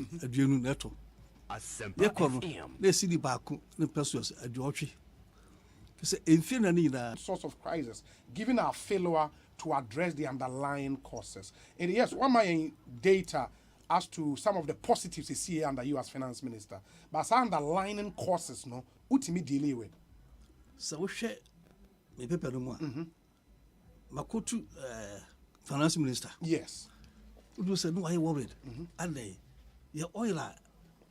aduanu neto Asempa FM. Na city baako ne pesos aduotwe say infina ni na source of crisis, given our failure to address the underlying causes. And yes, one my data as to some of the positives you see under you as finance minister, but some underlying causes, no, ultimately delay with. So we share me paper no more. Makotu finance minister. Yes. We say no, I worried. And they your oil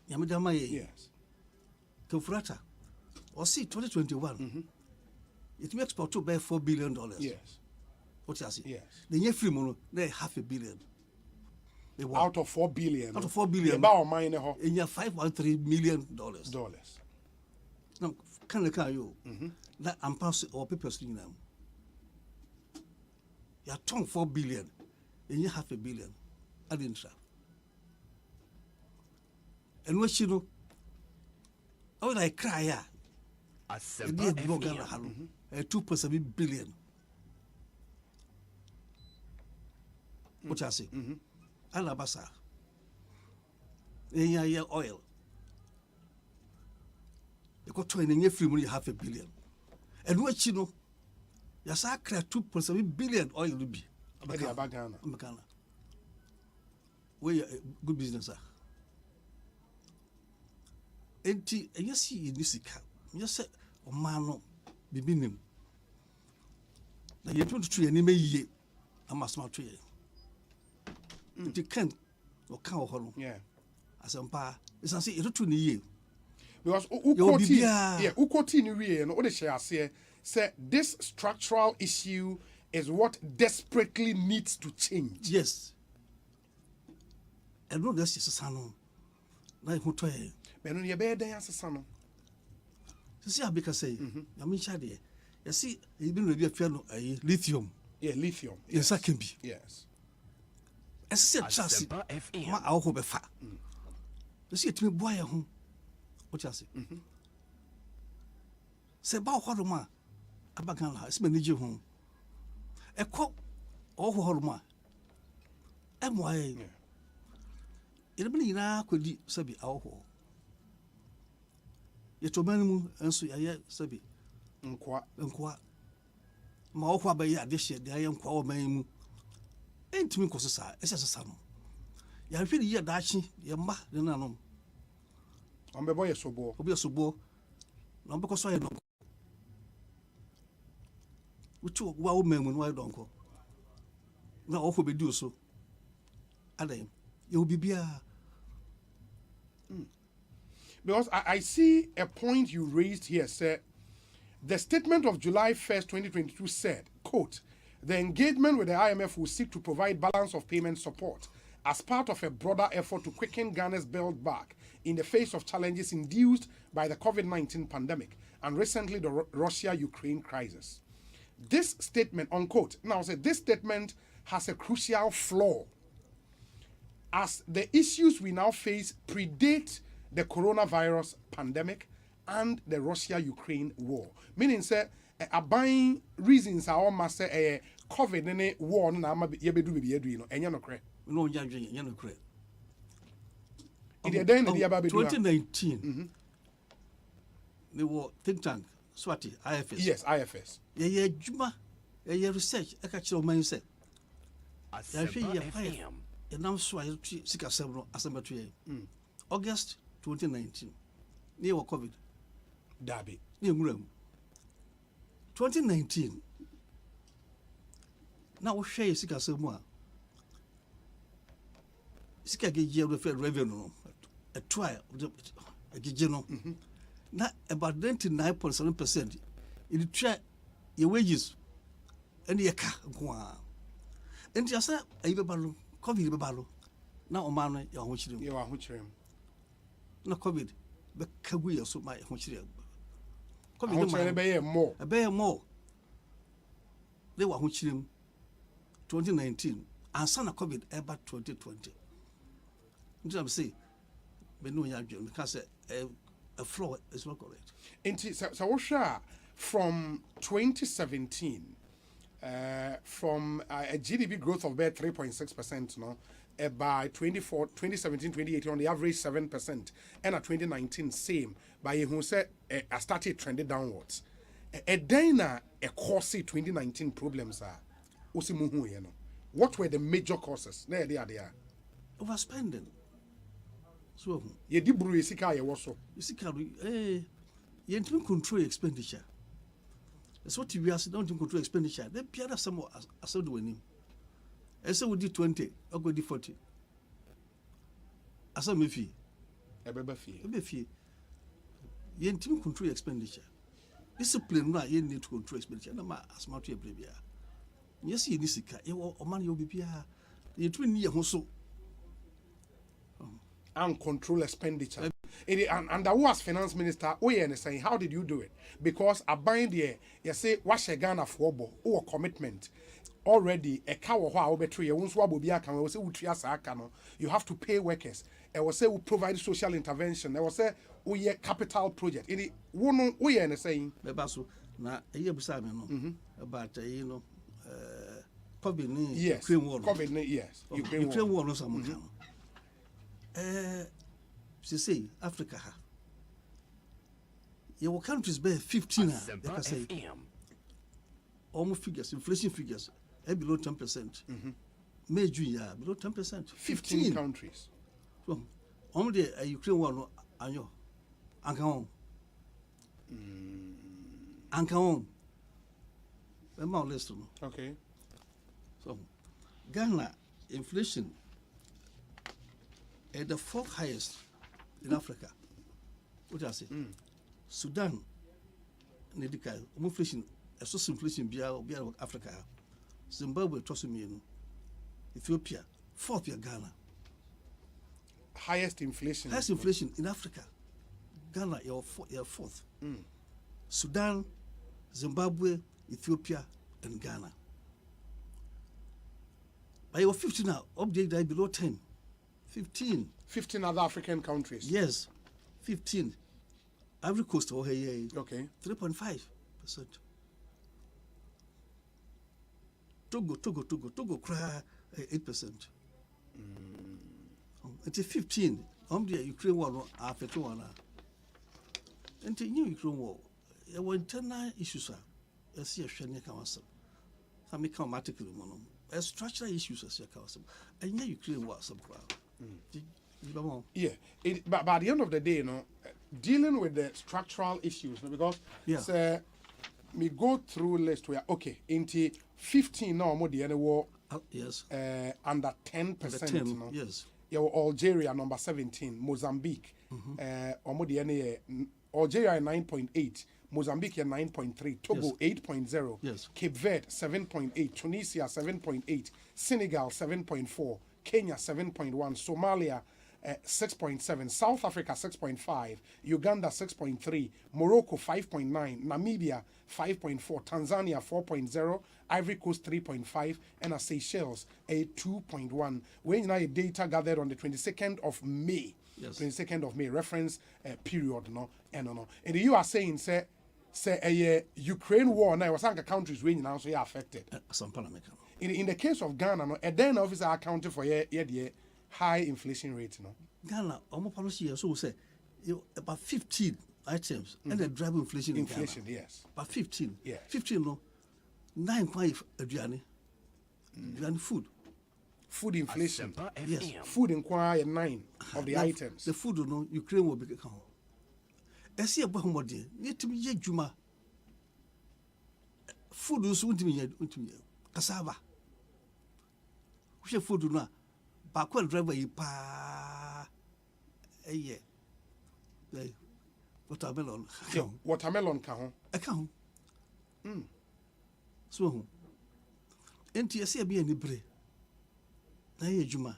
yamidama yes. Kofrata. Or see 2021. It may export to buy $4 billion. Yes. What you say? Yes. The year free mono, they $500 million. Out of 4 billion. Out of 4 billion. About mine, in your $513 million. Now, can you that I'm passing or people seeing them? You're tongue 4 billion, and you $500 million. I didn't try. And what you know, oh, I cry, yeah. Asempa FM. 2.7 billion. What I say? Alabasa. Yeah, oil. You got 20 free money, $500 million. And what you know, you say 2.7 billion oil will be. Americana. Where good business are. And you see in this car, you say, oh man, be him. Now you're 23 and you may I must not tree. You can't or cow hollow. Yeah. Asempa, it's a say, you're 2 years. Because Ukoti Nuri and what shall say this structural issue is what desperately needs to change. Yes. And no, that's just a son. Like who try. But on your bed, as a son. See, I because say, I mean, Shadi, you see, you've been ready to lithium. Yeah, lithium. Yes, I can be. Yes. As I said, chassis, my hope of fat. You see, it me boy home. What you say? Say, about Horoma, a bagan house, manage you home. A cock, all Horoma. And why? It be now could be Sabi our home. Yet, Obanum and so I Sabi. Unqua. Ma by ya this year, the iron quaw maim. Ain't to me, cause as a son. Ya feel ye dashing, your ma, the nanum. I'm a boy, so bo. Obi sobo. No because I don't. Which wow men when I don't go. Now, all be do so. Adam, you will be beer. Because I see a point you raised here, sir. The statement of July 1st, 2022 said, quote, the engagement with the IMF will seek to provide balance of payment support as part of a broader effort to quicken Ghana's build back in the face of challenges induced by the COVID-19 pandemic and recently the Russia-Ukraine crisis. This statement, unquote, now say this statement has a crucial flaw as the issues we now face predate the coronavirus pandemic and the Russia-Ukraine war. Meaning, say, a buying reasons are almost say COVID and a war na ama yebedu be yedu no enya no kre. No, enya no kre. In the day na dia ba be 2019. They were think tank, Swati, IFS. Yes, IFS. Yeah, Juma, yeah, research, I catch your mind say. Asempa FM. And I'm so I seek a several Asempa August 2019. Near COVID. Dabi. Near room. 2019. Now share Sika Samoa. Sika get year of revenue. A trial a general. Not about 99.7% in the try your wages and your car. And just a balloon, COVID balloon. Now, man, you're watching. You are watching. No COVID, but can we also my watching? COVID more. A bear more. They were watching 2019 and son of COVID about 2020. I'm saying, but no, because a flaw is not correct. So, from 2017, from a GDP growth of about 3.6%, no, by 2017, 2018 on the average 7%, and at 2019 same. By who said I started trending downwards. A dana a cause 2019 problems are. What were the major causes? There they are. Overspending. So Ye di buru yesika ye woso. you see, you can't control expenditure. That's what we are don't control expenditure. Then Pierre some as so do him. I say we did 20, I go did 40. As a me fee. Ebebe fee. Ebe fee. You can't control expenditure. Discipline na you need to control expenditure. Na ma asmart you brave ya. Yes, you need sika. You o man you be bia. You twin ye ho so. And control expenditure. And that was finance minister. Oh yeah, and saying how did you do it? Because I bind here, you say wash a Ghana for or commitment. Already a cow or betray a swabo be can we say you have to pay workers. I will say we provide social intervention. I will say we capital project. In one oh yeah, and saying Bebaso na ye busa me no about you know COVID yes, Ukraine war. COVID yes, Ukraine war no some say Africa ha your countries be 15 Asempa like I say FM. almost figures inflation figures below 10%. May June yeah below 10%. 15 countries. So only the Ukraine war no anyo anka on be more list no. Okay. So Ghana inflation at the fourth highest in Africa. What I say? Sudan, Nedika, inflation, a social inflation bia Africa. Zimbabwe, Tosumino, Ethiopia, fourth year Ghana. Highest inflation. Highest inflation in Africa. Ghana, your fourth. Sudan, Zimbabwe, Ethiopia, and Ghana. By your 15 now, update below 10. 15 other African countries. Yes, 15. Ivory Coast, okay, 3.5%. Togo, cry 8%. Until 15. The Ukraine war, after one. Until new Ukraine war, there were internal issues. I see a Shania Council. I make come article, structural issues as your council. And yeah, Ukraine war some crowd. Yeah, but by the end of the day, dealing with the structural issues, because me go through list where into 15 now more the war yes under 10%. Yes. Algeria number 17, Mozambique, Algeria 9.8, Mozambique 9.3, Togo 8.0, yes. Cape Verde 7.8, Tunisia 7.8, Senegal 7.4, Kenya 7.1, Somalia 6.7, South Africa 6.5, Uganda 6.3, Morocco 5.9, Namibia 5.4, Tanzania 4.0, Ivory Coast 3.5, and Seychelles a 2.1. When now data gathered on the 22nd of May, yes. 22nd of May, reference period, no. And you are saying, say a Ukraine war now, was countries when now so affected. In the case of Ghana, no, a then officer accounted for the high inflation rate. No? Ghana, almost policy so say about 15 items and the driving inflation. Inflation, in Ghana. yes. About 15. Yeah. 15 no. 9.5 adriani. Food. Food inflation. Asempa Yes. FM. Food inquire 9 of the items. The food no Ukraine will be account. I see a bohomodi. Need to be juma. Food is won't be cassava. We food na backward driver pa watermelon. Watermelon can. Account. So enti ese be ani bre. Na ye juma.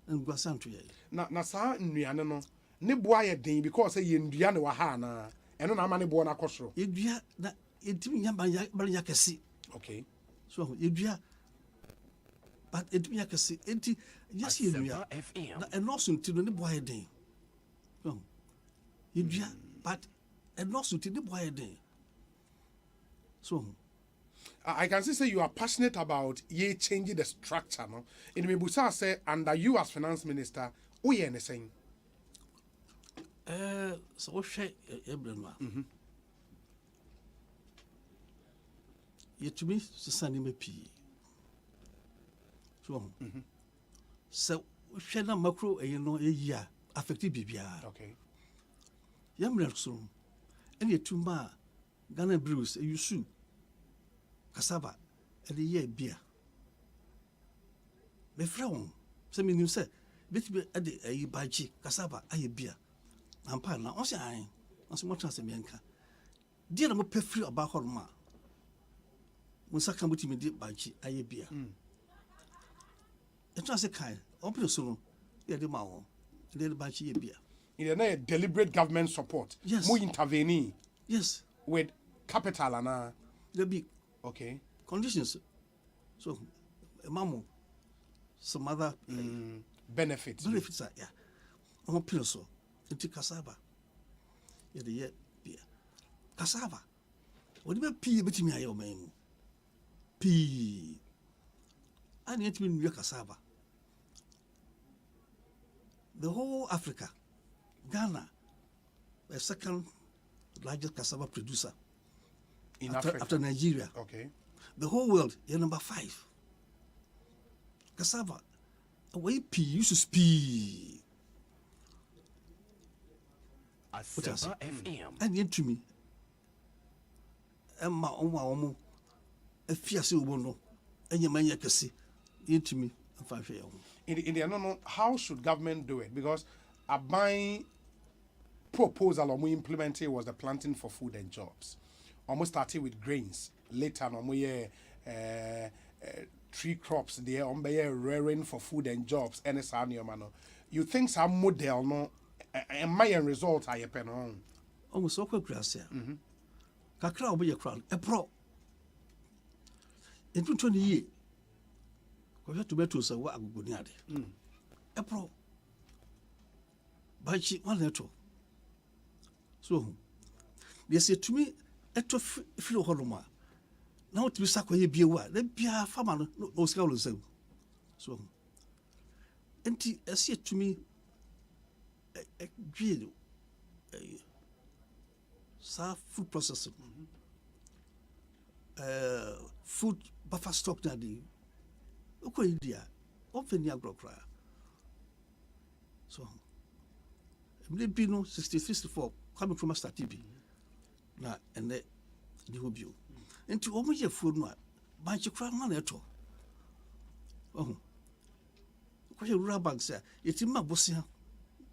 And Guasanto ye. Na sa nnuane no ne boa ye den because say ye nduane wa ha na eno na ama ne boa na kosoro. Edua na etimi nya kesi. Okay. So edua but etimi nya kesi enti yes ye edua. Na enoso ntino ne boa ye den. So edua but enoso ntino ne boa ye den. So I can say you are passionate about ye changing the structure, no? In Mebusa say under you as finance minister, oh yeah, anything. So what share everyone? Yet to me, Susani me P. So share na macro, you know, a year affected Bibia. Okay. Yam soon. And yet to ma Ghana brews, you sue cassava, and a year beer. Me frown, some in you say, bet me at the a baji, cassava, a beer. I'm pan now, also I, as much as a mianka. Dear, I'm a pay free about her ma. When Saka with me did baji, a beer. It was a kind, open soon, yeah, the mao, and then baji a beer. In a deliberate government support. Yes. More intervening. Yes. With capital and The big okay. conditions. So, a mammo, some other Benefits. are, yeah. I'm a pillow, into cassava. Yeah, the year beer. Cassava. What do you pea between me, your man? Pea. I need to be near cassava. The whole Africa, Ghana, the second largest cassava producer In Africa. after Nigeria. Okay. The whole world, you're number 5. Cassava. Away pea, you should speed. Asempa FM. And yet to me, and my own, a fierce woman, and your man, you can see, into me, and 5 years. In the no, how should government do it? Because a buying proposal or we implemented was the planting for food and jobs. Almost started with grains. Later on, we tree crops there, rearing for food and jobs. And it's you think some model no, and my end result I pen on. Almost so quick grass here. Kakra will be a crown, a pro. In 20 years, we have tomatoes are what good yard. A pro. By cheap 1 letter. So, they say to me, a to feel horror. Now to be sacked with be a word, then be a farmer, no scholars. So, and I see to me a grill, food processing, food buffer stock that day. Okay, dear, open your agro cry. So, maybe no 63-64 coming from a star TV. Now, and the view. And to almost your food, no, buy your crown money at all. Oh, quite a rubber, sir. It's in my boss here.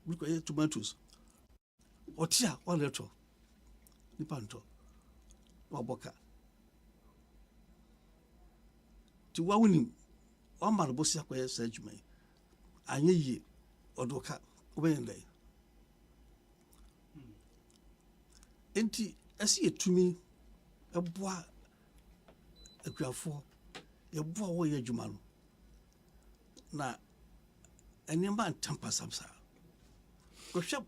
Look at tomatoes. Or tia, 1 letter. Nipanto. Or boca. To what winning. 1 man boss here, said you may. I ye or doka, when they. Enti, I see it to me a bois a grafo, a bois way a juman. Na, and your man tamper some sir. Go shop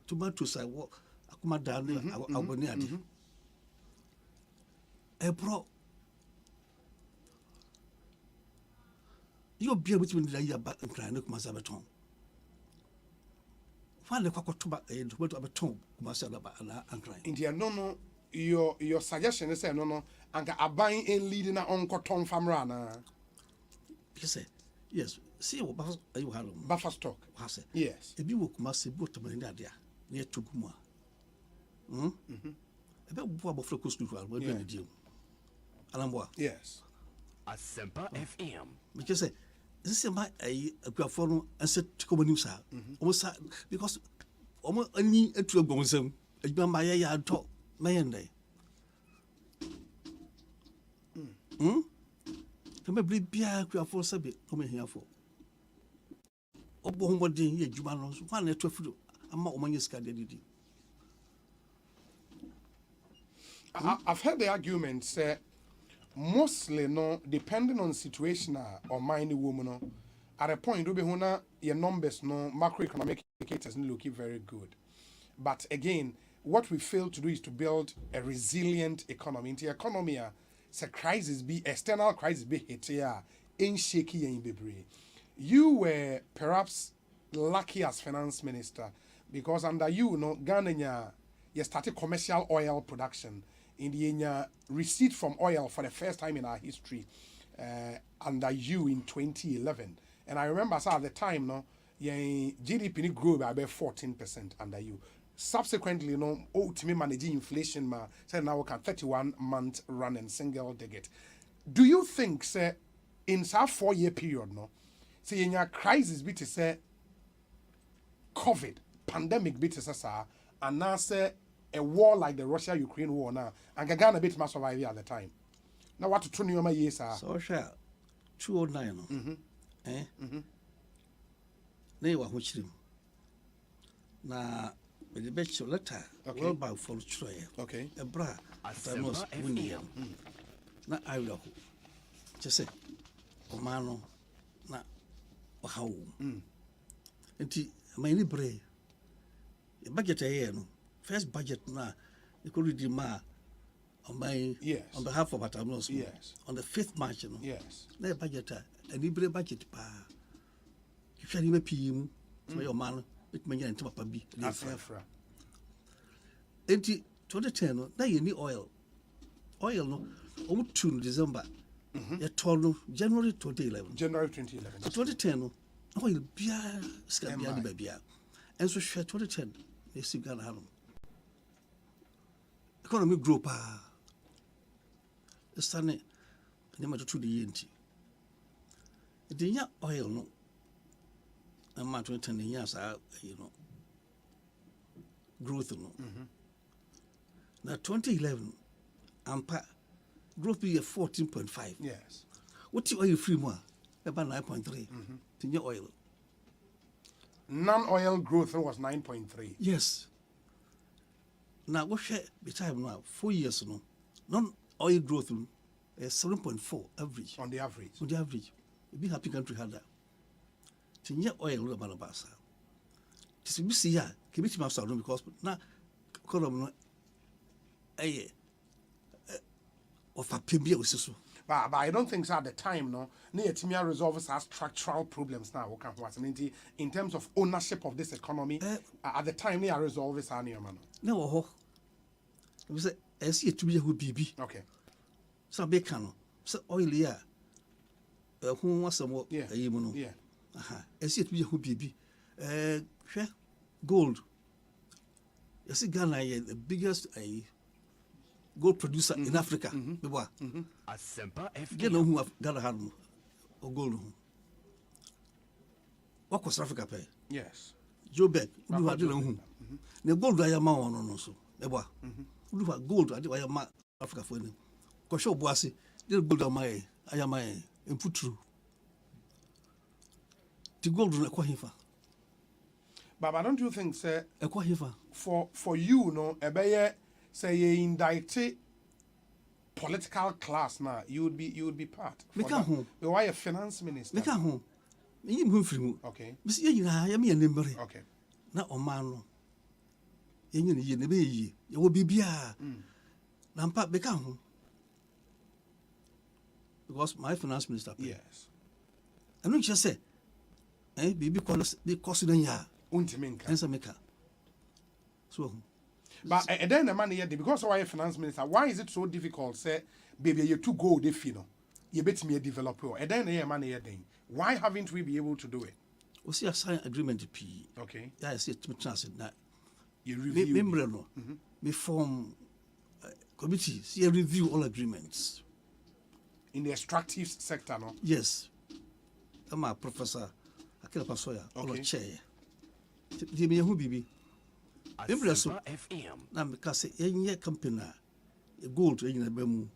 tomatoes I walk, a commandant, I will near it. A pro. You'll be able to be the back and cry, look, Mazabaton. While the cockatoba and went up a tomb, Masalaba and crying. India, no, your suggestion is no, and a buying and leading on cotton farm runner. Yes, see what you have. Buffer stock. Yes. If you must say, both of my idea near to Guma. About what focus to what you do. Alamboa. Yes. Asempa FM. Because this is my a graphono and said to come news out. Almost because almost any a true bonsom, a young my yard talk, mayan day. Come be a grapho subject, come here for. Obo what day ye jumanos, 1 letter food, a more money scaddy. I've heard the argument say mostly no depending on situation or mind woman at a point your numbers no macroeconomic indicators looking very good. But again, what we fail to do is to build a resilient economy. Into economy it's a crisis be external crisis be hit here in shaky and bebre. You were perhaps lucky as finance minister because under you, Ghana you started commercial oil production in the receipt from oil for the first time in our history under you in 2011. And I remember at the time, GDP grew by about 14% under you. Subsequently, ultimately managing inflation, said now we can 31-month run and single digit. Do you think, sir, in that 4-year period, say in your crisis, bit say COVID pandemic, bit say and now say a war like the Russia-Ukraine war now, and Ghana bit must survive at the time. Now what to turn you my years, sir? So shall 209. Na wa ho chirim na the bet your letter well by for troye Okay. a bra famous Asempa winnie FM. na I will just say omano na how enti my ni bre the budget here no first budget na you could read ma on my Yes. on behalf of Atamos Yes. on the 5th March no Yes. na budget a ni bre budget pa you me PM so your man it me nya ntama pa bi Afra. enti 2010 no na ye ni oil no o to December ye told no January 2011 January 2011. so 2010 no oil bia ska bia de bia and so share 2010 they see Ghana ha no economy grow pa stane ne ma to the yenti the nya oil no and my 2010 years growth no now 2011 ampa growth be 14.5 Yes. what you oil free more about 9.3 to oil Non-oil growth was 9.3. yes now what share the time now 4 years no non oil growth 7.4 average On the average. on the average a big happy country had that to oil no balabasa to be see ya keep it myself because na column of a pibia was so But I don't think so at the time, near Timia resolves our structural problems now. In terms of ownership of this economy, at the time, near resolves our new man. no ho it was a see to be who bibi Okay. so be can so oil ya who was some Yeah. Yeah. I see to be who bibi gold you see Ghana the biggest gold producer in Africa beba Asempa get no FM. who have Ghana had or gold what was Africa pay Yes. Joburg who had no the gold I am on no so beba who gold I am Africa for them ko show boase the gold am I am in put through the gold na kwa hifa But don't you think, sir, e kwa hifa for you, say you indict political class now, you would be part. Me for can that. who? But why a finance minister? me ka ho me mu free mu Okay. me se yina ya me nembre Okay. na o man no ye nyine ye ne be yi ye wo bibia na mpa me ka ho because my finance minister Yes. I don't just say bibi cost na ya Untiminka. ensa me ka so But then the money because why a finance minister, why is it so difficult? Say, baby, you too gold if you know. You bet me a developer. And then the money then. Why haven't we be able to do it? we see a sign agreement p Okay. yeah I see it me chance na You me review. member no me form committee see review all agreements. In the extractive sector, no? Yes. I'm a professor. Akela Pasoya. All Okay. chair. The me who bibi. Asempa FM. Na me ka say any company a gold in na bemu.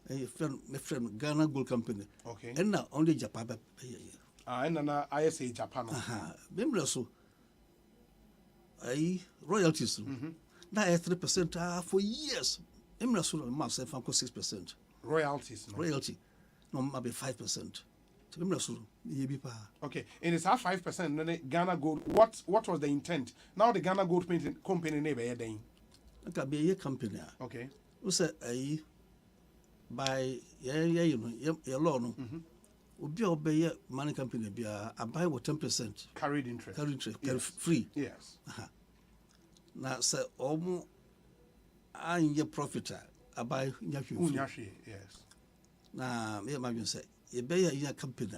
My friend Ghana Gold Company. Okay. And now only Japan. And then I say Japan. No? Aha. Remember so. Royalties. Na 3% for years. Remember so mass from 6%. Royalties. No? Royalty. No maybe 5%. Remember so ye bi pa. Okay. And it's half 5%. Then Ghana Gold. What was the intent? Now the Ghana Gold company neighbor then. That be a company. Okay. We say by you know your law no obi obey money company bia abuy with 10% Carried interest. carry free. Yes. Now say omo anye profit abuy nya free. Yes. Na me ma say you be ya company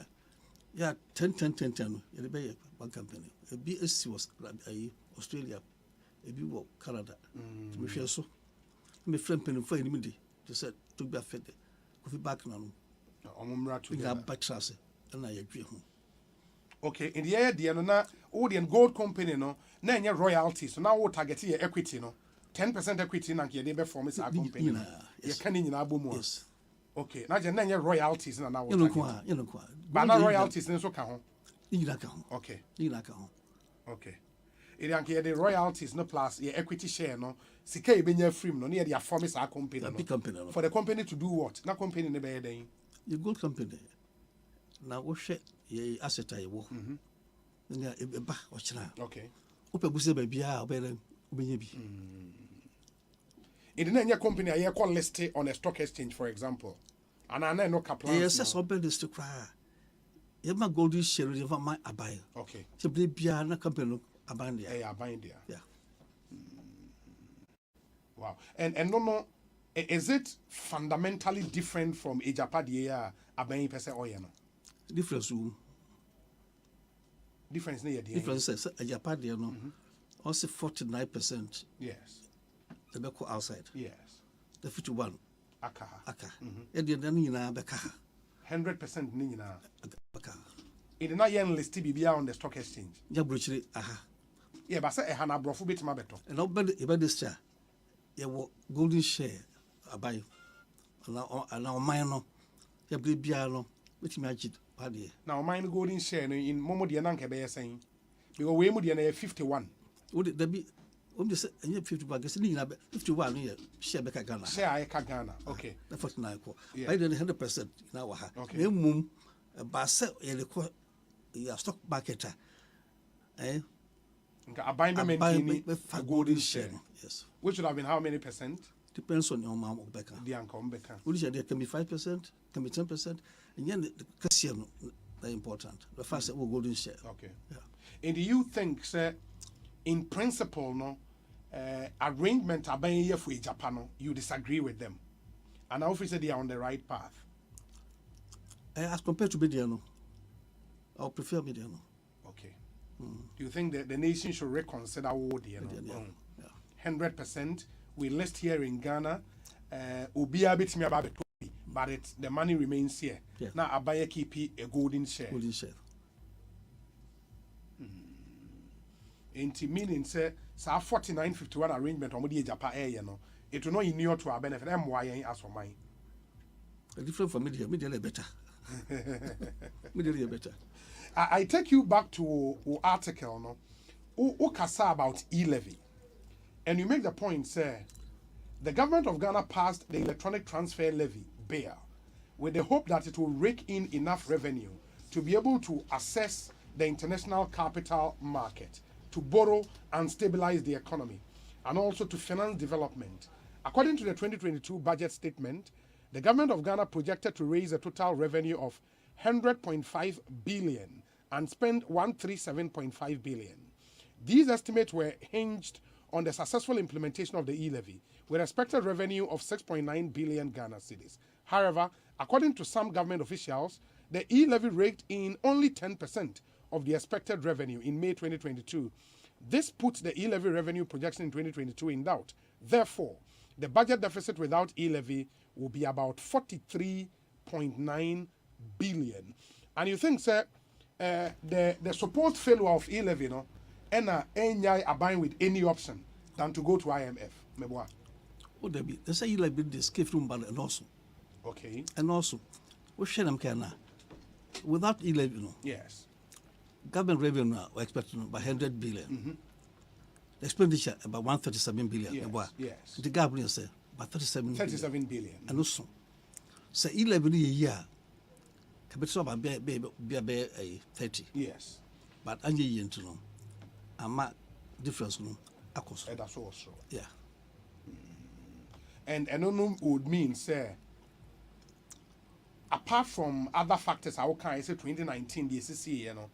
ya 10 you be one company e bi esi was Australia e bi wo Canada me hwe so me friend pen for enimi di to say to be affected coffee back na no Omumra to ya batrase na ya dwe ho. Okay, in the area na Odin gold company no na enye royalties so now we target your equity no 10% equity na nke dey be form sa company. Ye kan nyina abomu. Yes. Okay, na je na enye royalties na we You know target. kwa. But na royalties nso ka ho. Nyina ka ho. Okay. Nyina ka ho. Okay. Iri anke the royalties no plus your equity share no sika e benya free no na dey form sa company no. Big company no. For the company to do what? Na company ne be den. You good company. Na wo hwe ye asset ayi wo. Nga e ba o kira. Okay. Ope buse ba bia obere obenya bi. In the company I call listed on a stock exchange, for example. And I know Kaplan. Yes, so open this to cry. You ma golden share you my abai. Okay. So be bia na company no aban there. Yeah, buying there. Yeah. Wow. And no, is it fundamentally different from Ejapadi aban person or no? Difference room. Difference near the Difference is a Japan there no. Also 49% Yes. the beko outside. Yes. The 51 Aka. aka. E de na nyina beka. 100% ni nyina. Beka. It is not yet listed bibia on the stock exchange. Ya brochire aha. Yeah, but say e hana brofo betima beto. And about this chair. You golden share abai. Na o man no. Ya bia no. Wetin agit pade. Now mine golden share no in momo de na nke be saying. Because we mu de na 51. Would there be just 50 bags? 51 year share back Ghana. Share I ka Ghana. Okay. The 49 ko. Yeah. I did 100% now. Okay. Mum ba se ya stock market Nka aban be maintain a golden share. Yes. Which would have been how many percent? Depends on your mom back. The income beka. Would you there can be 5%, can be 10%, and then the cashier very important. The first golden share. Okay. Yeah. And do you think, sir, in principle, no, arrangement aban here for Japan, no, you disagree with them? And I obviously they are on the right path. As compared to Mediano, I would prefer Mediano. Okay. Do you think that the nation should reconsider what they know? 100%. We list here in Ghana, but the money remains here. Yeah. Now Abaya keep a golden share. Golden share. Inti meaning say 4951 arrangement on the Japan air, you know. It will not in to our benefit. I'm why as for mine. Different from media better. Media better. I take you back to article, no. O kasa about e-levy. And you make the point, sir, the government of Ghana passed the electronic transfer levy bill with the hope that it will rake in enough revenue to be able to assess the international capital market, to borrow and stabilize the economy, and also to finance development. According to the 2022 budget statement, the government of Ghana projected to raise a total revenue of 100.5 billion and spend 137.5 billion. These estimates were hinged on the successful implementation of the e-levy, with expected revenue of 6.9 billion Ghana cedis. However, according to some government officials, the e-levy raked in only 10% of the expected revenue in May 2022. This puts the e-levy revenue projection in 2022 in doubt. Therefore, the budget deficit without e-levy will be about 43.9 billion. And you think, sir, the supposed failure of e-levy, no, and NI abide with any option than to go to IMF. Meboa. Oh, there be. They say you like this cave room, and also. Okay. And also, what share them can without e-levy, you know. Yes. Government revenue we're expecting by 100 billion. The expenditure about 137 billion. Yes. Yes. The government say about 37 billion. And also, say e-levy a year. Can be so about be 30. Yes. But I'm year to know. And difference no akos. That's also. Yeah. And no would mean, sir, apart from other factors, I can say 2019 the SCC, you know,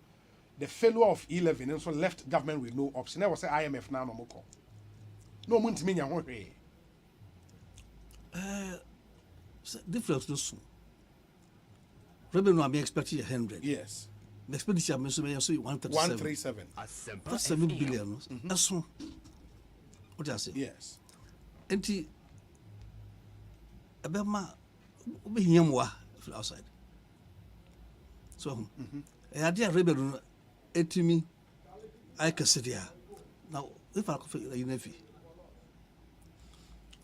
the failure of 11 and so left government with no option. That was the IMF now no more. No money to me difference no soon. Revenue I'm expecting 100. Yes. The expenditure I'm so 137. 137. Asempa That's 7 FM. billion. That's so. What do I say? Yes. Enti abema obi hiamwa from outside. So e ade revenue etimi I consider. Now if I could in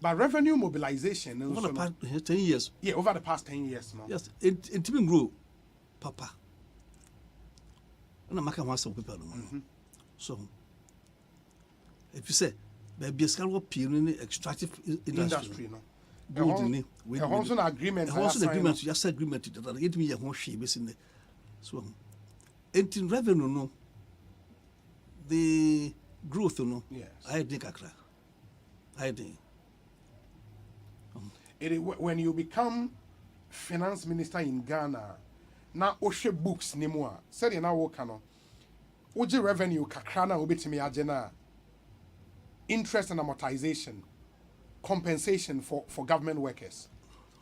But revenue mobilization over also the past 10 years. yeah, over the past 10 years now. Yes, it even grow, papa. And I'm making one some people. So, if you say, there be a scale of in the extractive industry, No. gold in it, We also an agreement. also an agreement, just agreement that get me a whole she in the so. And in revenue, no, the growth, no, Yes. I think I think. When you become finance minister in Ghana, now Oshe books ni mo a, said na wo ka no. Oje revenue kakra na obetimi agena interest and amortization, compensation for government workers.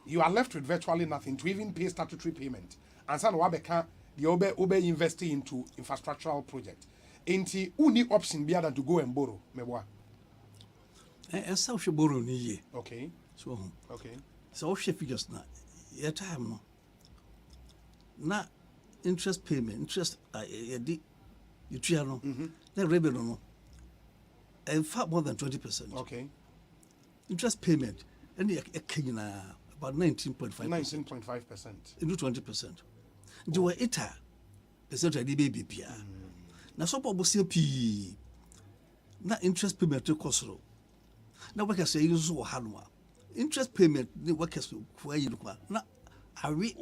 You are left with virtually nothing to even pay statutory payment. And so wabeka the obe invest into infrastructural project. Enti uni option be than to go and borrow, meboa. And so she borrow ni ye. Okay. So. Okay. So all she figures now, your time no. Na interest payment, interest you try no. Then revenue no. In fact, more than 20%. Okay. Interest payment, and a Kenya about 19.5%. 19.5%. Into 20%. Do a ita, percent of the baby pia. Na so people say p. Na interest payment to cost low. Na we can say you so hanwa. Interest payment the workers who you look na are we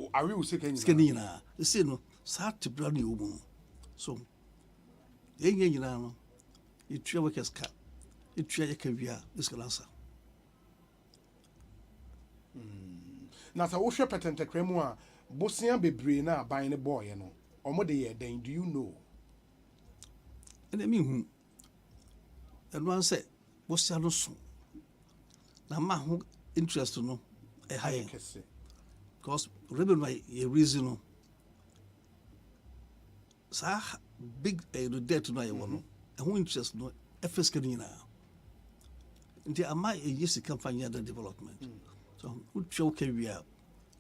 scanning na say no start to brand new so you know you try workers cap you try your career this can answer na sa wo hwe petente kremu a bosia bebre na aban ne boy no omo de ye den do you know and I mean and one say bosia no so na ma ho interest no a high because revenue a reason no sa big debt no I want no who interest no FS can na nti ama a yes company other development so who show career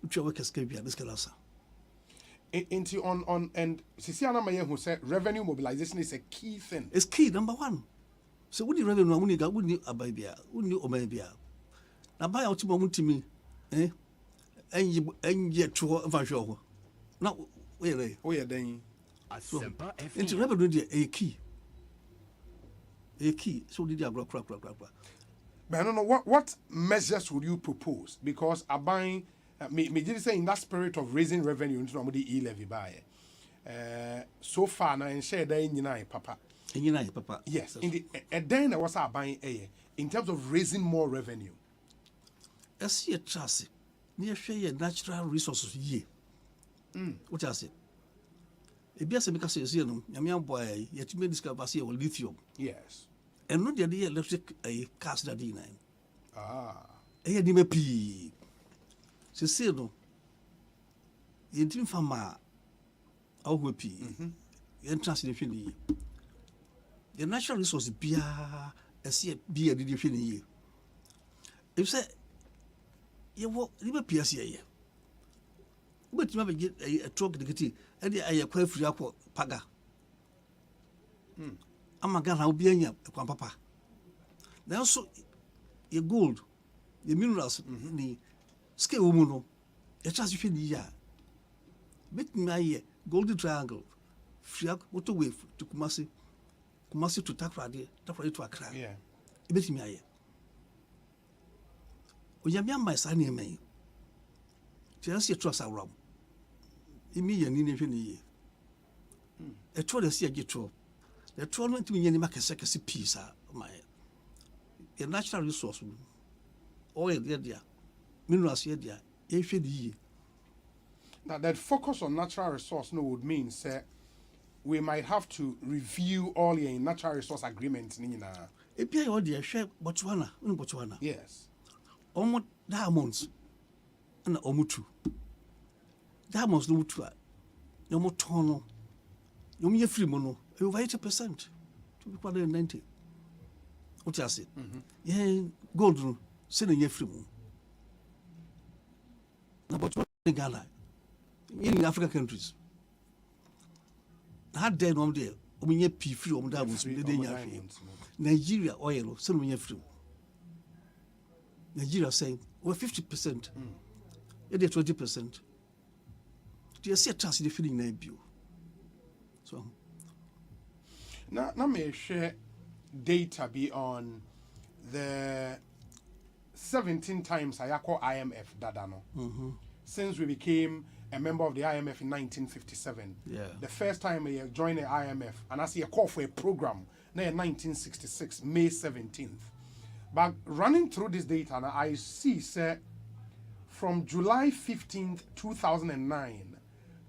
who show workers career this can answer into on and Sisiana Maye who said revenue mobilization is a key thing. It's key number one. So when the revenue when you got when you ababia when you omabia na buy out to me and yet to show now where oh then Asempa into FM. revenue a key so did you crack but I don't know what measures would you propose because abang me did say in that spirit of raising revenue into the e-levy by so far now and share that in papa yes in the then there was a buying in terms of raising more revenue. I see a trust near share natural resources ye. What I say? A BS because you know, Yamian boy, yet you may discover lithium. Yes. And not the electric a cast that in. Ah. A DMP. She said, no. You didn't farmer. I'll go pee. You translation ye. The natural resource be a beer did you feel ye. If say, you walk, you be here. But you never get a truck to get it, and I acquire free aqua paga. I'm a gun, I'll be in your papa. Now, so your gold, the minerals, the scale woman, a chance you feel the year. Make my golden triangle, free up, what away to Kumasi to Takradi, Takradi to Accra. Yeah. It makes me a year. When you my son near me, just your trust around. Immediately, in a year. A troll is a get troll. The troll went to me in the market second piece, my a natural resource. Oil, dear, minerals, dear, if you ye. that focus on natural resource no would mean say we might have to review all your natural resource agreements. Ebia yo de hwe Botswana. Yes. Almost diamonds and omutu. Diamonds no mutu a. No mo tono. No me free mono. Over 80%. To be quite 90. What you say? Yeah, gold no send ye free mo. Na Botswana Ghana. In African countries. That day no there. Omunye p free diamonds dey nya free. Nigeria oil send me free. Nigeria saying we're 50%. It is 20%. Do you see a chance in the feeling na bio? So now me share data be on the 17 times I call IMF dadano. Since we became a member of the IMF in 1957. Yeah. The first time I joined the IMF, and I see a call for a program now in 1966, May 17th. But running through this data, now I see, sir, from July 15th, 2009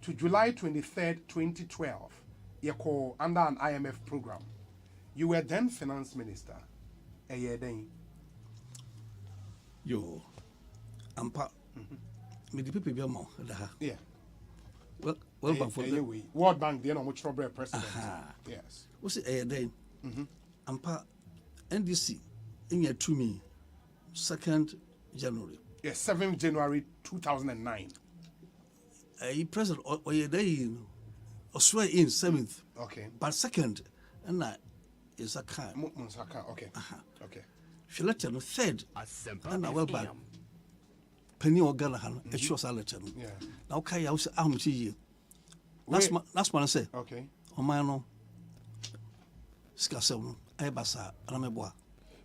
to July 23rd, 2012, you call under an IMF program. You were then finance minister. A year then. Yo, me the people be more. Yeah. Well, Bank for anyway, World Bank, they know much trouble president. Yes. What's it a day? NDC in your to me 2nd January. Yes, 7th January 2009. A president or a day or swear in 7th. Okay. But 2nd, and that is a kind. Munsaka, okay. Okay. She let you know 3rd. Asempa And I will back. FM. Penny or Galahan, a sure salad. Yeah. Now, okay, I was see you. Last one I say. Okay. O my no. Scasso, Ebasa, Rameboa.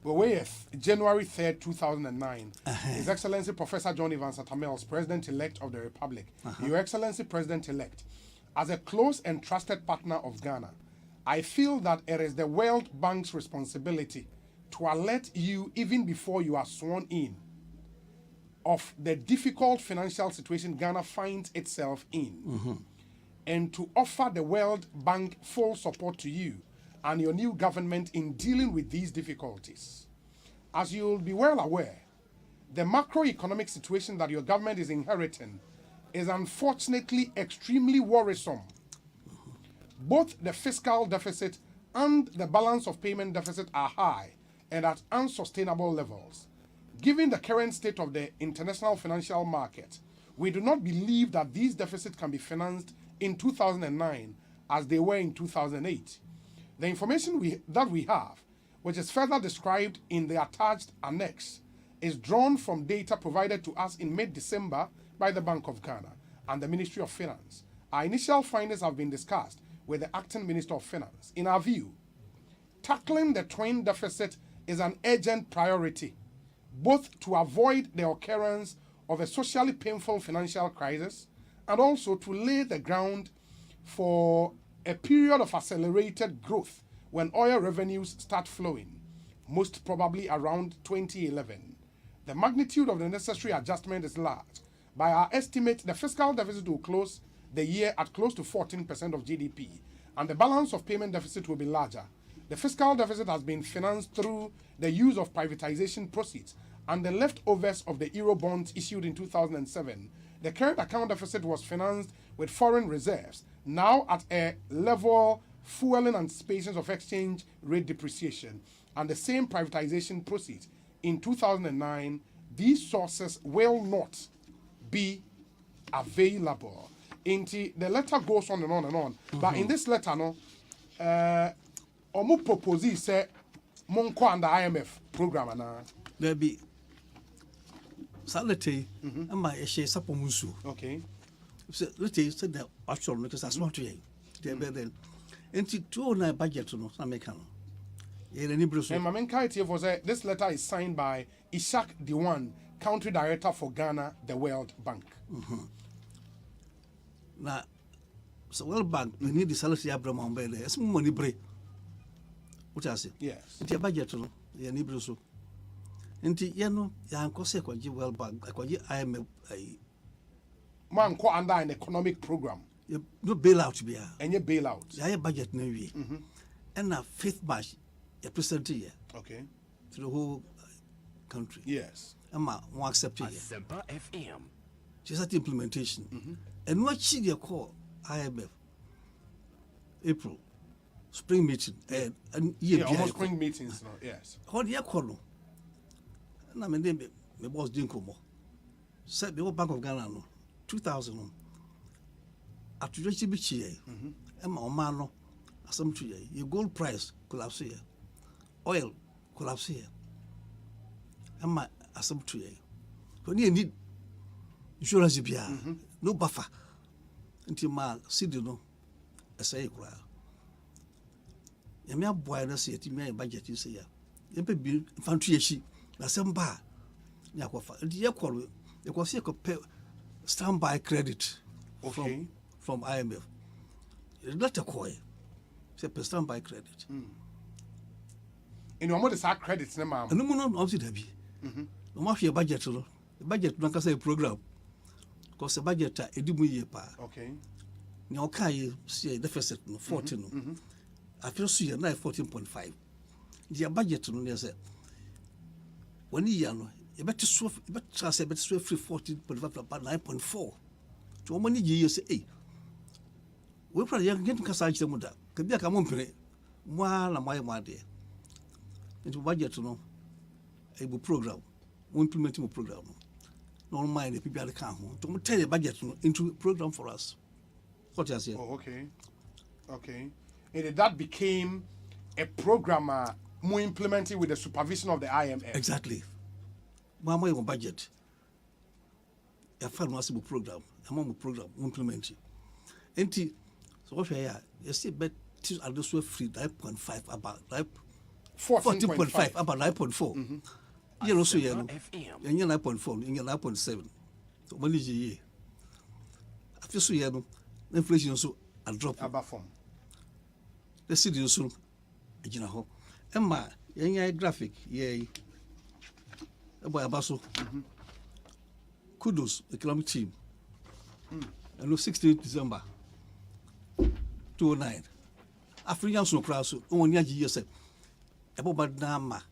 But wait, January 3rd, 2009, His Excellency Professor John Evans Atamels, President-elect of the Republic, Your Excellency President-elect, as a close and trusted partner of Ghana, I feel that it is the World Bank's responsibility to alert you even before you are sworn in of the difficult financial situation Ghana finds itself in, and to offer the World Bank full support to you and your new government in dealing with these difficulties. As you'll be well aware, the macroeconomic situation that your government is inheriting is unfortunately extremely worrisome. Both the fiscal deficit and the balance of payment deficit are high and at unsustainable levels. Given the current state of the international financial market, we do not believe that these deficits can be financed in 2009 as they were in 2008. The information that we have, which is further described in the attached annex, is drawn from data provided to us in mid-December by the Bank of Ghana and the Ministry of Finance. Our initial findings have been discussed with the Acting Minister of Finance. In our view, tackling the twin deficit is an urgent priority, both to avoid the occurrence of a socially painful financial crisis and also to lay the ground for a period of accelerated growth when oil revenues start flowing, most probably around 2011. The magnitude of the necessary adjustment is large. By our estimate, the fiscal deficit will close the year at close to 14% of GDP, and the balance of payment deficit will be larger. The fiscal deficit has been financed through the use of privatization proceeds and the leftovers of the Euro bonds issued in 2007. The current account deficit was financed with foreign reserves, now at a level fueling anticipations of exchange rate depreciation, and the same privatization proceeds. In 2009, these sources will not be available. The letter goes on and on and on. But in this letter, no, omu propose say monko under IMF program na. There be salete ama eshe sapo musu. Okay. So lete said that actual because that's not you. There be then. Enti 209 budget no na make no. And my main character was this letter is signed by Ishak Diwan, Country Director for Ghana, the World Bank. Now, so World Bank, we need the salary Abraham on bed. It's money break. What I say? Yes. It's a budget, no? Yeah, Nibro so. And you know, Yan Cose, World Bank, IMF, man ko under an economic program. No bailout be And your bailout. yeah budget no we. And na fifth March you present here Okay. to the whole country. Yes. And one accept it. Asempa FM. Just at implementation. And what she they call IMF April spring meeting and year Almost spring meetings now. Yes. How do you call no? Na me name me boss dinko mo. Say the Bank of Ghana no 2000 atujechi bi chie. Emma o man no asem to ye. Your gold price collapse here. Oil collapse here. Emma asem to ye. When you need insurance bia no buffer until ma city no say kura. Yamia boy na say ti me budget you say ya. Yempe bi fantu yechi na semba ya kofa. Ndi ye kworo ye ko see ko pay standby credit from IMF. Not a coy. Say pay standby credit. In your mother's credits, no ma'am. No no no obviously be. No ma hwe budget no. The budget no kasa program. Because the budget edimu ye pa. Okay. Ni okai see deficit no 14 no. I feel so ye na 14.5. The budget no dey say when year no you better so say better so free 14.5 about 9.4. To money ye say eh. We probably get kasa achi mu da. Ka bia ka mo mpere. Mo na mo de. Into budget no a program. We implement a program. No mind the people that can to tell the budget into a program for us. What you say? Oh, okay. Okay. And that became a program more implemented with the supervision of the IMF. Exactly. Mama your budget. A fund massive program. Among program implement it. And so what you see bet at this way free 9.5 about 14.5 about 9.4. You also you know. And you're 9.4, and you're 9.7. So money ye. After so you know, inflation also a drop. About form. The city also you know. Emma, your graphic, yay. About Abaso. Kudos, economic team. And no 16th December 2009. African so crowd so only years about Nama.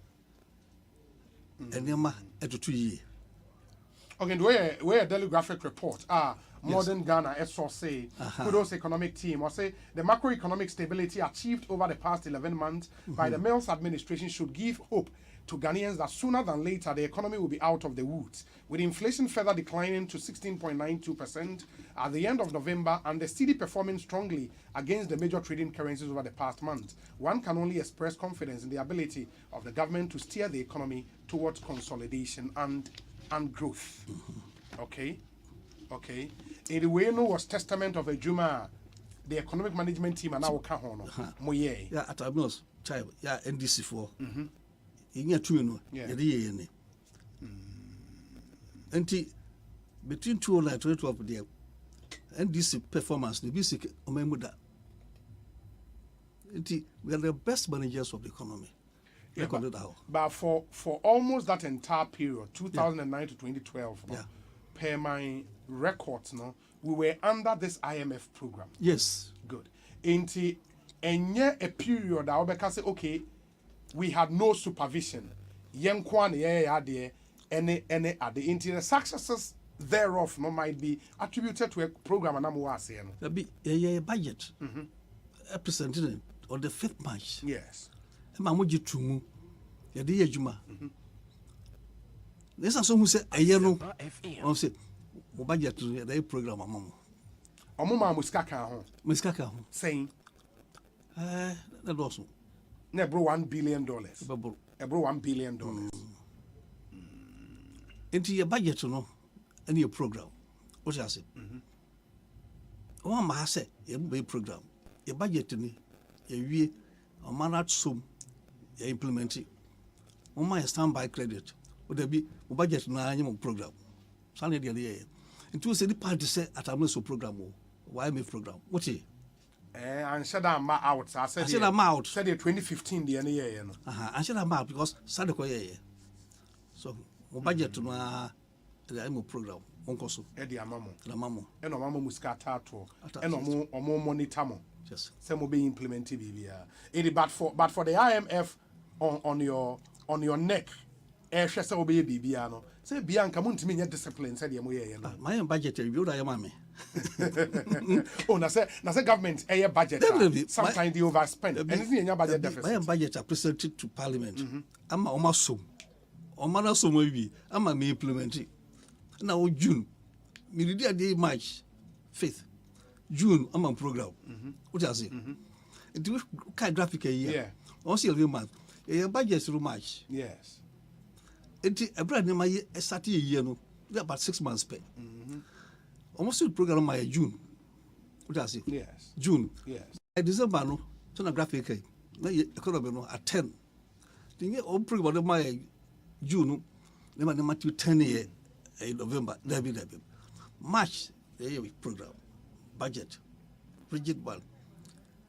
And Nema at 2 years. Okay, where a daily graphic report modern Ghana Osei kudos economic team or say the macroeconomic stability achieved over the past 11 months by the Mills administration should give hope to Ghanaians that sooner than later the economy will be out of the woods, with inflation further declining to 16.92% at the end of November and the cedi performing strongly against the major trading currencies over the past month. One can only express confidence in the ability of the government to steer the economy towards consolidation and growth. Okay. In the way no was testament of a Juma, the economic management team and our Kahono. Moye. Yeah, at Abnos, child, yeah, NDC for. In your two, no, yeah, and between 2009 and 2012, the NDC performance, the basic Omemuda. We are the best managers of the economy. Yeah, but for almost that entire period, 2009 to 2012, per my records, no, we were under this IMF program. Yes. Good. And yet a period I will say, okay, we had no supervision. Any the successes thereof no might be attributed to a program and I'm saying. There be a budget. Presented on the 5th March. Yes. Mamuji Tumu, the day Juma. There's some who say a yellow or say, budget to the program. Omuma Muskaka, Muskaka saying, that also. Never $1 billion. About $1 billion. Into your budget to know any program. What I say? One ma say, a program. Your budget to me, a managed sum, you implement it. On my standby credit, would there be a budget no annual program? Sunday the other year. Into a city party say at a muscle program. Why me program? What is and said I'm out. I said I'm out. Said 2015 the year. I said I'm out because Sadako year. So budget to the annual program. onkoso Edi amamo. na mamo Eno mama muskata to. Ata- Eno mo monitor mo. yes Some will be implemented BBR. But for the IMF on your neck, say will be BBR no. Say Bianca Muntimi discipline said no. my budget review I am Oh, na say government budget. Definitely. Sometimes they overspend. Anything in your budget deficit. my budget are presented to parliament ama omasom omana som wi ama me implement it. Now June me did day March 5th June I'm on program. What I say? It was kind of graphic a year. Yeah. Also every month. A budget through March. Yes. A brand new my start a year no. About 6 months pay. Almost the program my June. What I say? Yes. June. Yes. December no. So na graphic a. Na economy no at 10. The year all program my June no. They might 10 year in November. David. March the program. Budget, rigid one.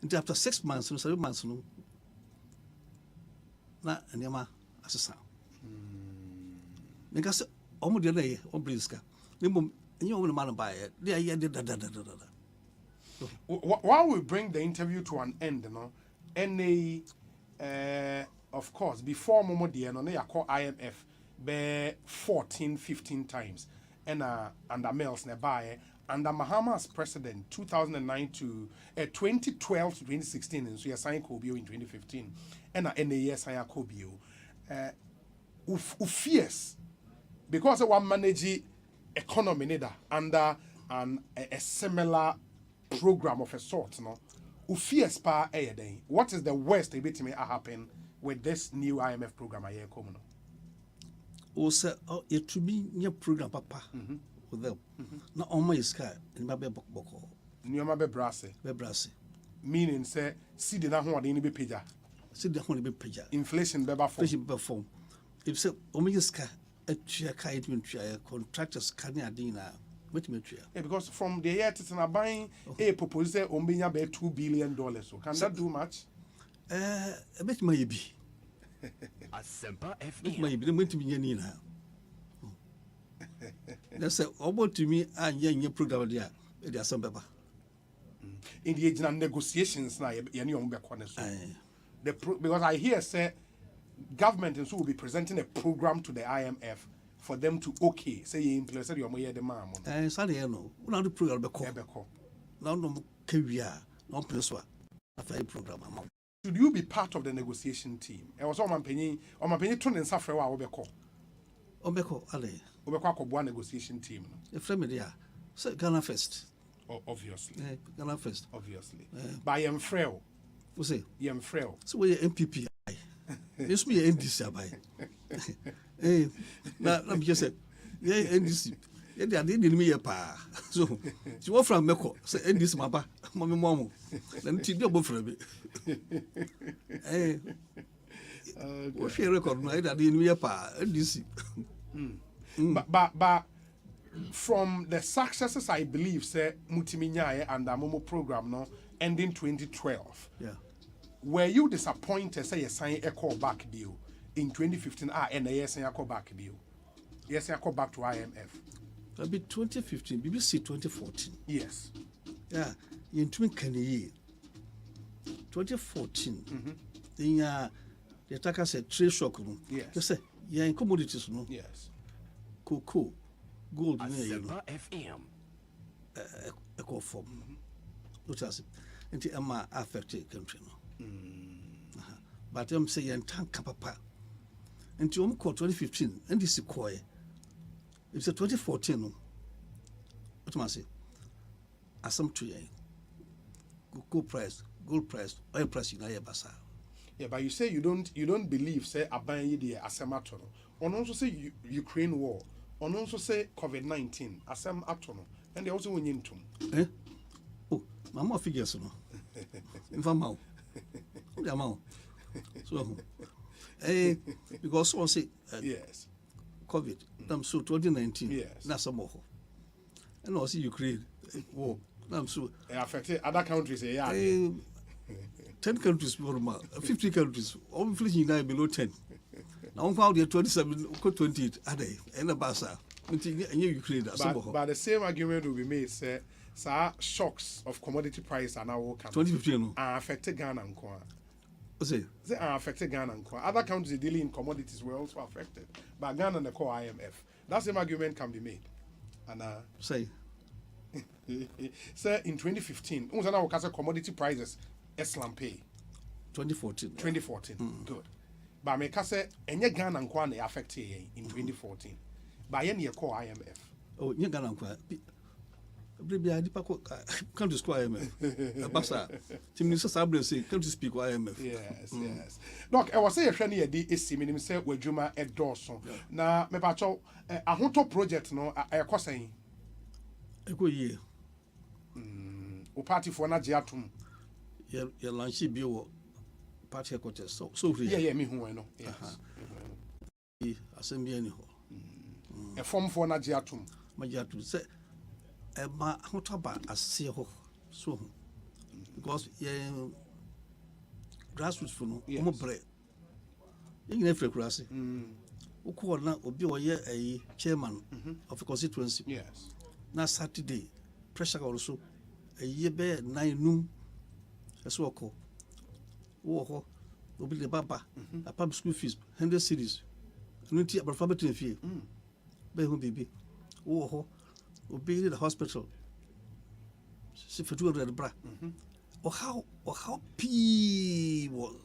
Until after 6 months, 7 months, no. Na anyama asesa. Because almost the day, briska. And you want man buy it. They are da. While we bring the interview to an end, any of course before Momo Diano, they are called IMF be 14-15 times, and under Mills nearby. Under Mahama's president, 2009 to 2012 to 2016, and so you signed Kobio in 2015, and NAS signed Kobio. Fierce because one manage economy neither under a similar program of a sort, no. Fierce pa day. What is the worst that may happen with this new IMF program? I come O say, oh, it to be new program, papa. With them. Not on my sky in my boko. Nyoma be brasse. Be brasse. Meaning say see the na any be pager. See the honey be pager. Inflation be form. If say omega sky a chair kite when contractors can adina. Wait me chair. Yeah, because from the year to buying a proposal ombinya be $2 billion. So can that do much? A bit maybe. Asempa It may be going to be any now. That's about to me and young program there. It is some paper. In the age of negotiations, now because I hear say government and so will be presenting a program to the IMF for them to say you implement your money the man. And sorry, no, now the program be called. Now no career, no person. After program. Should you be part of the negotiation team? I was on my penny turn and suffer while we call. Obeko, Ale. Obeko negotiation team. A friend there. So Ghana first. Obviously. Ghana first. Obviously. By Yem Frail. Who say? Yem Frail. So we MPP. This me NDC by. Eh, now I'm just said, yeah, NDC. Yeah, they didn't me a pa. So, she was from Meko. Say NDC, mama, mommy, mom. Then she double for me. Eh, what's your record? I didn't me a pa. NDC. But from the successes I believe say Mutiminya and the Momo program no ending 2012. Yeah. Were you disappointed say you sign a callback deal in 2015? And yes, a callback deal. Yes, I call back to IMF. That'll be 2015, BBC 2014. Yes. Yeah, in twin year. 2014. In the attacker said trade shock. Yes. They say, yeah, in commodities, no. Yes. Cocoa, gold, Asempa FM. A call form. What else? And the Emma affected country, no. But I'm saying, tank papa. And you call 2015, and this is quiet. It's a 2014, no. What must I say? Asempa, gold price, oil price in Ayabasa. Yeah, but you say you don't believe say Aban the Asempa. On also say Ukraine war. On also say COVID-19. Asempa. And they also went into. Eh? Oh, Mama figures no. If I'm out. So, because one say yes. COVID. I'm so 2019. Yes. That's some more. And also Ukraine war. I'm so affected other countries. 10 countries, 50 countries, all inflation now below 10. Now, I'm found here 27, 28 a day, and a bassa. Ukraine. But the same argument will be made, say, shocks of commodity price are now 2015 are affected Ghana and Kwa. Osei. They are affected Ghana and Kwa. Other countries dealing in commodities were also affected. But Ghana and the core IMF. That same argument can be made. And Say. Sir, in 2015, commodity prices pay. 2014. 2014. Good. But me say any Ghana and Kwa affected in 2014. By any core IMF. Oh, you Ghana and Kwa. Maybe I come to square IMF. Bassa. Minister Sabre say, come to speak IMF. Yes, yes. Look, I was saying a friend here, is minimum say, where Juma at Dawson. Now, me pacho, a hunter project, no, I was saying. A good year. O party for Najiatum. Your lunchy bill party headquarters. So, yeah, me who I know. Yes. Asempa anyhow. A form for Najiatum. Majatu say. Ma hotaba ase ho so because grassroots for no mo bre yin efre kurase uko na obi oye a chairman of a constituency. Yes. Na Saturday pressure also a year be 9 noon eso oko wo obi le baba a public school fees 100 cedis nti abrafa betin fie be hu bibi wo obey the hospital. See for 200 bra. Or how people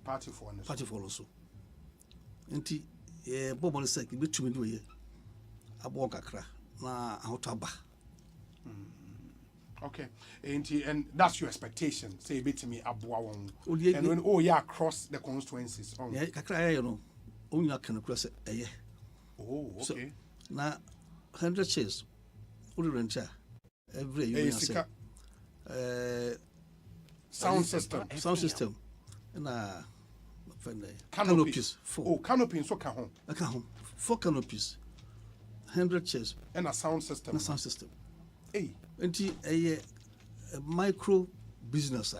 party for also. Enti Bobo say be to me do ye. Abo kakra na ahotaba. Okay. And that's your expectation. Say bit to me aboa won. And when across the constituencies. Yeah, kakra you know. Onya kan cross eh. Oh, okay. So, na 100 chairs. What rent every year? Sound system. Sound system. And canopies. 4. Oh, canopy so can home. 4 canopies. 100 chairs. And a sound system. And a sound system. Hey. And a micro business.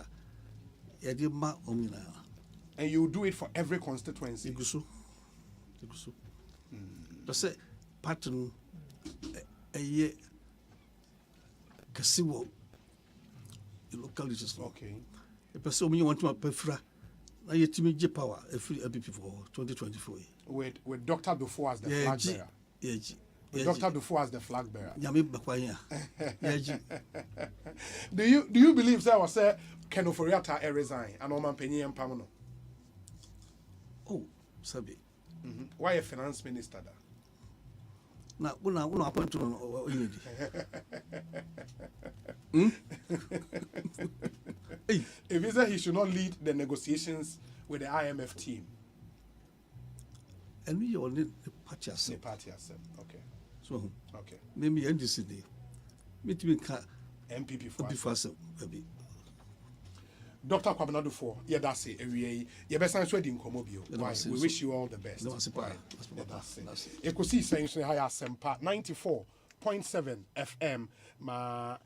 And you do it for every constituency. Igusu. That's a pattern. A year Kasiwo localities. Okay. A person you want to pefra na yetimi J power every for 2024. With Dr. Dufo as the flag bearer. Yeah. Dr. Dufo as the flag bearer. Yami bakwanya. Do you believe that was Ken Oforiatta resign and Oman Penny and Pamono? Oh, Sabi. Why a finance minister there? Na una appoint to Oyedi. If he said he should not lead the negotiations with the IMF team. And we only the party The party accept. Okay. So Okay. maybe NDC meet me MPP for maybe. Dr. Kwabena Dufo, yeah, that's it. Yeah, best answer in Komobio. We wish you all the best. That's it. You could see saying Asempa 94.7 FM. Ma,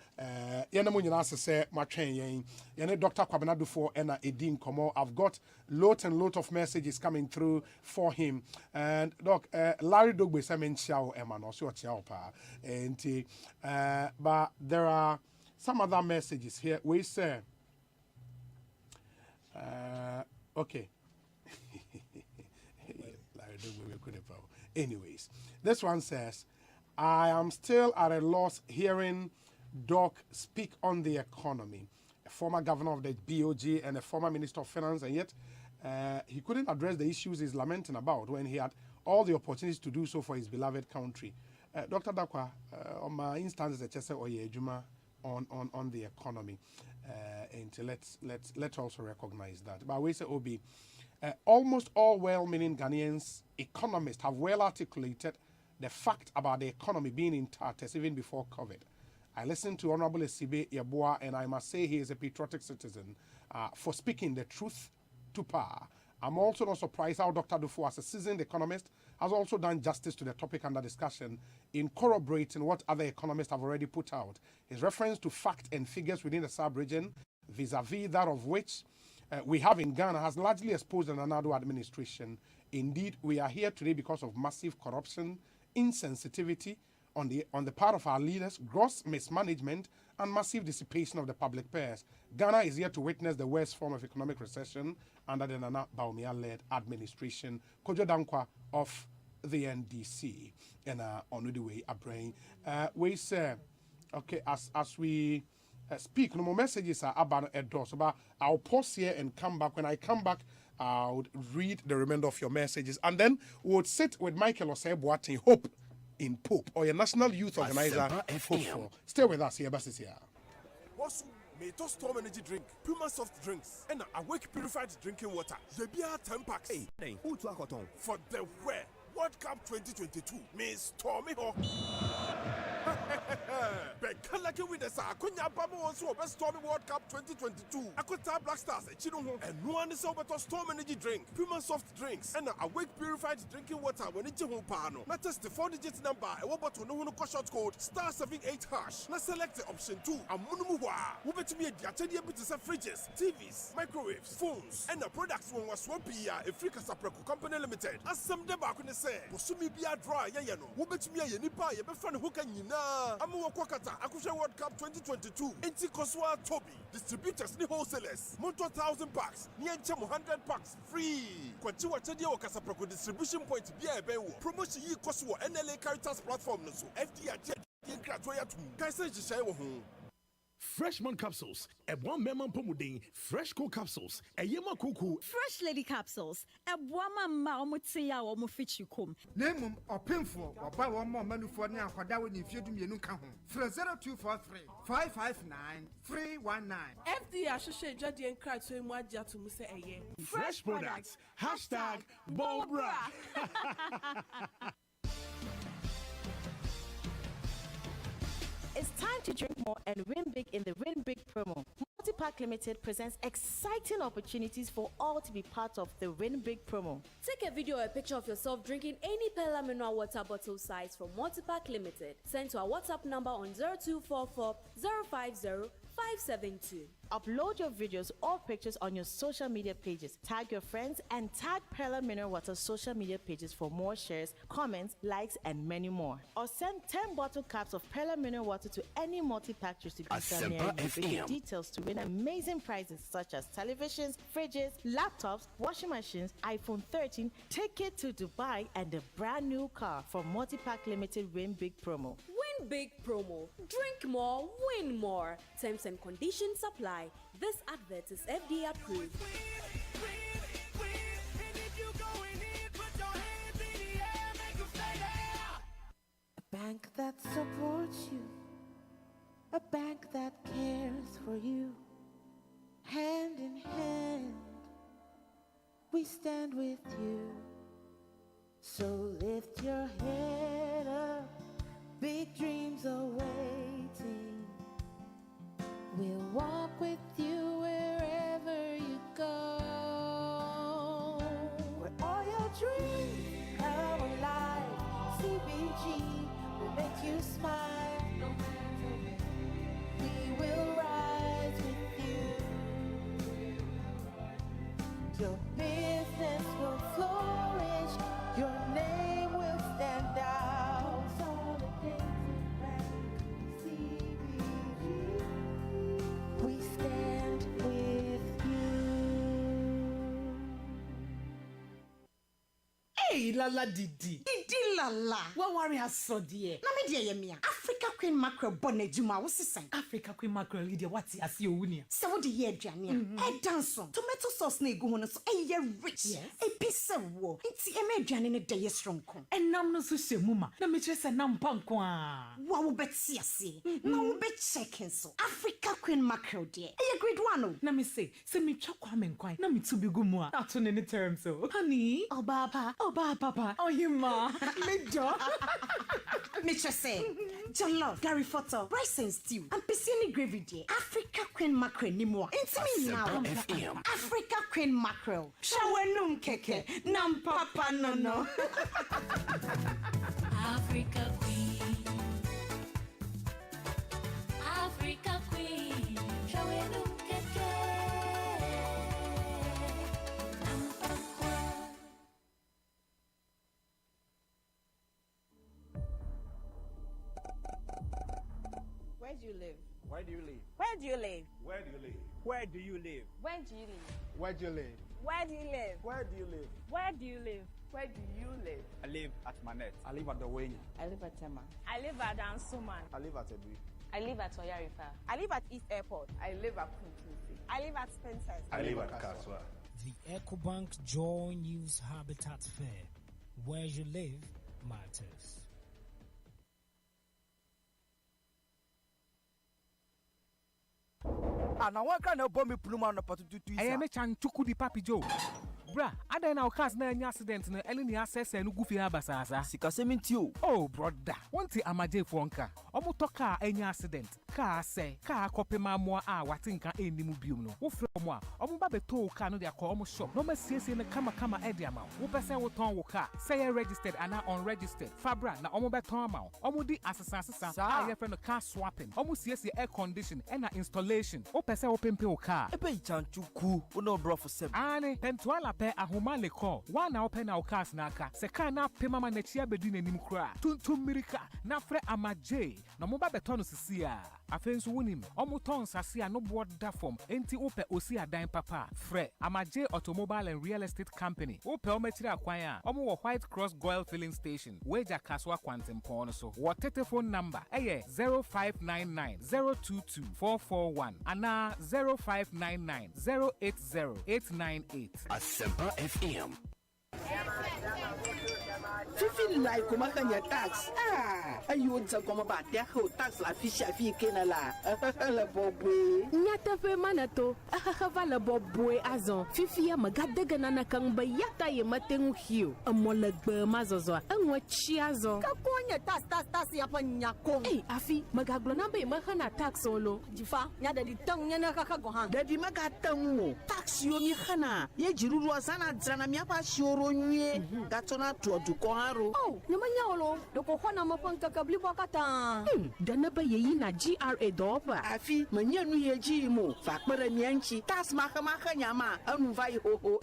Yenamun say, my train, Dr. Kwabena Dufo and Edin Komo. I've got lot of messages coming through for him. And Doc, Larry Dogbe Samin Chow Eman also Chow Pa. And but there are some other messages here. We say. Okay. Anyways, this one says, I am still at a loss hearing Doc speak on the economy. A former governor of the BOG and a former minister of finance, and yet he couldn't address the issues he's lamenting about when he had all the opportunities to do so for his beloved country. Dr. Dakwa, on my instance, the Chese Oyejuma on the economy. And let's also recognize that. But we say, Obi, almost all well-meaning Ghanaians economists have well articulated the fact about the economy being in tatters even before COVID. I listened to Honorable Esibe Yeboah, and I must say he is a patriotic citizen for speaking the truth to power. I'm also not surprised how Dr. Dufo, as a seasoned economist, has also done justice to the topic under discussion in corroborating what other economists have already put out. His reference to fact and figures within the sub-region, vis-a-vis that of which we have in Ghana, has largely exposed the Nana Addo administration. Indeed, we are here today because of massive corruption insensitivity on the part of our leaders, gross mismanagement, and massive dissipation of the public purse. Ghana is yet to witness the worst form of economic recession under the Nana Bawumia-led administration. Kojo Dankwa of the NDC, and on the way a brain. We say, okay, as we speak, no more messages are about a door. So, but I'll pause here and come back. When I come back, I would read the remainder of your messages, and then we would sit with Michael Osei Boateng, Hope in Pope, or your national youth organizer, Hope4. Stay with us here, Basis here. Bonsu, may to storm energy drink, Puma soft drinks, and awake purified drinking water. Zebia 10 packs. Hey, who to Akoton? For the wear. World Cup 2022 means Stormy Hawk. Bekalaki with the Sakunya Baba also best Stormy World Cup 2022. Akota Black Stars, Chino, and one is over to storm energy drink, Puma soft drinks, and awake purified drinking water when it's home pano. Not just the 4-digit number, a what to know short code *78#. Now select the option 2. And Munumuwa. Who bet me a diatedia bit fridges, TVs, microwaves, phones, and the products one was Swapia, a free Casapreco Company Limited. As some debacune say, Bosumi be a dry, yano. Who bet me a nipa, a befan who can you know? Amu Kwakata, Akusha World Cup 2022. Inti Koswa Toby, distributors, ni wholesalers. Moto 1,000 packs, Niancham 100 packs, free. Kwachiwa Chedia or Casapreco distribution point, be a bewo. Promotion ye Koswa NLA Caritas platform, no so FDR. Freshman capsules, a one memon pomudin, fresh cool capsules, a yema cuckoo, fresh lady capsules, a woman maumutsia or mufichukum. Name or painful or buy one more menu for now for that when you feed me a new come home. For 0243 559 319. FD Ashoshe Jadi and Cry to Mwaja to Muse Aye. Fresh products, hashtag Bobra. It's time to drink more and win big in the Win Big promo. Multipack Limited presents exciting opportunities for all to be part of the Win Big promo. Take a video or a picture of yourself drinking any Perla mineral water bottle size from Multipack Limited. Send to our WhatsApp number on 0244 050 572. Upload your videos or pictures on your social media pages. Tag your friends and tag Perla Mineral Water social media pages for more shares, comments, likes, and many more. Or send 10 bottle caps of Perla Mineral Water to any multi-pack distributor near you with your details to win amazing prizes such as televisions, fridges, laptops, washing machines, iPhone 13, ticket to Dubai, and a brand new car for Multipack Limited Win Big promo. Win Big promo. Drink more, win more. Terms and conditions apply. This advert is FDA approved. A bank that supports you, a bank that cares for you. Hand in hand, we stand with you. So lift your head up, big dreams are waiting. We'll walk with you wherever you go. Where all your dreams come alive. CBG will make you smile. We will rise with you. Your business will flourish. Your name will stand out. So the things back, CBG. We stand with you. Hey, Lala Didi. Didi Lala. What worry has so dear? Na me dear yemia. Africa Queen Mackerel bonne juma wo sisan. Africa Queen Mackerel leader what asi owuni. Se wo de ye aduane a. E danso. Tomato sauce na egu ho no so e ye rich. Yes. E pise wo. Nti e me aduane ne de ye stronko. Enam no so hyemu ma. Na me kire se nam panko a. Wa wo beti ase. Na wo be checking so. Africa Queen Mackerel dear. E ye grade 1 o. Na me say se me twa kwa me nkwan. Na me tu bi gu mu a. Na to ne ne term so. Honey, Obaba, Papa, oh you ma. Me do. Me just say. Jollof, Gary Photo, rice and stew, and piscine gravy dear. Africa Queen Mackerel ni mo. Inti me now. Africa Queen Mackerel. Shawenum keke, nam papa no. Africa Queen. Africa Queen. Shawenum keke. Nam papa. do you live? Where do you live? Where do you live? Where do you live? Where do you live? Where do you live? Where do you live? Where do you live? Where do you live? Where do you live? Where do you live? I live at Manet. I live at the Wayne. I live at Tema. I live at Ansuman. I live at Ebri. I live at Oyarifa. I live at East Airport. I live at Kuntusi. I live at Spencer's. I live at Kaswa. The EcoBank Joy News Habitat Fair. Where you live matters. Ana waka na bomb pluma no patututu isa. Ayeme chanchuku di papi Joe. Bra, ada na okas na any accident na elini access enu gufi abasasa. Sikasementio. Oh brother, wanti amaje fonka. Omo toka any accident. Ka se, ka kopema mo a watinka enimu bium no. Wo fre omo a, omo ba beto ka no de akọ omo shop. No masiesie na kama e de ama. Wo pese wo ton wo ka, say registered and unregistered. Fabra na omo beton ama. Omo di asesa a ye friend no car swapping. Omo siesie air condition and installation. Wo pese wo pempe wo ka. Ebe chanchuku, wo no bro for sem. Ane, pentwala pe ahoma le call. One na open na okas na aka. Se ka na pe mama na chia bedu na nim kra. Tuntum mirika na fre amaje. Na mo ba beton no sisi a. Afenso wonim, omo ton sase a no boda form. Enti ope osi adan papa. Fre amaje automobile and real estate company. Ope omechiri akwan a. Omo wo White Cross Goil filling station. Weja Kaswa Kwantempon no so. Wo telephone number eye 0599 022 441 ana 0599 080 898. Asempa FM. Fifi like kumakanya tax. Ayo za koma ba dia ho tax la fishi afi kena la. La bobwe. Nyata fe manato. Va la bobwe azon. Fifi ya magade na kang ba yata ye matengu hiu. Amola gbe mazozo. Anwa chi azon. Ka konya tax ya pa nyako. Eh afi magaglo na be mahana tax solo. Jifa nya da di tang nya na kaka gohan. Da di magatangu. Tax yo mi khana. Ye jiruru asana dzana mi apa shioro nye. Gatona to du koharo. Oh, nyamanya olo. Doko khona mapanka kabli bakata. Dana ba ye na GRA doba. Afi manyanu ye jimo. Fakbere mianchi. Tas maka nyama. Anu vai ho.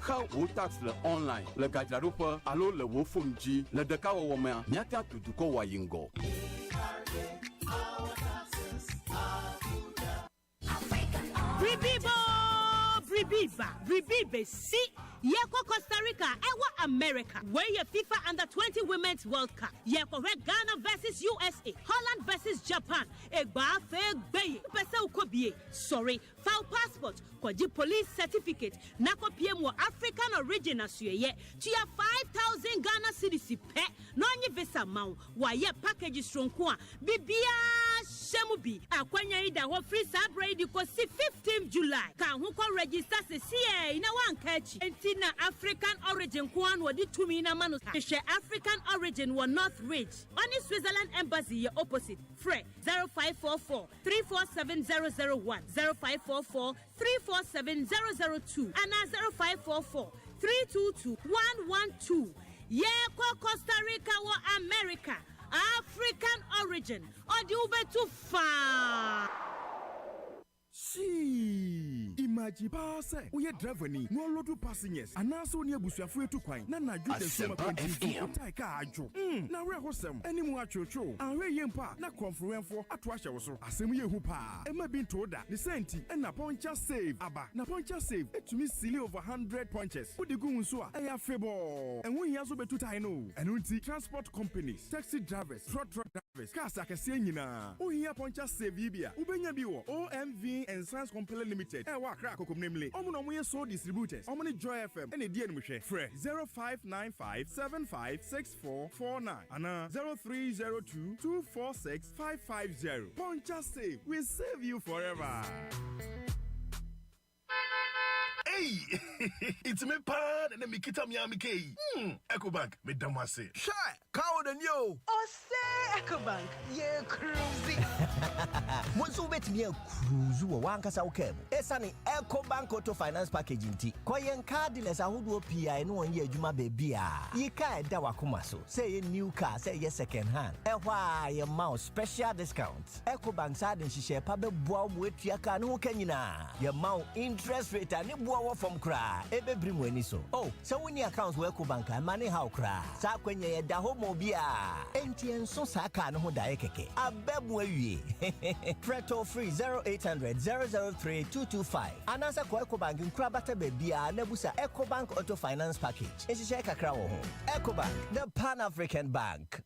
How wo tax le online. Le gajarupa alo le wo phone ji. Le deka wo ma. Nyata to du ko wayingo. Ribiba, see, Yeko Costa Rica, Ewa America, where your FIFA Under-20 Women's World Cup, Yeko Red Ghana versus USA, Holland versus Japan, Egba Feg Bay, Pesa Ukobie, sorry, foul passport, Kwaji police certificate, Nako PMO African origin as you ye, Chia 5,000 Ghana cedis pe, Nonye Visa Mau, Waye packages from Kwa, Bibia Shemubi, Akwanya Ida, what free sabrade, 15th July, can who can register CA in a one catch, and Tina African origin, Kwan, what did to me in a manus, African origin were not rich, only Switzerland Embassy, opposite, Fred 0544 347001, 0544 347002, and 0544 322 112. Yeah, Costa Rica or America, African origin, or do you bet too far? See, imagine pass. We are driving. No load of passengers. And now so near Bushafue to Quine. Nana, you the summer ajo. Now we're wholesome. Any more cho. And we yempa. Na conference for a trash also. Assembly hoopa. Emma been told that the senti and na poncha save. Abba, na poncha save. It to me silly over 100 punches. Put the goon so I have fable. And we also be too tiny. And we transport companies, taxi drivers, truck drivers, cars like a senior. Oh, here poncha save Ibia. Ubenya biwo. OMV and Science Company Limited. Ewa crack namely. Omo so distributors. Omni Joy FM. Any DN Mushe. Fred 0595 756449. Ana 0302 246 550. Poncha save. We save you forever. Hey, it's me pan and me kita miami kei. EcoBank me damase. Shy, cow than you. Osei EcoBank, ye cruising. Bonsu bet me cruise wo wanka sa ukebo. Esa ni EcoBank Auto Finance Package nti. Kwa yen cardless ahodo PI no onye adwuma baby a. Yi ka da wakoma so. Say ye new car, say ye second hand. Ehwa ye mouse special discounts. EcoBank sa den hihye pa be boa mo etua ka no ho kanyina. Ye mouse interest rate ani boa from cry. Ebe brim weni so. Oh, so when your accounts were EcoBank, money how cry. Sa kwenye ye da ho mo bi bia. Enti enso sa car no ho dae keke. Abebu awie. Preto free 0800 003 225. Anasa ko EcoBank nkura bata bebia na busa EcoBank Auto Finance Package. Ehihye kakra wo ho. EcoBank, the Pan-African Bank.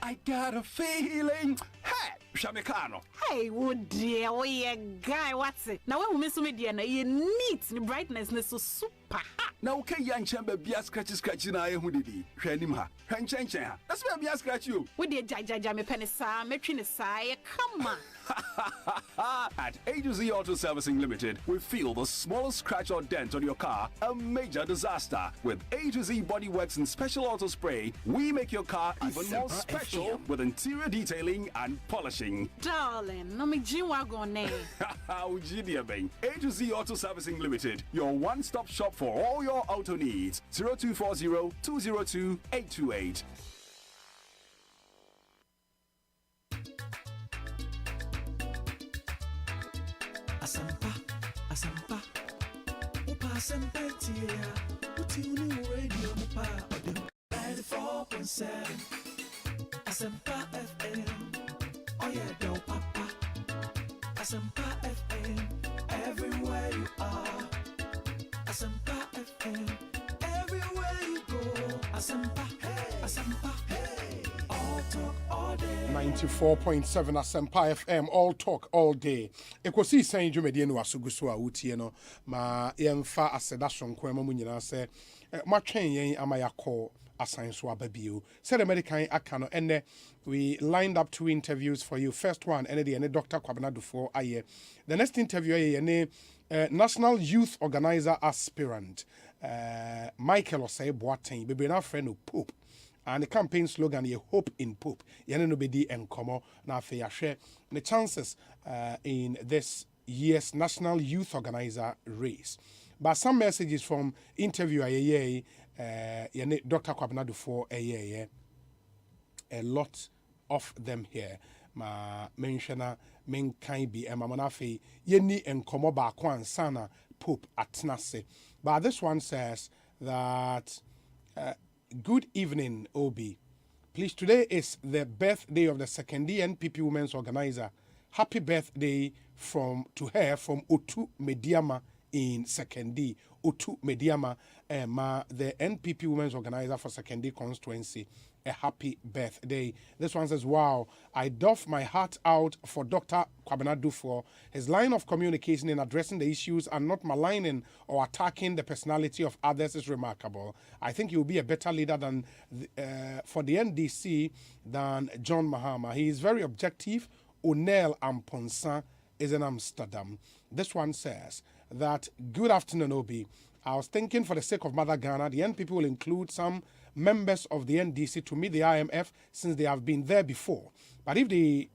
I got a feeling. Hey, Shamikano. Hey, would dear, oh yeah, guy, what's it? Now when we miss me, dear, you neat, the brightness is so super. Now, okay, young chamber, be a scratchy, I who did he? Shanima, Hanchen, that's why I scratch you. With the Jajajame Penisa, Metrinisa, come on. At A to Z Auto Servicing Limited, we feel the smallest scratch or dent on your car a major disaster. With A to Z Bodyworks and Special Auto Spray, we make your car even more special with interior detailing and polishing. Darling, no me G-Wagon name. A to Z Auto Servicing Limited, your one-stop shop for all your auto needs. 0240 202 828. Asempa, Upa Sempetia, Utuni Radio Mupa, 94.7, Asempa FM, oh yeah, do papa, Asempa FM, everywhere you are, Asempa FM, everywhere you go, Asempa, hey, Asempa, hey, all talk all day. 94.7 Asempa FM, all talk all day. Ekosi saying Jumedi no asugusu a utie no ma yemfa aseda sonko ema mu nyina se ma twen yen amayako asan so ababio. Said American akano ene we lined up 2 interviews for you. First one ene Dr. Kwabena Dufo aye. The next interview aye National Youth Organizer aspirant Michael Osei Boateng bebe na friend of Pope. And the campaign slogan is hope in Pope. Yene no bedi enkomo na afi yahwe the chances in this year's National Youth Organizer race. But some messages from interviewer yene Dr. Kwabena Dufo a lot of them here. Ma mentiona men kan bi emamana afi yeni enkomo ba kwan sana Pope atnase. But this one says that good evening, Obi. Please, today is the birthday of the second NPP Women's Organizer. Happy birthday to her from Otu Mediama in Sekendi. Otu Mediama, the NPP Women's Organizer for Sekendi constituency. A happy birthday. This one says, wow, I doff my heart out for Dr. Kwabena Dufo. His line of communication in addressing the issues and not maligning or attacking the personality of others is remarkable. I think he will be a better leader than for the NDC than John Mahama. He is very objective. Onel Amponsa is in Amsterdam. This one says that, good afternoon, Obi. I was thinking for the sake of Mother Ghana, the NPP will include some members of the NDC to meet the IMF since they have been there before. But if they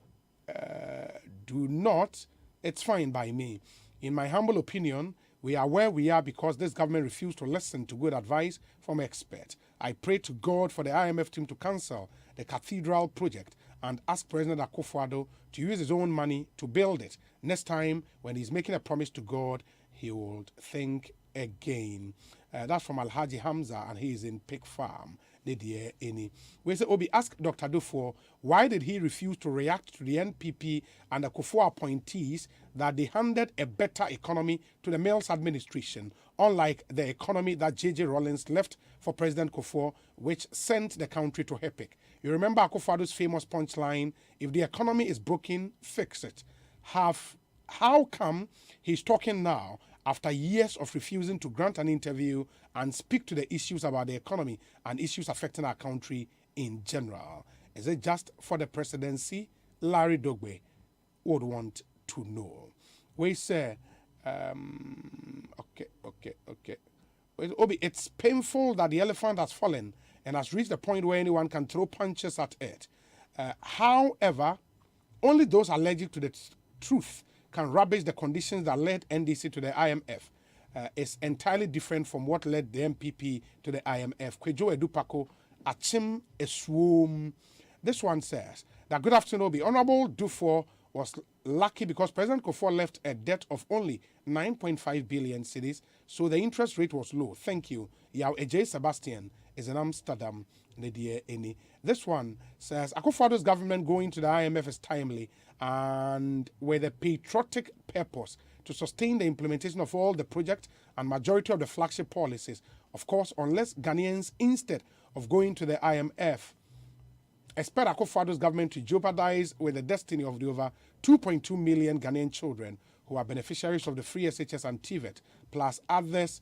do not, it's fine by me. In my humble opinion, we are where we are because this government refused to listen to good advice from experts. I pray to God for the IMF team to cancel the cathedral project and ask President Akufo-Addo to use his own money to build it. Next time, when he's making a promise to God, he will think again. That's from Alhaji Hamza, and he is in Pig Farm. We say, Obi, ask Dr. Dufo, why did he refuse to react to the NPP and the Kufuor appointees that they handed a better economy to the Mills administration, unlike the economy that J.J. Rawlings left for President Kufuor, which sent the country to HEPIC. You remember Akufo-Addo's famous punchline, if the economy is broken, fix it. How come he's talking now after years of refusing to grant an interview and speak to the issues about the economy and issues affecting our country in general? Is it just for the presidency? Larry Dogbe would want to know. We say, okay. Obi, it's painful that the elephant has fallen and has reached the point where anyone can throw punches at it. However, only those allergic to the truth can rubbish the conditions that led NDC to the IMF. It's entirely different from what led the MPP to the IMF. Kwejo Edupako, Achim Eswum. This one says that good afternoon, Obi. Honorable Dufo was lucky because President Kufuor left a debt of only 9.5 billion cedis, so the interest rate was low. Thank you. Yao Ej Sebastian is in Amsterdam. This one says Akufo-Addo's government going to the IMF is timely and with a patriotic purpose to sustain the implementation of all the projects and majority of the flagship policies. Of course, unless Ghanaians, instead of going to the IMF, expect Akufo-Addo's government to jeopardize with the destiny of the over 2.2 million Ghanaian children who are beneficiaries of the free SHS and TVET, plus others,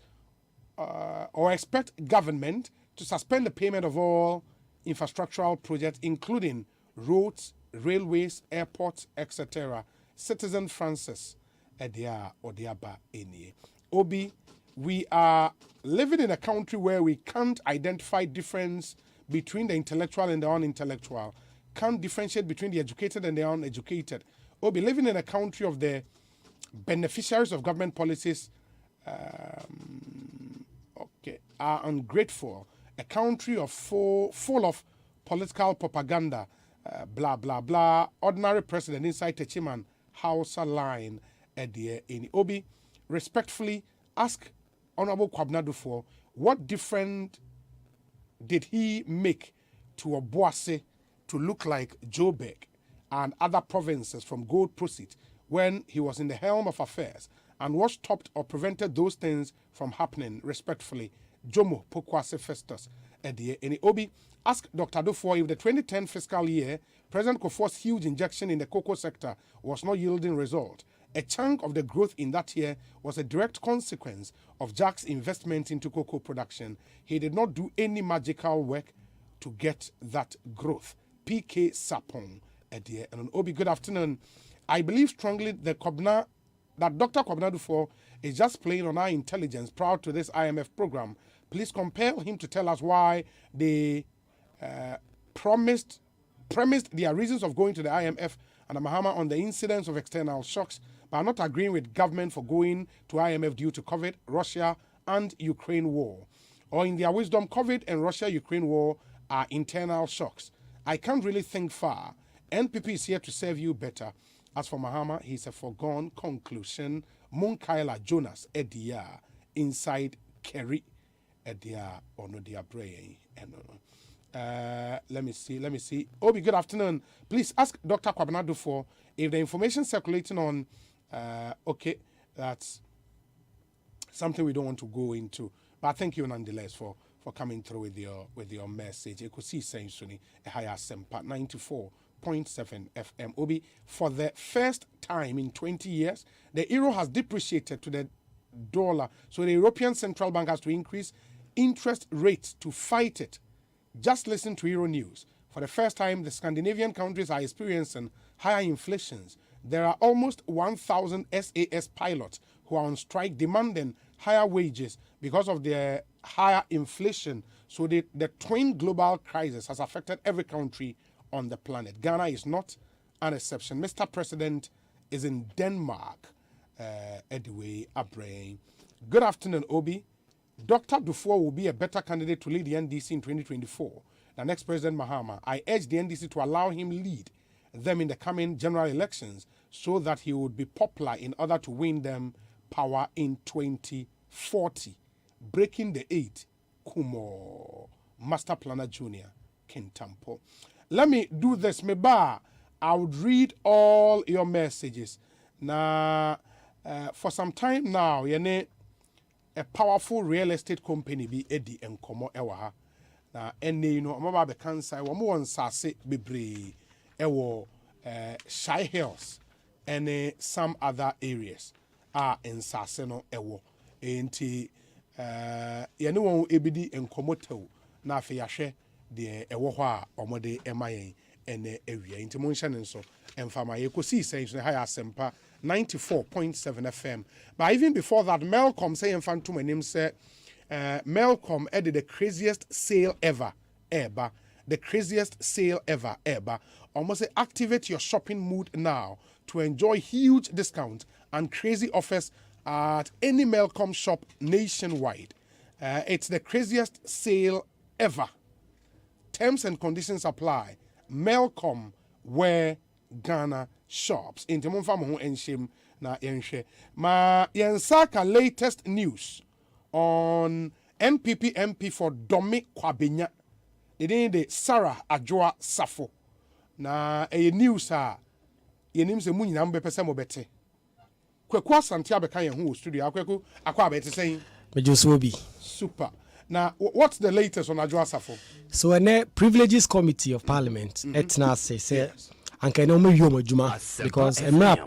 or expect government to suspend the payment of all infrastructural projects, including roads, railways, airports, etc. Citizen Francis Edia Odiaba Eni. Obi, we are living in a country where we can't identify difference between the intellectual and the unintellectual, can't differentiate between the educated and the uneducated. Obi, living in a country of the beneficiaries of government policies are ungrateful, a country of full of political propaganda, blah, blah, blah, ordinary president inside Techiman Hausa line at the in Obi, respectfully ask Honorable Kwabena Duffuor, what different did he make to Obuasi to look like Joburg and other provinces from gold proceeds when he was in the helm of affairs, and what stopped or prevented those things from happening? Respectfully, Jomo Pokwase Festus Edie Eni Obi, ask Dr. Duffuor if the 2010 fiscal year, President Kufuor's huge injection in the cocoa sector was not yielding result. A chunk of the growth in that year was a direct consequence of Jack's investment into cocoa production. He did not do any magical work to get that growth. PK Sapong Edie and Obi, good afternoon. I believe strongly that Dr. Kwabena Duffuor is just playing on our intelligence prior to this IMF program. Please compel him to tell us why they premised their reasons of going to the IMF and the Mahama on the incidence of external shocks, but are not agreeing with government for going to IMF due to COVID, Russia, and Ukraine war. Or in their wisdom, COVID and Russia-Ukraine war are internal shocks. I can't really think far. NPP is here to serve you better. As for Mahama, he's a foregone conclusion. Munkaila Jonas Edia inside Kerry Edia Onodia Bray. Let me see. Obi, good afternoon. Please ask Dr. Kwabena Duffuor if the information circulating on that's something we don't want to go into. But thank you nonetheless for coming through with your message. You could see saying Suni a higher Asempa 94.7 FM. Obi, for the first time in 20 years, the euro has depreciated to the dollar. So the European Central Bank has to increase interest rates to fight it. Just listen to Euro News. For the first time, the Scandinavian countries are experiencing higher inflations. There are almost 1,000 SAS pilots who are on strike demanding higher wages because of the higher inflation. So the twin global crisis has affected every country on the planet. Ghana is not an exception. Mr. President is in Denmark. Edway Abrain. Good afternoon, Obi. Dr. Duffuor will be a better candidate to lead the NDC in 2024 than ex-President Mahama. I urge the NDC to allow him lead them in the coming general elections so that he would be popular in order to win them power in 2040. Breaking the 8, Kumo, Master Planner Jr., Kintampo. Let me do this, Meba. I would read all your messages. Now, for some time now, a powerful real estate company be Eddie and Komo Ewaha. Now, I'm about the cancer, one more on Sase Bibre, Ewo, Shy Hills, and some other areas are in Saseno Ewo. Enti, Yanuon Ebidi and Komoto, na Fiashe, the Ewoha, Omode Emaye, and area. Into Monshan and so, and Fama, you could see saying the higher Asempa 94.7 FM. But even before that, Melcom saying fan to my name said Melcom added the craziest sale ever. The craziest sale ever. Almost say activate your shopping mood now to enjoy huge discounts and crazy offers at any Melcom shop nationwide. It's the craziest sale ever. Terms and conditions apply. Melcom, where Ghana shops. Into Monfamo and Shim na Yenshe. Ma Yansaka latest news on NPP MP for Domi Kwabenya. They did Sarah Adjoa Safo. Na a news ye nim se mu nyina mbe pese mo bete. Kwekwa Santia beka ye hu studio akweku akwa bete saying. Mejosobi. Super. Now what's the latest on Adjoa Safo? So a privileges committee of parliament etna say anka no me yomo juma because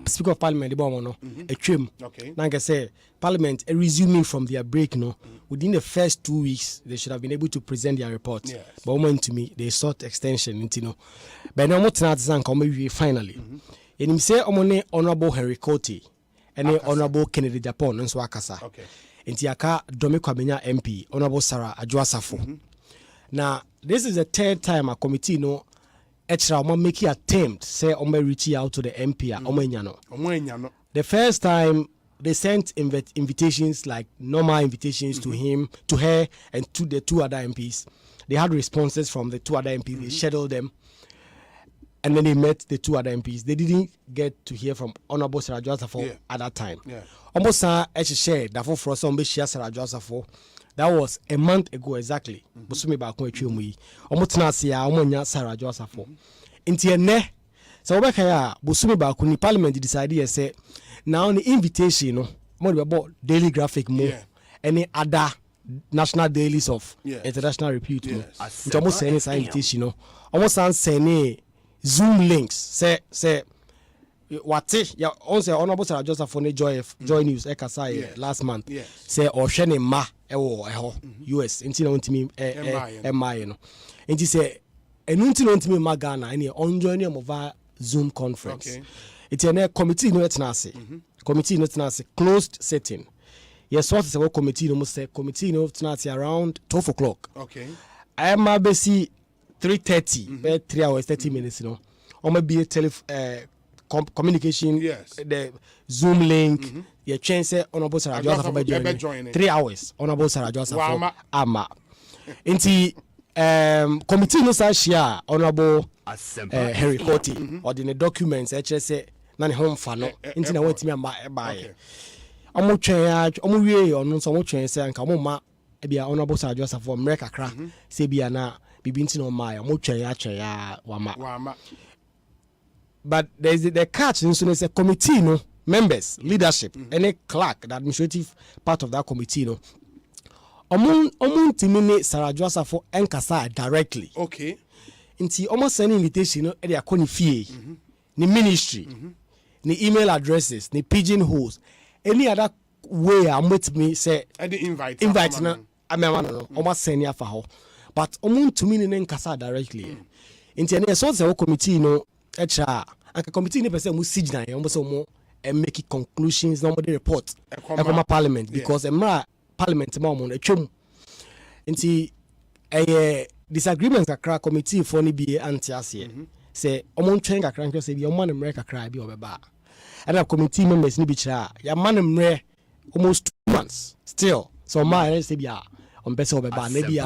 speaker of parliament the bomb no a trim. Okay. Like I say parliament resuming from their break within the first 2 weeks they should have been able to present their report. Yes. But moment to me they sought extension into but no more tonight finally. And him say omone honorable Henry Cote and honorable Kennedy Japan nso akasa. Okay. Inti aka Domi Kwabenya MP honorable Sarah Adjoa Safo. Now this is the third time a committee extra making attempt say reach out to the MP the first time they sent invitations like normal invitations to him, to her, and to the 2 other MPs. They had responses from the 2 other MPs. They scheduled them, and then they met the 2 other MPs. They didn't get to hear from Honorable Sarah Adjoa Safo at that time. Almost shared that for some Sarah Adjoa Safo. That was a month ago exactly. Busumi ba ko etwe mu yi. Omotena se ya omonya Sarah Adjoa Safo. Nti ene so obeka ya busumi ba ko ni parliament decide say now the invitation mo be about daily graphic mo any other national dailies of international repute mo. Nti almost any invitation almost send Zoom links say what ya on say honorable Sarah Adjoa Safo ne joy news ekasa last month say ohwe ne ma ewo US nti na ontimi MI no nti say enunti na ontimi ma Ghana any on join over Zoom conference it's a committee no etnase committee no etnase closed setting yes what is a committee no must say committee no etnase around 12 o'clock I am abesi 3:30 3 hours 30 minutes o ma be communication the Zoom link your chance honorable Sarah Adjoa Safo join 3 hours honorable Sarah Adjoa Safo ama inti committee no sa share honorable Henry Cote or the documents say na ne home fa no inti na wantimi ama e omo twen omo wie ono so omo twen say anka omo ma e bia honorable Sarah Adjoa Safo America kra say bia na bibi inti no ma omo twen ya wama. But there's the catch in a committee members leadership any clerk the administrative part of that committee omun timini Sarah Adjoa Safo enkasa directly nti almost send invitation e dey akoni fie ni ministry ni email addresses ni pigeonholes any other way am with me say invite na amema no almost send ya for ho but omun timini ne enkasa directly nti any so say committee extra and the committee ne person mu signa e almost mo make conclusions no the report e parliament because parliament ma mo atwam nti disagreements akra committee for ni bi anti ase say omon twen kakra nko say bi omon mre kakra bi obeba and the committee members ni bi kira ya man mre almost 2 months still so my say bi on person obeba na bi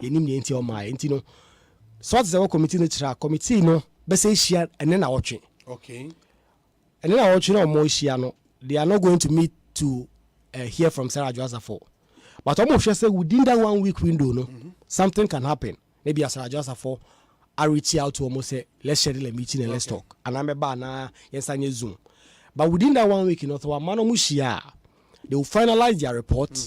yenim ne nti o my nti no so what the committee no kira committee no be say share and then awotwe and then awotwe no mo share no they are not going to meet to hear from Sarah Adjoa Safo but almost say within that 1 week window something can happen maybe Sarah Adjoa Safo I reach out to almost say let's schedule a meeting and let's talk and I'm ba na yensanye Zoom but within that 1 week so mano mu share they will finalize their report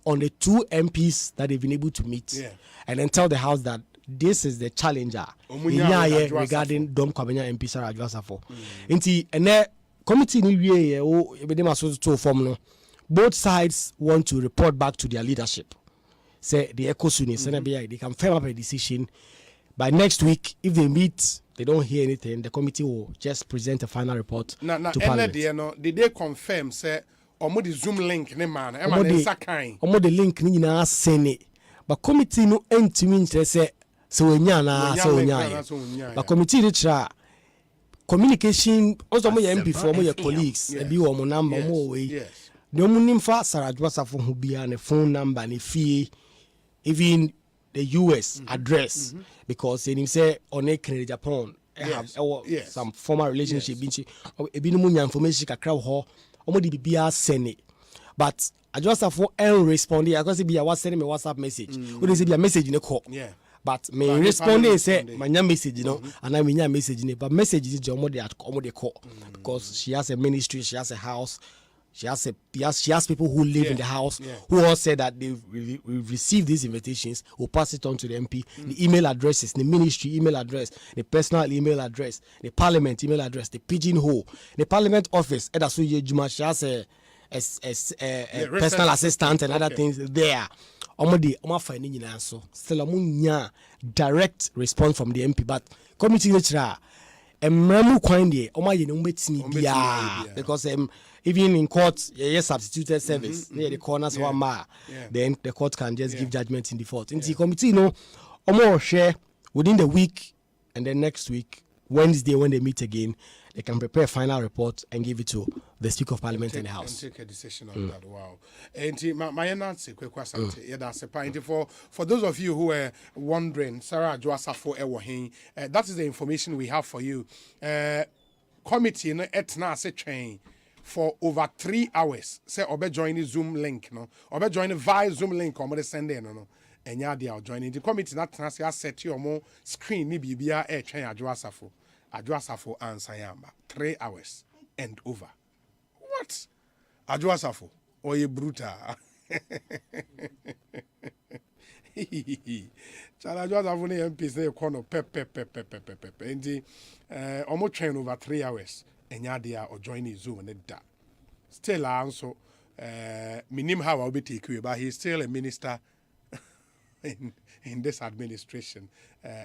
on the 2 MPs that they've been able to meet and then tell the house that this is the challenger regarding Dom Kwabenya MP Sarah Adjoa Safo. Inti ene committee ni wie o ebedema so to form no. Both sides want to report back to their leadership. Say the ECOSUNI, they can firm up a decision by next week. If they meet, they don't hear anything, the committee will just present a final report to Parliament. Did they confirm say omo the Zoom link ne man omo the link ni na send but committee no entimi say so nya but committee ni tra communication also mo MP for mo your colleagues e bi wo mo number mo we the omunimfa Sarah Adjoa Safo hu bia ne phone number ne fie even the US address because him say on a Kennedy Japan have some formal relationship binchi e bi no munya information kakra ho omo di bibia send but I just have for responding. I because be I was sending me WhatsApp message. What is it be a message in the call? Yeah. But me responding say my message, you know, and I mean message in it. But message is the more they call because she has a ministry, she has a house, she has people who live in the house who all said that they've received these invitations. We'll pass it on to the MP. The email addresses, the ministry email address, the personal email address, the parliament email address, the pigeonhole, the parliament office. And that's who she has a personal assistant and other things there. Still direct response from the MP, but committee lecturer because even in court substituted service near the corners then the court can just give judgment in default. In the committee, share within the week, and then next week Wednesday when they meet again, they can prepare a final report and give it to the Speaker of Parliament in the House. And take a decision on that. Wow. And my Nancy, for those of you who are wondering, Sarah Joasafo Ewohin, that is the information we have for you. Committee etna se train for over 3 hours. Say obe join Zoom link, no. Obe join via Zoom link or send in, no. And ya joining the committee that has set your more screen ni bibia train Joasafo. Adwasafo answer yamba 3 hours and over. What? Adwasafo or ye brutal. Chala Adwasafo ni MP say kono pep. And almost train over 3 hours and yadia or join his Zoom and that. Still also minim how I'll be taken, but he's still a minister in this administration.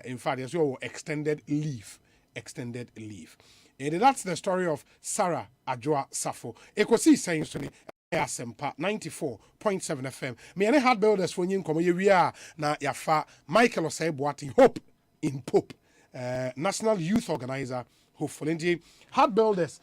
In fact, there's your extended leave. And that's the story of Sarah Adwoa Safo. Ekosi saying so Asempa 94.7 FM. Me any hard builders for yin komo ye na yafa Michael Osei Boating Hope in Pope. National Youth Organizer hopefully hard builders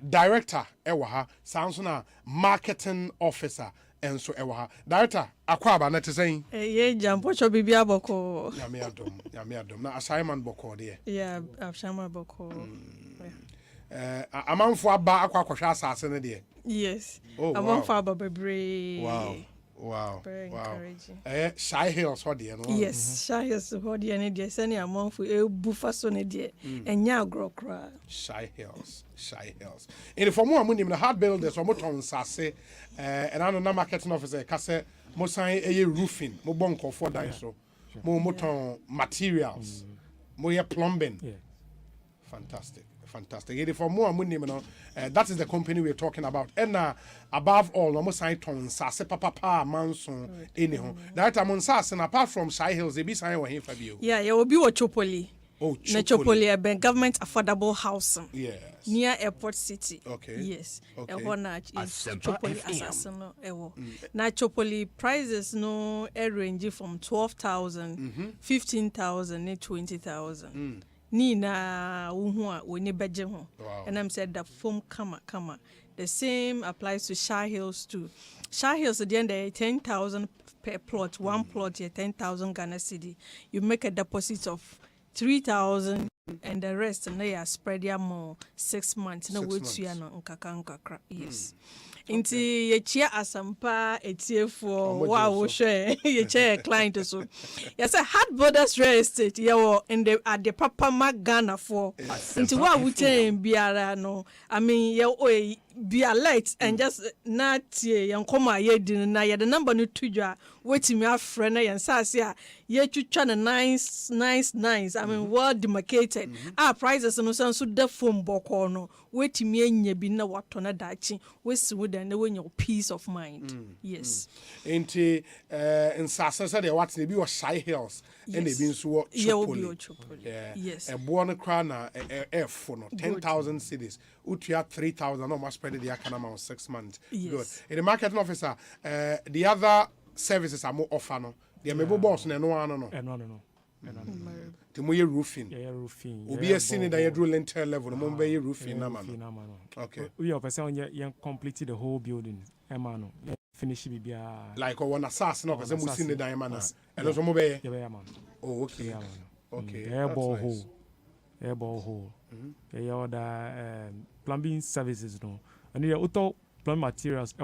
director ewaha sounds na marketing officer and so ewaha director akwaba na saying ye jampo cho bibia boko yame adom na assignment boko de yeah assignment boko amanfo aba akwa asase ne de yes amanfo aba bebre wow very encouraging Shy Hills what de no yes Shy Hills what de ne de send amanfo bufa so ne de enya agrokra Shy Hills in for more money in the hard builders or moton sase and I know marketing officer kase mo sign roofing mo bonko for die so mo moton materials mo ye plumbing fantastic and for more money that is the company we're talking about and above all almost sign ton sase papa manson anyhow that amon sase and apart from Shy Hills they be sign wa him fabio yeah will be what Chopoli Chopoli government affordable housing. Yes. Near Airport City. Okay. Yes. Okay. Chopoli assassin no ewo. Na Chopoli prices no range from 12,000, 15,000, 20,000. Ni na uhu a woni beje ho. And I'm said that foam kama. The same applies to Shy Hills too. Shy Hills at the end 10,000 per plot. One plot here 10,000 Ghana cedi. You make a deposit of 3,000 and the rest and they are spread more 6 months. No would see no nkaka. Yes. Inti ye chia Asempa etie for wow share ye chia client so. Yes, I had borders real estate ye in the at the Papa Magana for. Inti wa wuchen biara no. I mean ye be alert and just not ye yankoma ye din na ye the number no tudwa waiting me a friend na yan sasia ye twitwa na nice. I mean well demarcated. Prices no so the phone boko no waiting me enya bi na wato na dachi we with and when your peace of mind. Yes. Inti in sasa say what they be was Shy Hills and they been so Chopoli. Yes. A born crana F no 10,000 cities. Utia 3,000 almost spread the economy on 6 months. Yes. Good. In the marketing officer, the other services are more offer no. The mebo boss no. No. The more roofing. Yeah, roofing. Obi a seen that you do lintel level, the more roofing na man. Okay. We are person you completed the whole building. Emano. Finish bibia. Like one assassin no cause we seen the diamond. And also mo be. Yeah, man. Oh, okay. Yeah, man. Okay. Air borehole. Yeah, other plumbing services no. And the auto plumbing materials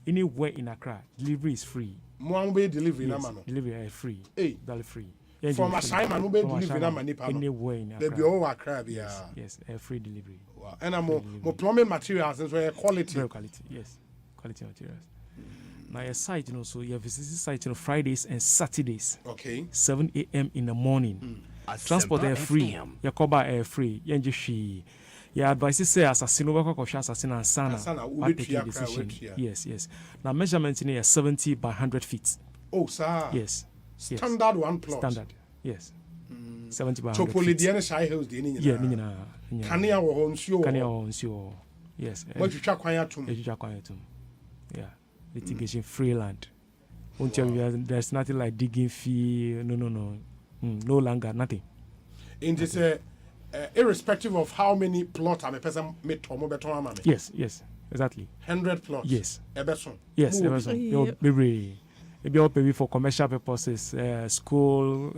anywhere in Accra, delivery is free. Mwambe delivery yes, na mano. Delivery free. Hey, free. From Asempa, no be delivery na mani pa. Anywhere in Accra. They be all Accra, yes, free delivery. Wow. And more plumbing materials and so quality. Very quality, yes, quality materials. Now your site, so you visit the site, Fridays and Saturdays. Okay. 7 a.m. in the morning. Transport air free. Your cover air free. Your advice say assassin over assassin and sana. Decision. Yes. Now measurement in here 70 by 100 feet. Oh, sir. Yes. Standard one plot. Standard. Yes. 70 by 100 feet. Chopoli the shy hills the yeah, Kania or on yes. What you try quiet to me. Yeah. Litigation free land. There's nothing like digging fee. No. No longer, nothing. In this, irrespective of how many plots I'm a person made tomo beton. Yes, exactly. 100 plots. Yes. Eberson. Yes, Eberson. Maybe all pay for commercial purposes, school,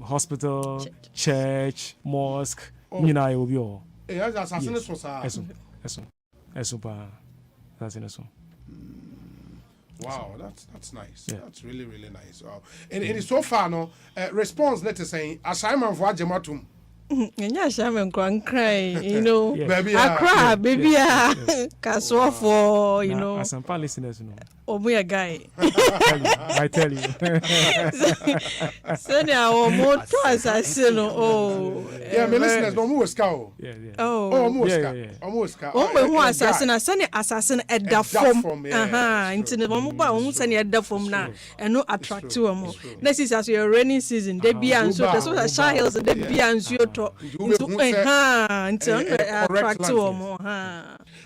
hospital, church, mosque. You know, it will be all. Wow, that's nice. Yeah. That's really, really nice. Wow. And it's so far, no response letter saying assignment for Ajamatum. You know, Accra, baby, Kaswa for, you know, Asempa listeners, oh, we a guy. I tell you. So now, more twice I say no. Oh, yeah, my listeners, no more scout. Yeah. Almost. Oh, but one assassin, I send assassin at the form. Into the moment, send at the form now, and no attract to them. This is as your rainy season. They be and so that's what a child, they be and so attract to them.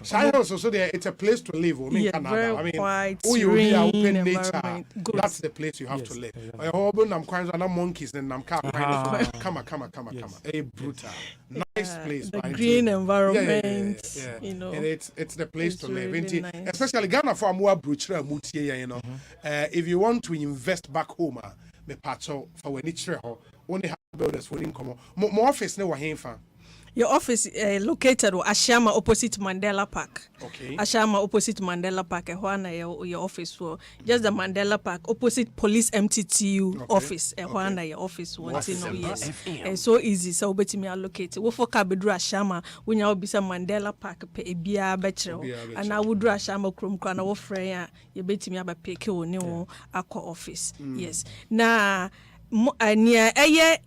Shires also there. It's a place to live. Canada. I mean, open nature. That's the place you have to live. I hope I'm quite monkeys and I'm come. A brutal, nice place. The green environment. Yeah. You know, and it's the place to live. Really nice. Especially Ghana for more brutal mutie. You know, if you want to invest back home, me pacho for when it's only have builders for income. More office no wahenfa. Your office located at Ashama opposite Mandela Park. Okay. Ashama opposite Mandela Park. Your office for just the Mandela Park opposite Police MTTU office. Your office once in a year. And so easy. So bet me allocate. We for Kabedru Ashama when you be some Mandela Park pe bia betro. And I would do Ashama krum kana wo fraya. You bet me aba peke oni wo akwa office. Yes. Na near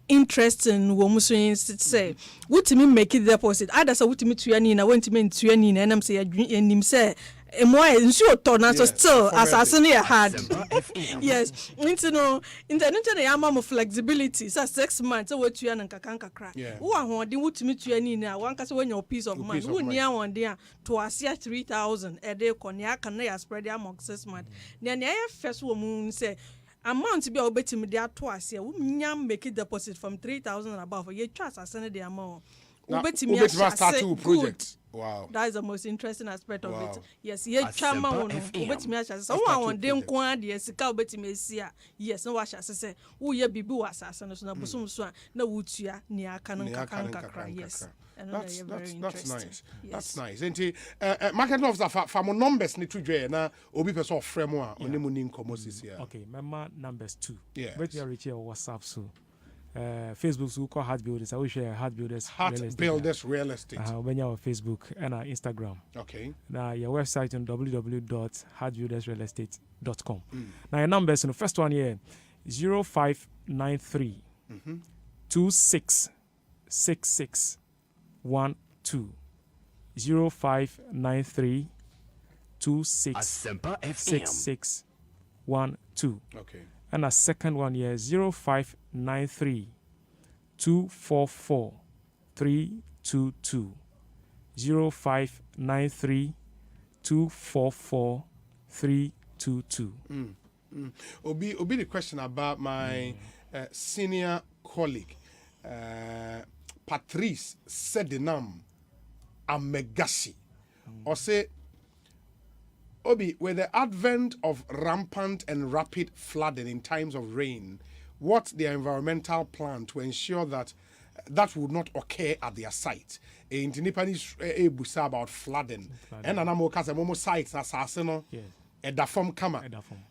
interesting woman say what me make it deposit others what me to any na went me to any and I'm say and him say more ensure turn so still assassin hard yes into no internet the amount of flexibility so 6 months what you and kakanka crack who are holding what me to any na one case when your peace of mind who near one there to asia 3,000 a day konya can ya spread among 6 months then first woman say amount to be obetim they are twice here. We make it deposit from 3,000 and above. You trust us send the amount. Obetim start to project. Wow. That is the most interesting aspect of it. Yes, ye chama one. Obetim so one dem kwa de sika obetim sia. Yes, no wash say wo ye bibi wasasa no na busum so na wutua ni aka no kakra. Yes. That's nice. Yes. That's nice. Marketing officer for numbers need to join na obi person frame a oni mu ni nkomo sisi. Okay, remember numbers 2. Yeah. But you reach your WhatsApp so. Facebook so call Heart Builders. I will share Heart Builders Real Estate. When you're on Facebook and Instagram. Okay. Now your website on www.heartbuildersrealestate.com. Now your numbers in the first one here 0593 2666 12 0593 2666 12. Okay. And a second one here 0593 244 322 0593 244 322. Obi the question about my senior colleague Patrice Sedenam Amegashi. Or say, Obi, with the advent of rampant and rapid flooding in times of rain, what's the environmental plan to ensure that that would not occur at their site. In Tinipani, busa about flooding. And anamo kasa momo sites assassin no. Eda form kama.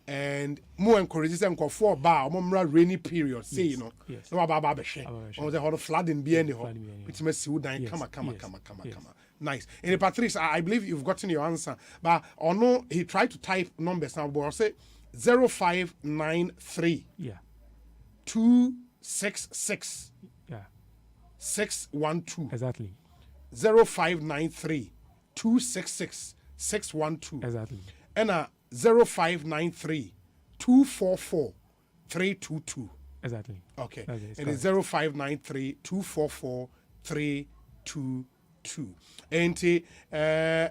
And more encourages them go for bar momra rainy period. Say you know. No baba beshe. On the whole flooding be anyhow. Which must see kama. Nice. And Patrice, I believe you've gotten your answer. But or no, he tried to type numbers now, but I'll say 0593. 266. 612. Exactly. 0593 266 612. Exactly. And 0593 244 322. Exactly. Okay. It's and it's 0593 244 322. And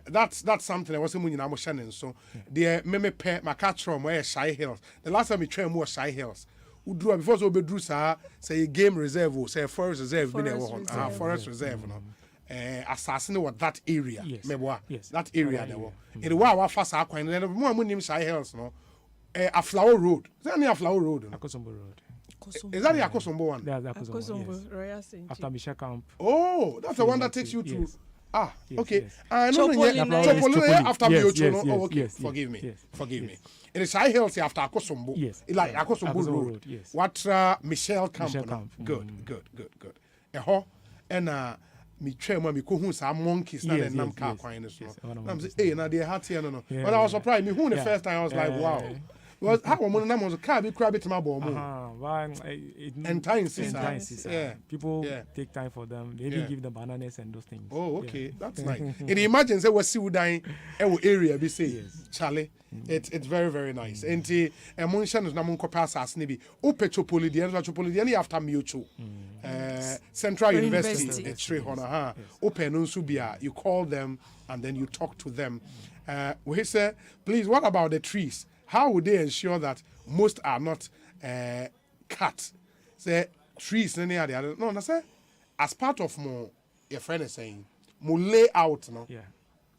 that's something I was saying in Shannon. So the meme pair my catch from where Shy Hills. The last time we trained more Shy Hills. Udru before so bedru say game reserve or say forest reserve forest reserve no assassin what that area that area there it wa fast akwan then mo amunim Shy Hills no a flower road is that near flower road no Akosombo road is that the Akosombo one Akosombo Royal St. after Misha camp oh that's the one that takes you to okay Chopolin after Miocho no okay forgive me it is Shy Hills after Akosombo like Akosombo road what Michelle camp good and me try me ko hu sa monkeys na the nam car kwan so I'm say na they hat here no but I was surprised me who the first time I was like wow was how woman na was car be crab it ma bo mo and time people take time for them they even give them bananas and those things oh okay that's nice and imagine say we see udan e area be say Charlie it's very very nice and the emotion is na mon copy asas ne bi opetopoli the after Miocho Central University it's straight on open nso bia you call them and then you talk to them we say please what about the trees. How would they ensure that most are not cut? Say trees, any other. No, say as part of more, your friend is saying, more layout, no. Yeah.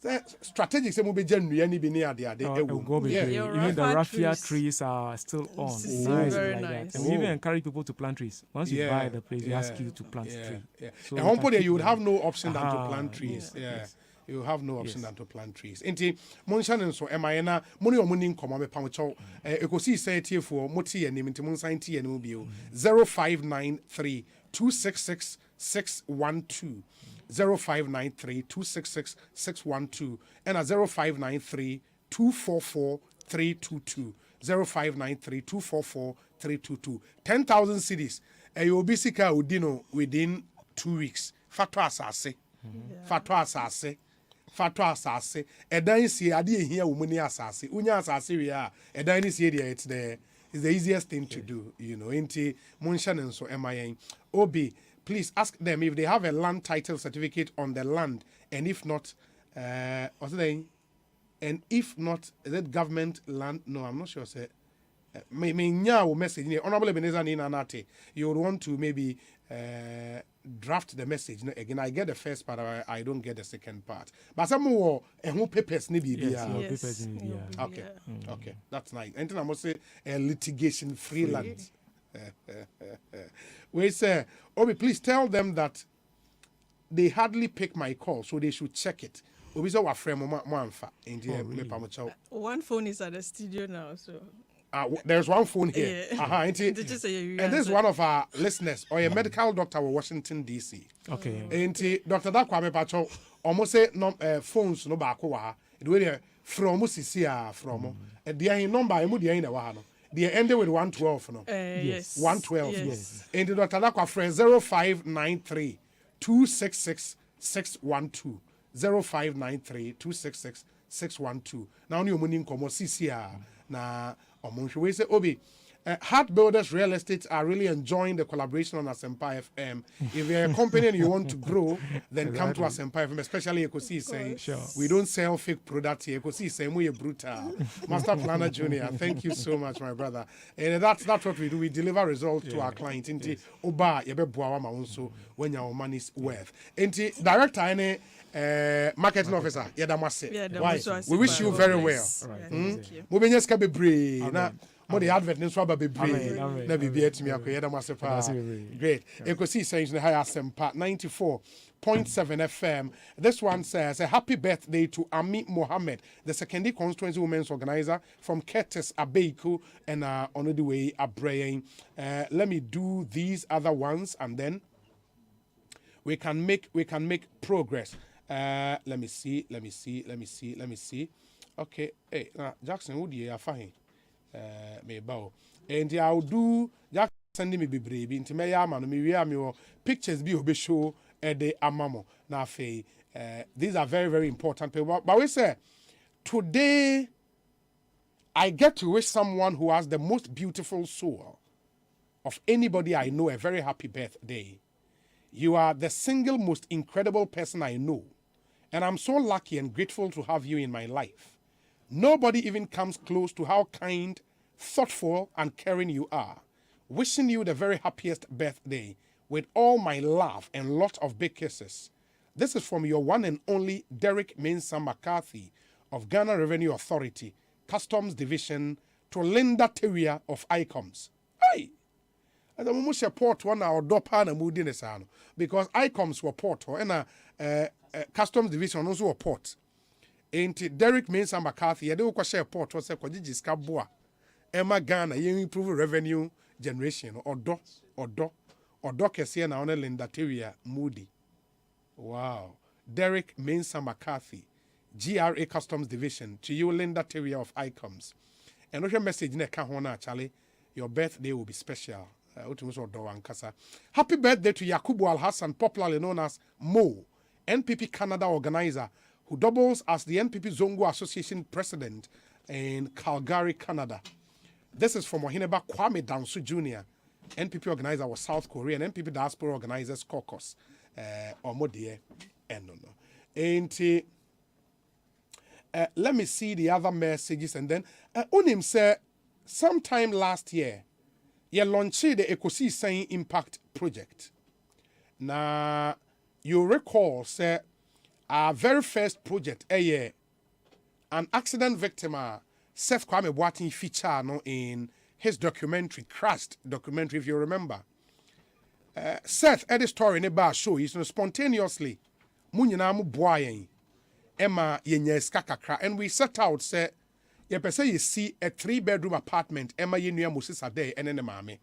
Say strategic. Say more be genuine. Any be near there. Even the raffia trees are still on. Nice, very like nice. That. And we even encourage people to plant trees. Once you buy the place, we ask you to plant tree. So at home point, you would have no option than to plant trees. You have no option than to plant trees. Enti monshan so emayena moni omuni nkoma me pamcho ekosi say tie for moti anim enti monsan tie anim bio 0593 266 612 0593 266 612 and 0593 244 322 0593 244 322 10,000 cities you be sika udino within 2 weeks fatwa asase edan si ade ehia wo muni asase unya asase we a edan ni si it's the easiest thing to do you know enti monshan nso emayen obi please ask them if they have a land title certificate on the land and if not what's the name and if not is it government land no I'm not sure say me nya message honorable Ebenezer ni nanate you would want to maybe draft the message again. I get the first part, I don't get the second part. But some more papers ni okay, that's nice. And then I must say litigation free land. We say, Obi, please tell them that they hardly pick my call, so they should check it. Obi so one phone is at the studio now, so. There's one phone here. And this is one of our listeners, or a medical doctor in Washington, D.C. Okay. And Dr. Dakwame Pacho almost say no phones no back it will from Musisia from the number I would in the one. They ended with 112 no. Yes. 112. Yes. And Dr. Dakwa friend 0593 266 612 0593 266 612. Now you money komo CCR na we say Obi Heart Builders Real Estate are really enjoying the collaboration on Asempa FM. If you're a company and you want to grow, then come to Asempa FM, especially Ekosi saying we don't sell fake products here. Ekosi saying we are brutal. Master Planner Junior, thank you so much, my brother. And that's what we do. We deliver results to our clients. Inti Oba yebe buawa maunso when your money's worth. Inti director any marketing officer, why? We wish you very well. Thank you. Mubenyeska bebre na Mo the advert nso aba bebree. Na bibi atimi akoye da masepa. Great. Ekosi saying the high Asempa 94.7 FM. This one says a happy birthday to Ami Mohammed, the secondary constituency women's organizer from Curtis Abeiku and on the way Abraying. Let me do these other ones and then we can make progress. Let me see. Okay. Hey, Jackson, who do you have? Me bow. And I'll do Jackson sending me baby into me yaman me pictures be obe show the amamo. Now these are very, very important people. But we say today I get to wish someone who has the most beautiful soul of anybody I know a very happy birthday. You are the single most incredible person I know. And I'm so lucky and grateful to have you in my life. Nobody even comes close to how kind, thoughtful, and caring you are. Wishing you the very happiest birthday with all my love and lot of big kisses. This is from your one and only Derek Mensah McCarthy of Ghana Revenue Authority, Customs Division, to Linda Terrier of ICOMS. Hey! And I'm almost a port one or dopa na moody because ICOMS were port and Customs Division also a port. Ain't Derek Mensah McCarthy, I don't share port was a Kojiji Skaboa. Emma Ghana, you improve revenue generation or do Kesian on Linda Terrier Moody. Wow. Derek Mensah McCarthy, GRA Customs Division, to you, Linda Terrier of ICOMS. And what's your message, Nekahona, Charlie? Your birthday will be special. Happy birthday to Yakubu Al Hassan, popularly known as Mo, NPP Canada organizer, who doubles as the NPP Zongo Association president in Calgary, Canada. This is from Ohineba Kwame Dansu Jr., NPP organizer of South Korea, and NPP Diaspora Organizers Caucus, Omodie, and no. Let me see the other messages, and then Unim said, sometime last year, you launched the Ekosi Saying Impact Project. Now, you recall, sir, our very first project, an accident victim, Seth Kwame Boateng feature in his documentary, Crashed documentary, if you remember. Seth had a story in a bar show, spontaneously, Munyanamu Boyen, Emma Yenyeska Kakra, and we set out, say, you see a 3-bedroom apartment, Emma Yenuya Moses a day, and then mame.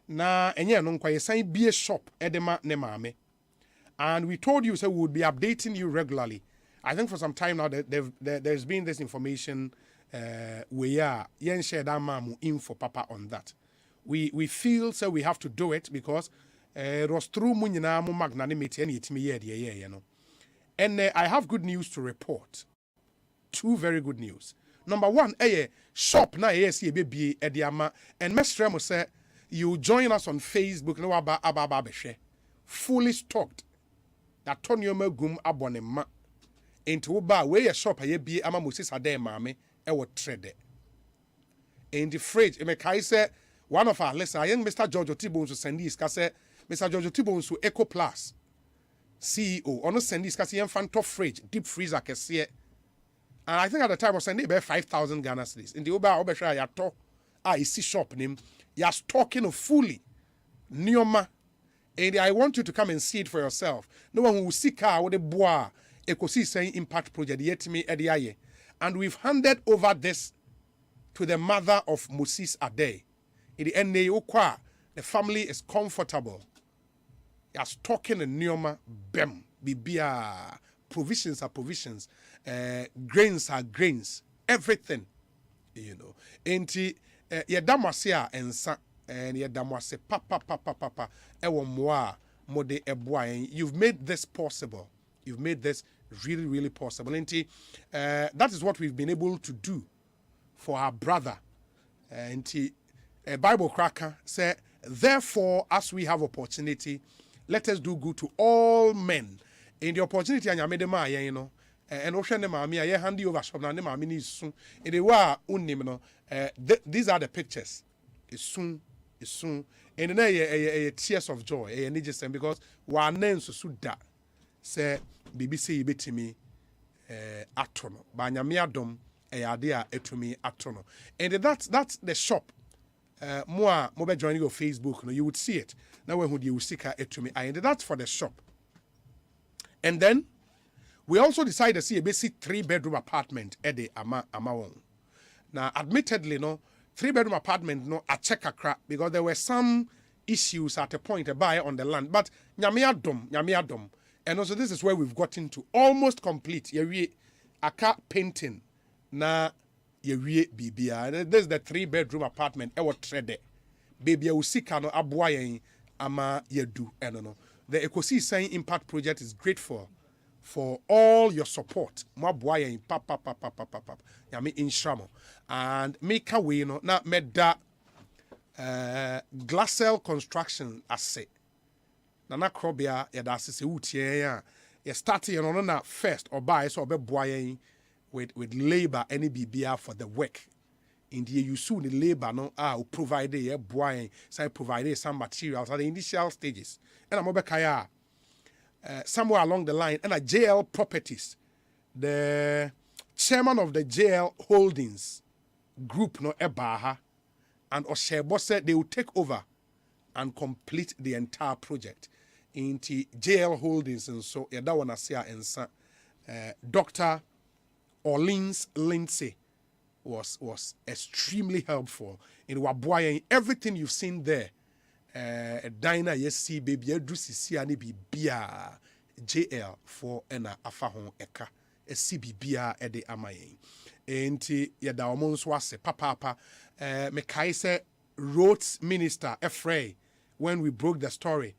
Na, and yeah, non quite sign be a shop, Edema ne mame. And we told you, so we would be updating you regularly. I think for some time now, there's been this information. We are yen share that mamu info papa on that. We feel so we have to do it because it was through munyina mu magnanimity and it me you know. And I have good news to report. 2 very good news. Number 1, shop na see baby ediama and Mestre say you join us on Facebook no aba fully stocked. That Tonyo Megum abonema into ba where shop aye bi ama Moses ade mame e wo trade. In the fridge, Emekai say one of our listeners, young Mr. George Otibonsu send this say Mr. George Otibonsu Eco Plus CEO ono send this kasi yan fan top fridge deep freezer kese. And I think at the time I was sending about 5,000 Ghana cedis. In the Oba share ya to see shop name ya stocking fully Nioma. And I want you to come and see it for yourself. No one will see car with a bois Ekosi Saying Impact Project yet me ediaye. And we've handed over this to the mother of Moses Ade. In the end, the family is comfortable. They are stocking a Nioma bem bibia. Provisions are provisions. Grains are grains. Everything. You know. And yedamasia and sa. And yedamase papa ewo moa mode eboa. You've made this possible. You've made this really, really possible. And that is what we've been able to do for our brother. And Bible cracker said, therefore, as we have opportunity, let us do good to all men. In the opportunity, and you know, and ocean the mammy, I hand you over shop now, the mammy is soon. In the war, these are the pictures. It's soon. And then a tears of joy, a needs because one names so that say BBC bit me atono, Banyamiadom, idea etumi atono. And that's the shop. More mobile joining your Facebook, you would see it. Now when you see etumi, and that's for the shop. And then we also decided to see a basic 3-bedroom apartment at the Amawon. Now, admittedly, 3-bedroom apartment a check a crap because there were some issues at a point a buy on the land. But nyamiadom. And also this is where we've gotten to almost complete. Yewie aka painting na yewie bibia. This is the 3-bedroom apartment. Ewo trade. Baby usika no aboa ama yedu eno. The Ecosystem Impact Project is grateful for all your support. Mwaboa yen pap. Yami inshamo. And make a way na meda Glassell Construction asset. Nana Krobia yadase se utie ya. You start na first or buy so be boy with labor any BBR for the work. In the you soon the labor provide a boy say provide some materials at the initial stages. And I'm kaya somewhere along the line and a JL Properties, the chairman of the JL Holdings group Ebaha and Osei said they will take over and complete the entire project into JL Holdings. And so that one and Dr. Orleans Lindsay was extremely helpful in Wabuayan. Everything you've seen there, a diner, yes, see, baby, a drusi, ani bia JL for ena afahon eka, a CBBA at the Amayen. And yada omonswase, papa, me kaise Roads Minister, Efrey, when we broke the story,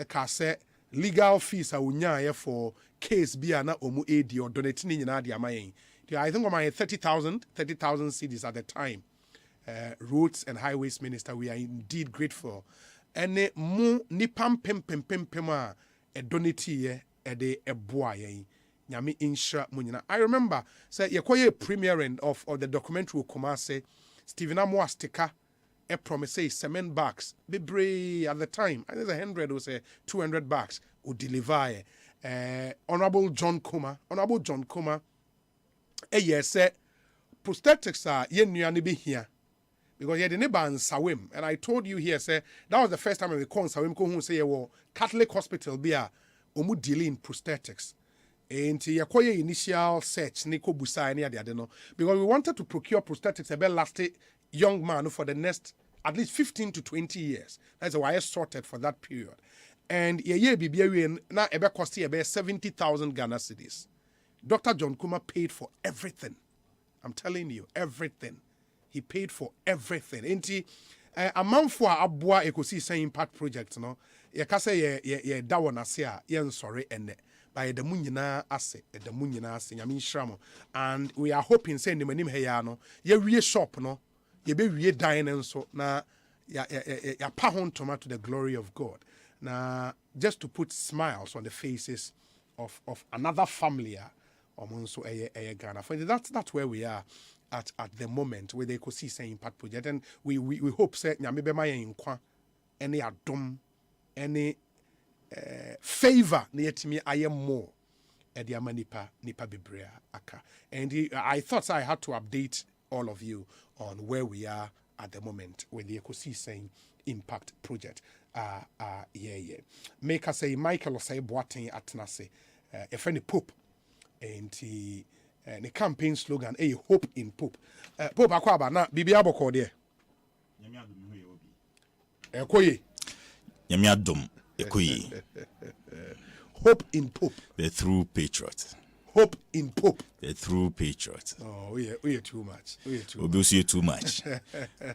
kase legal fees are unya for case bia na omu edi or donating in the Amayen. I think on my 30,000 cedis at the time. Roads and Highways Minister, we are indeed grateful. And mu nipam pem a donati e de e boy nyami insha munyina. I remember say yekoye premiering of the documentary Kumase Stephen Amwastika a promise cement bags bebre at the time. I think 100 or say 200 bags would deliver. Honorable John Kuma. Yes, prosthetics are yen be here. Because you had a ban Sawim. And I told you here, that was the first time I called Sawim who say, well, Catholic Hospital be a omu dealing in prosthetics. And you acquire initial search, Nico Busa, and the other. Because we wanted to procure prosthetics a bit lasting young man for the next at least 15 to 20 years. That's why I sorted for that period. And ye be now ebe cost about 70,000 Ghana cedis. Dr. John Kuma paid for everything. I'm telling you, everything. He paid for everything. Enti amount for abua Ecosystem Impact Project, no. Ye kase ye da wona se a ye nsore ene. By the munyina ase, the munyina ase nyame nhramo. And we are hoping say nimanim he ya no. Ye wie shop no. Ye be wie dan nso na ya pa hon to the glory of God. Now just to put smiles on the faces of another family. So Ghana. That's where we are at the moment with the Ecosystem Impact Project, and we hope say nyame my inkwa any adom any favor na yetimi aye more e de amanipa nipa bebrea aka. And I thought I had to update all of you on where we are at the moment with the Ecosystem Impact Project. Make us say Michael Osei Boateng atnase if any Pope. And the campaign slogan, hope in Pope. Pope akwaba na bibi aboko de. Ekoye. Nyame adom ekoye. Hope in Pope. The true patriot. Hope in Pope. The true patriot. Oh, we are too much. Obi too much.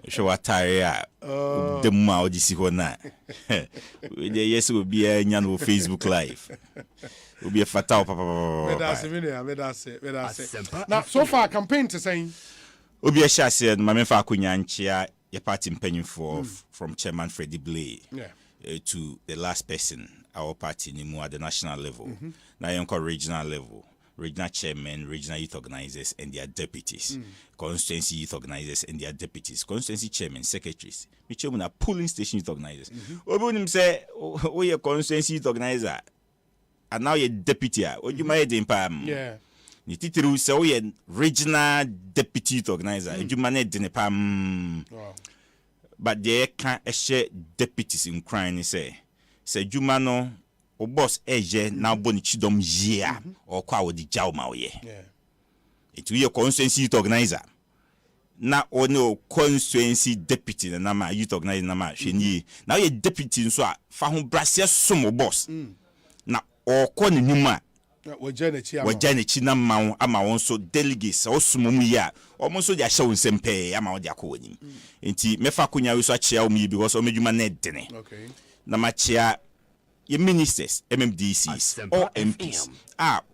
Show attire. The ma odisi ho na. We dey yes will be a nyan Facebook live. Will be a fatal papa. Now so far campaign to saying Obi a sha said mame fa akonya nchia your party mpanyimfo from Chairman Freddie Blay to the last person our party nimu at the national level. Now you're regional level. Regional chairmen, regional youth organizers, and their deputies, constituency youth organizers and their deputies, constituency chairmen, secretaries, which are polling station youth organizers. Obunim say, "Oh, you're constituency youth organizer, and now you're deputy. What you might impam?" Yeah. ni titiru se wo ye regional deputy youth organizer adwuma na de ne pam but they can share deputies in crime say adwuma no o boss eje na bo ni chidom yia or kwa wo di jaw ma wo ye it we constituency youth organizer na ono constituency deputy na ma youth organizer na ma hweni na ye deputy nso a fa ho brase som boss na o ko ne nyuma wajana chi na ma ama won so delegates o sumum ya o mo so dia hye won sempe ama wo dia ko wani enti mefa konya we so achia o mi because o medwuma na dene okay na ma chia ye ministers MMDCs or MPs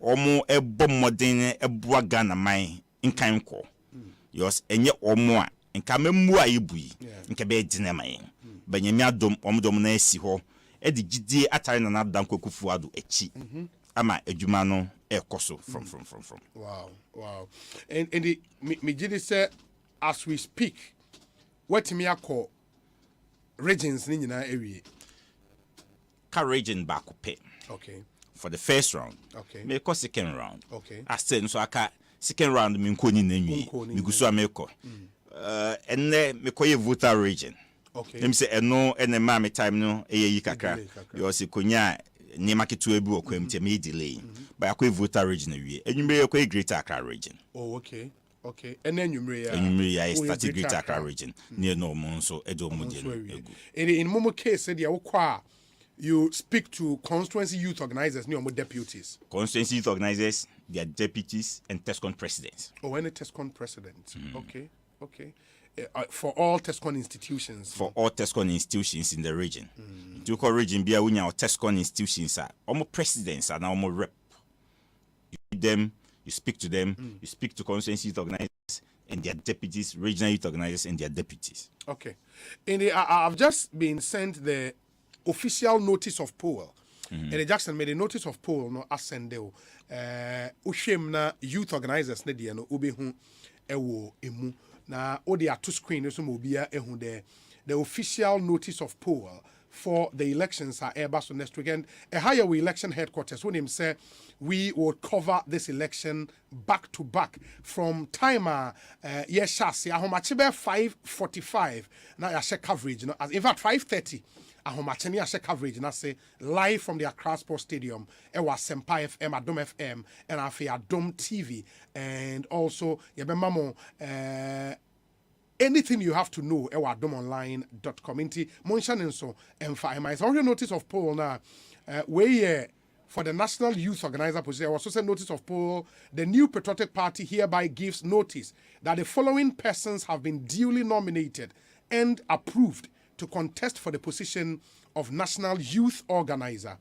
omo ebo modern eboa Ghana man nkan ko yos enye omo a nka memmu a yebui nka be dine man banyami adom omdom na asi ho e di gidie atare na nadan kwakufu ado echi ama adwuma no ekoso from wow and the me gidi say as we speak what me akọ regions ni nyina ewie ka region back pay. Okay. For the first round. Okay. Me ko second round. Okay. After so aka second round me ko ni nanwi. Me guso ameko. Enne me ko ye voter region. Okay. Them say eno ene ma me time no eyi kakra. Yo se konya ni maketu ebi okwam te me delay. But akwa voter region awie. Enwumre ko Greater Accra region. Oh okay. Okay. And then enwumre ya started Greater Accra region. Near no mo so edo mo de no. In momo case said ya wo you speak to constituency youth organizers, new deputies. Constituency youth organizers, their deputies, and TESCON presidents. Oh, any TESCON presidents. Okay. For all TESCON institutions. For all TESCON institutions in the region. To call region be a winner or TESCON institutions are almost presidents are now more rep. You meet them, you speak to them, you speak to constituency youth organizers and their deputies, regional youth organizers and their deputies. Okay. I've just been sent the official notice of poll. And Jackson made a notice of poll no ascendeo. Ushim na youth organizers ne dia no obehu ewo emu na odi ato screen so mo bia ehu the official notice of poll for the elections are airbus so next weekend a higher election headquarters when him say we will cover this election back to back from timer yes chassis ahomache be 5:45 na ya coverage no as in fact 5:30 ahomache ya coverage na say live from the Accra Sports Stadium e was Asempa FM Adom FM and afi Adom TV and also yebema mo anything you have to know adomonline.com inti mention so emfa my already notice of poll now where for the National Youth Organizer position was also notice of poll the New Patriotic Party hereby gives notice that the following persons have been duly nominated and approved to contest for the position of National Youth Organizer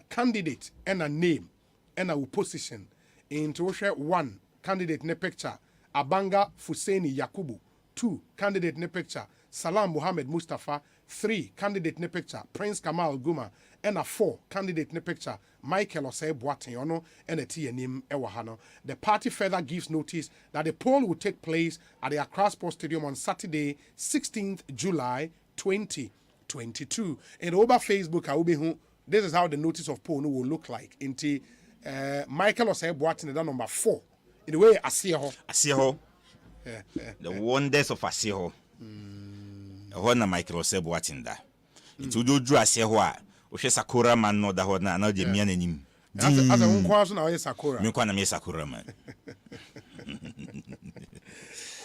candidate and a name and a position in one candidate ne picture Abanga Fuseni Yakubu. 2 candidate ne picture Salam Muhammad Mustafa. 3 candidate ne picture Prince Kamal Guma and a 4 candidate ne picture Michael Osei Boateyono and a TNM Ewahano. The party further gives notice that the poll will take place at the Accra Sports Stadium on Saturday 16th July 2022. And over Facebook this is how the notice of poll will look like. Into Michael Osei Boateyono number 4. In the way Asieho. The wonders of Asieho. Hona Michael Osei Boatinda. It would do Asieho a Oshe Sakura man no da hona na de mia nanim. As a unkwaso na Sakura. Me kwa na me Sakura man.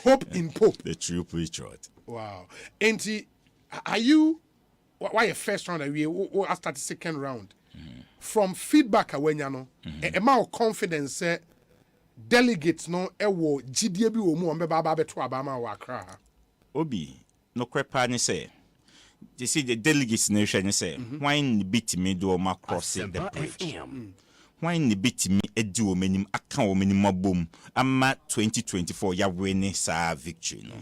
Hope in Pope. The true patriot. Wow. Enti, are you why a first round we start second round? From feedback awenyano, amount confidence delegates no ewo GDB wo mu on be baba beto abama wa Accra. Obi no krepa ni say. You see the delegates nation say why in beat me do ma cross the bridge. Why in beat me edi o menim aka o menim abom ama 2024 ya win sa victory no.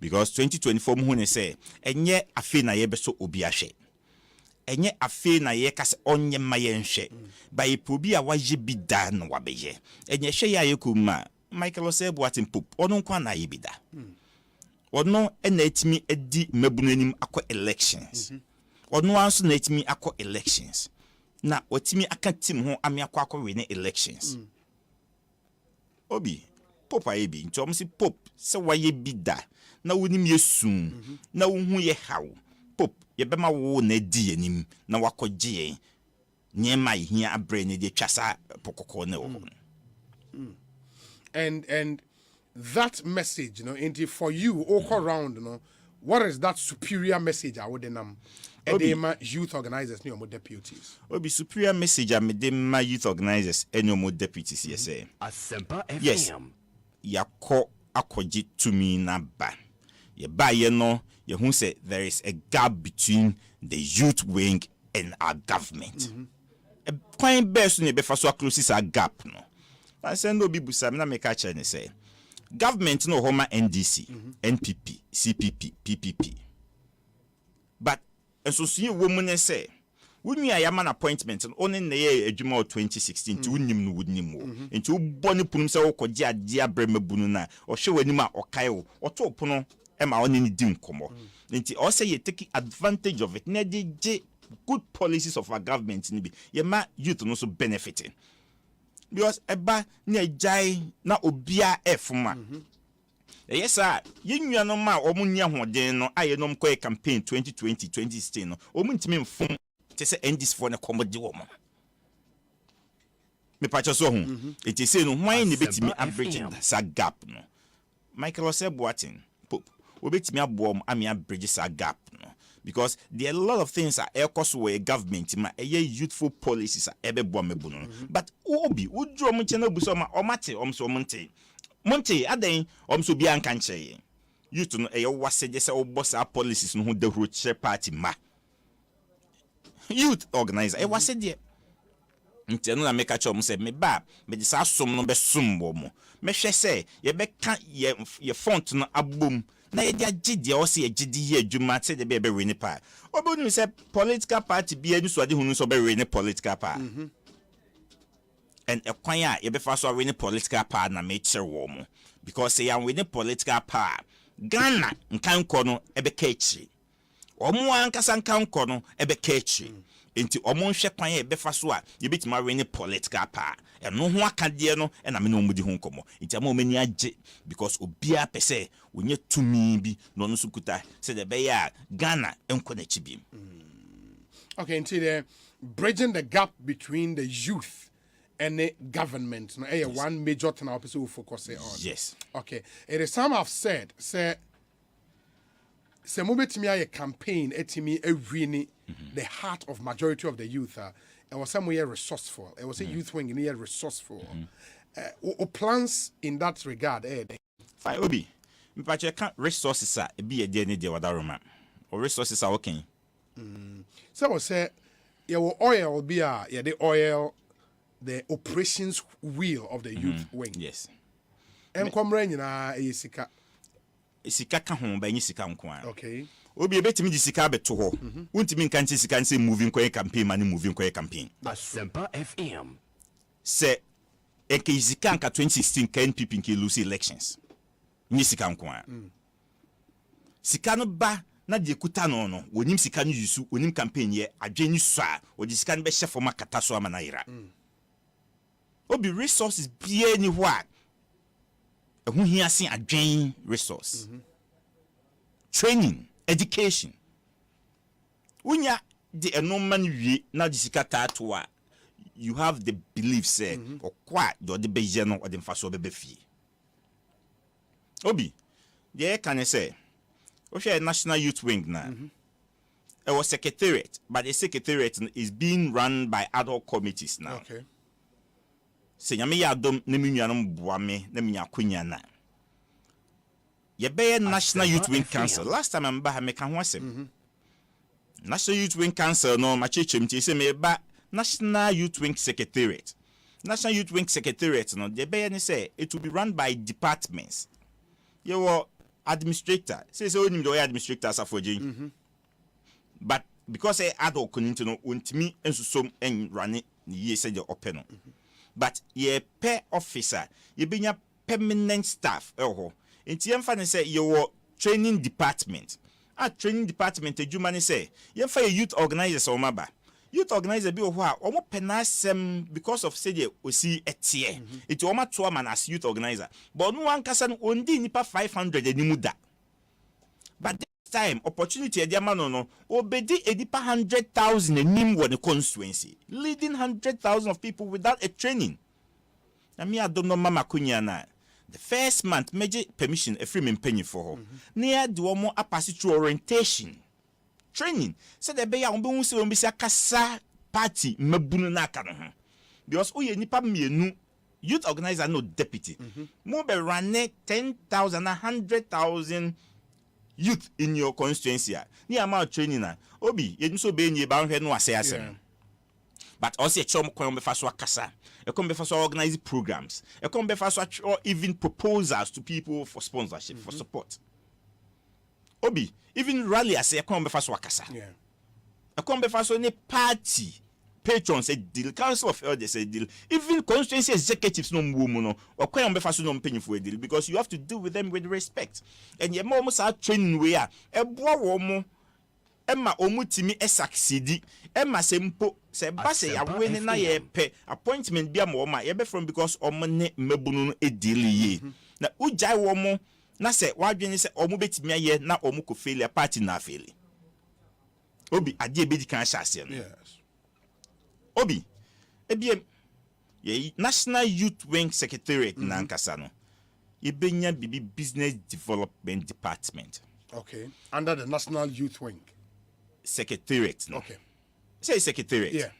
Because 2024 mu ne say enye afi na ye beso obi ahwe. Enye afi na ye kase onye maye nhwe ba ye probi a waje bi da no wabeye enye hwe ya yekuma Michael Osei Boatin Pope ono nkwa na ye bi da ono ena etimi edi mabunanim akọ elections ono anso na etimi akọ elections na otimi aka tim ho ame akọ we ne elections Obi Pope ayebi nti om si Pope se waye bi da na wonim yesun na wo hu ye haw Pope ye bema wo na di anim na wakogye nyema hia abre ne de twasa pokoko na wo. And that message, for you all around, what is that superior message I would edema youth organizers ni omo deputies? Obi superior message amedema youth organizers any omo deputies yes Asempa FM. Yes. Yako akoji tumi na ba. Ye ba ye no ye hu say there is a gap between the youth wing and our government. Kwan best ne be fa so close a gap no. I say no bi busa me na make a ne say government no homa NDC, NPP, CPP, PPP. But so see woman ne say when you are man appointment only na ye adwuma 2016 ti wonim no wonim wo enti wo bone punum se wo kogye ade abremabunu na o hwe wanim a okae wo oto pono e ma oni ni di nkomo enti o say you take advantage of it na dey good policies of our government ni bi ye ma youth no so benefiting because eba na jai na obia efuma yes sir yenua no ma omunya hoden no ayenom koe campaign 2020 2016 no omuntimi mfom te se endis for na komode wo mo me pacho so hu eti se no hwan ne betimi average sa gap no Michael Osei Boatin Pope obetimi abom ami average sa gap no because there are a lot of things that cost where government ma youthful policies are ebe bo mebu no but obi udro mo chena buso ma omate omso monte aden omso bia nka nche youth no wase je se oboss policies no ho dehro che party ma youth organizer wase de nteno na make cho mo se me ba me de sa som no be som bo mo me hwe se ye be ka ye font no abom na ye dia gide o se ye gide ye adwuma se de be win pa obonu se political party bi anu so de hunu so be win political party and a kwan a ye be fa so win political party na me kire wo mo because say am win political party Ghana nkanko no e be ka echi omo ankasa nkanko no e be ka echi enti omo nhwe kwan e be fa so a ye betima win political party eno ho akade no e na me no mudi ho nkomo enti ama omani age because obia pese onye tumi bi no no sukuta se de be ya Ghana enko na chi bi. Okay, enti the bridging the gap between the youth and the government no yes. One major thing our people will focus on. Yes. Okay, it is some have said say mobetimi a campaign etimi ewini the heart of majority of the youth it was somewhere resourceful. It was a youth wing near resourceful. Plans in that regard fine obi mpache kan resources a be e dey ne dey wadaroma or resources are okay. So we say your oil be the oil the operations wheel of the youth wing. Yes. Enkomre nyina esika ka ho ba nyi sika nko a. Okay. Obi ebetimi di sika beto ho. Untimi nka nche sika nse moving koye campaign mani moving koye campaign. Asempa FM. Se eke sika nka 2016 ka NPP nke lose elections. Nyi sika nko a. Sika no ba na de kuta no wonim sika no yusu wonim campaign ye adwani so a odi sika no be hye forma kata so ama na yira. Obi resources bia ni ho a ehu hiase adwen resource. Training, education. Unya the enorman wie na di sika tato a you have the belief say or kwa do the beje no or the faso bebe fie. Obi the can say o share national youth wing na it was secretariat but the secretariat is being run by ad hoc committees now. Okay. Se nyame ya dom na menuanom boa me na menya kwanya na ye be National Youth Wing Council last time I'm ba me ka ho asem National Youth Wing Council no ma chechem ti se me ba National Youth Wing Secretariat no the be say it will be run by departments ye wo administrator say onim do administrator asafoje but because ad hoc committee no ontimi ensusom en run ye say the open no but ye per officer ye benya permanent staff enti yemfa ne say ye wo training department training department adwuma ne say yemfa ye youth organizers o maba youth organizer bi oho a omo penasem because of say the osi etie it omo to man as youth organizer but no one kasa no ondi nipa 500 animu da but this time opportunity e dey man no obedi edipa 100,000 anim wo the constituency leading 100,000 of people without a training. Na me adom no mama kunya na the first month meje permission a free penny for her near the omo apasi through orientation training said the beya on be se on be kasa party mabunu na aka no ho because oye nipa mienu youth organizer no deputy mo be run 10,000 100,000 youth in your constituency ni amount training na obi ye so be ni ba hwe no ase asem but also a chom kon be faso akasa e kon be faso organize programs e kon be faso or even proposals to people for sponsorship for support obi even rally as e kon be faso akasa e kon be faso ni party patrons a deal council of elders a deal even constituency executives no mwo no o kon be faso no mpanyfo a deal because you have to deal with them with respect and ye mo sa training we a e boa wo mo Emma omutimi succeed Emma sempo se base ya win na ye pe appointment bia mo ma ye be from because omne mabunu edili ye na ujai wo mo na se wadwene se omu betimi aye na omu ko failure party na failure obi ade be di kan hyase no yes obi ebiem ye National Youth Wing Secretariat na nkasa no ye benya bibi Business Development Department. Okay, under the National Youth Wing Secretariat no. Okay, say secretariat. Yeah,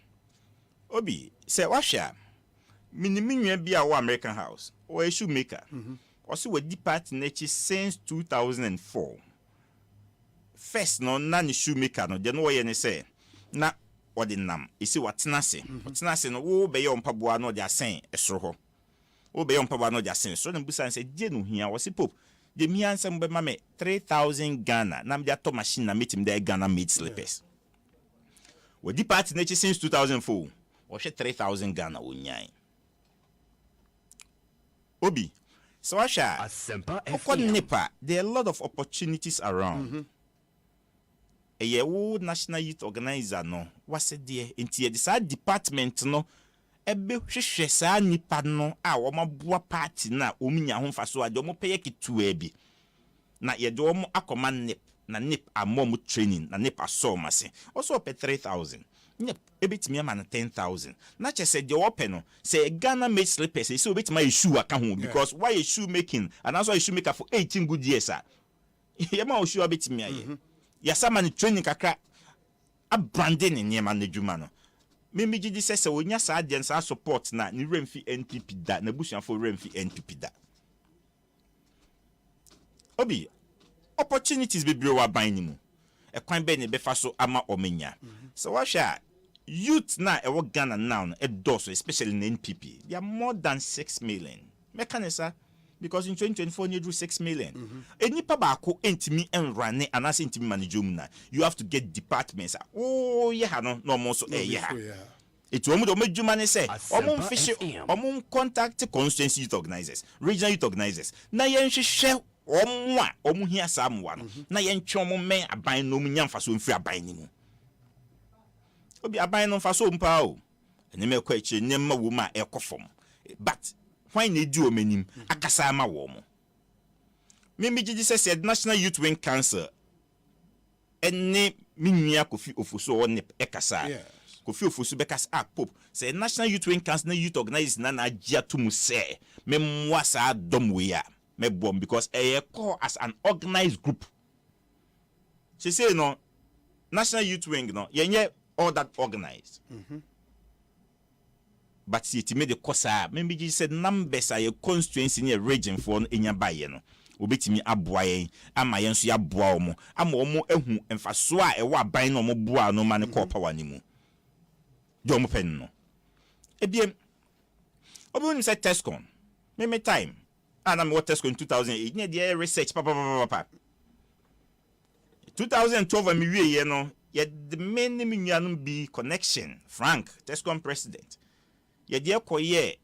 obi say washa minimum bi a American House or a shoemaker also we department since 2004 first no na ni shoemaker no de no ye ne say na ordinam isi watenase no wo be ye mpaboa no de asen esoro ho wo be ye mpaboa no de asen so na busan say die no hia wo si pop de mi ansem be mame 3,000 Ghana na me de to machine na meeting de Ghana made slippers we department since 2004 wo hwe 3,000 Ghana wo nyan obi so Asempa FM there are a lot of opportunities around a national youth organizer no was there into the department no ebe hwehwe saa nipa no a wo maboa party na omunya ho faso ade mo peye kitu abi na ye de wo akoma nip na nip amom training na nip asomase also pay 3,000 nip ebetimi ama na 10,000 na che se de wo pe no se Ghana made slippers se obetimi issue aka ho because why a shoe making and also a shoe maker for 18 good years ye ma o shoe obetimi aye ya sama ni training kakra a branding ni e ma na djuma no mimi gidi se wonya sa agents a support na ni remfi NPP da na busuafo remfi NPP da obi opportunities be bro wa ban ni mu e kwan be ne be fa so ama omenya so what youth na e wo Ghana now e doso especially in NPP they are more than 6 million mekanisa because in 2024 you drew 6 million enipa ba ko entimi enrane anase entimi managum na you have to get departments oh yeah no mo so yeah it omo do medjuma ne say omo fish omo contact constituency youth organizers regional youth organizers na yen hwehwe omo a omo hia samwa no na yen twe omo men aban no mu nyamfa so mfiri aban ni mu obi aban no mfa so mpa o ene me kwa echi nyemma wo ma ekofom but why na di omenim akasa ama wo mo mimi gidi said National Youth Wing Council enne minua kofi ofuso won ekasa kofi ofuso bekasa pop say National Youth Wing Council na youth organizers na agia to mu say memwa sa dom we ya me bom because e call as an organized group she say no National Youth Wing no yenye all that organized but see it made the course maybe you said numbers are your constituency in a region for enya baye no obetimi aboa yen ama yen so ya boa omo ama omo ehu emfaso a e wa ban no omo boa no ma ne call power ni mu do omo pen no ebiem obi say Tescon me time and I'm what Tescon in 2008 near the research papa 2012 me wie ye no ye the main name be connection Frank Tescon president ye de koye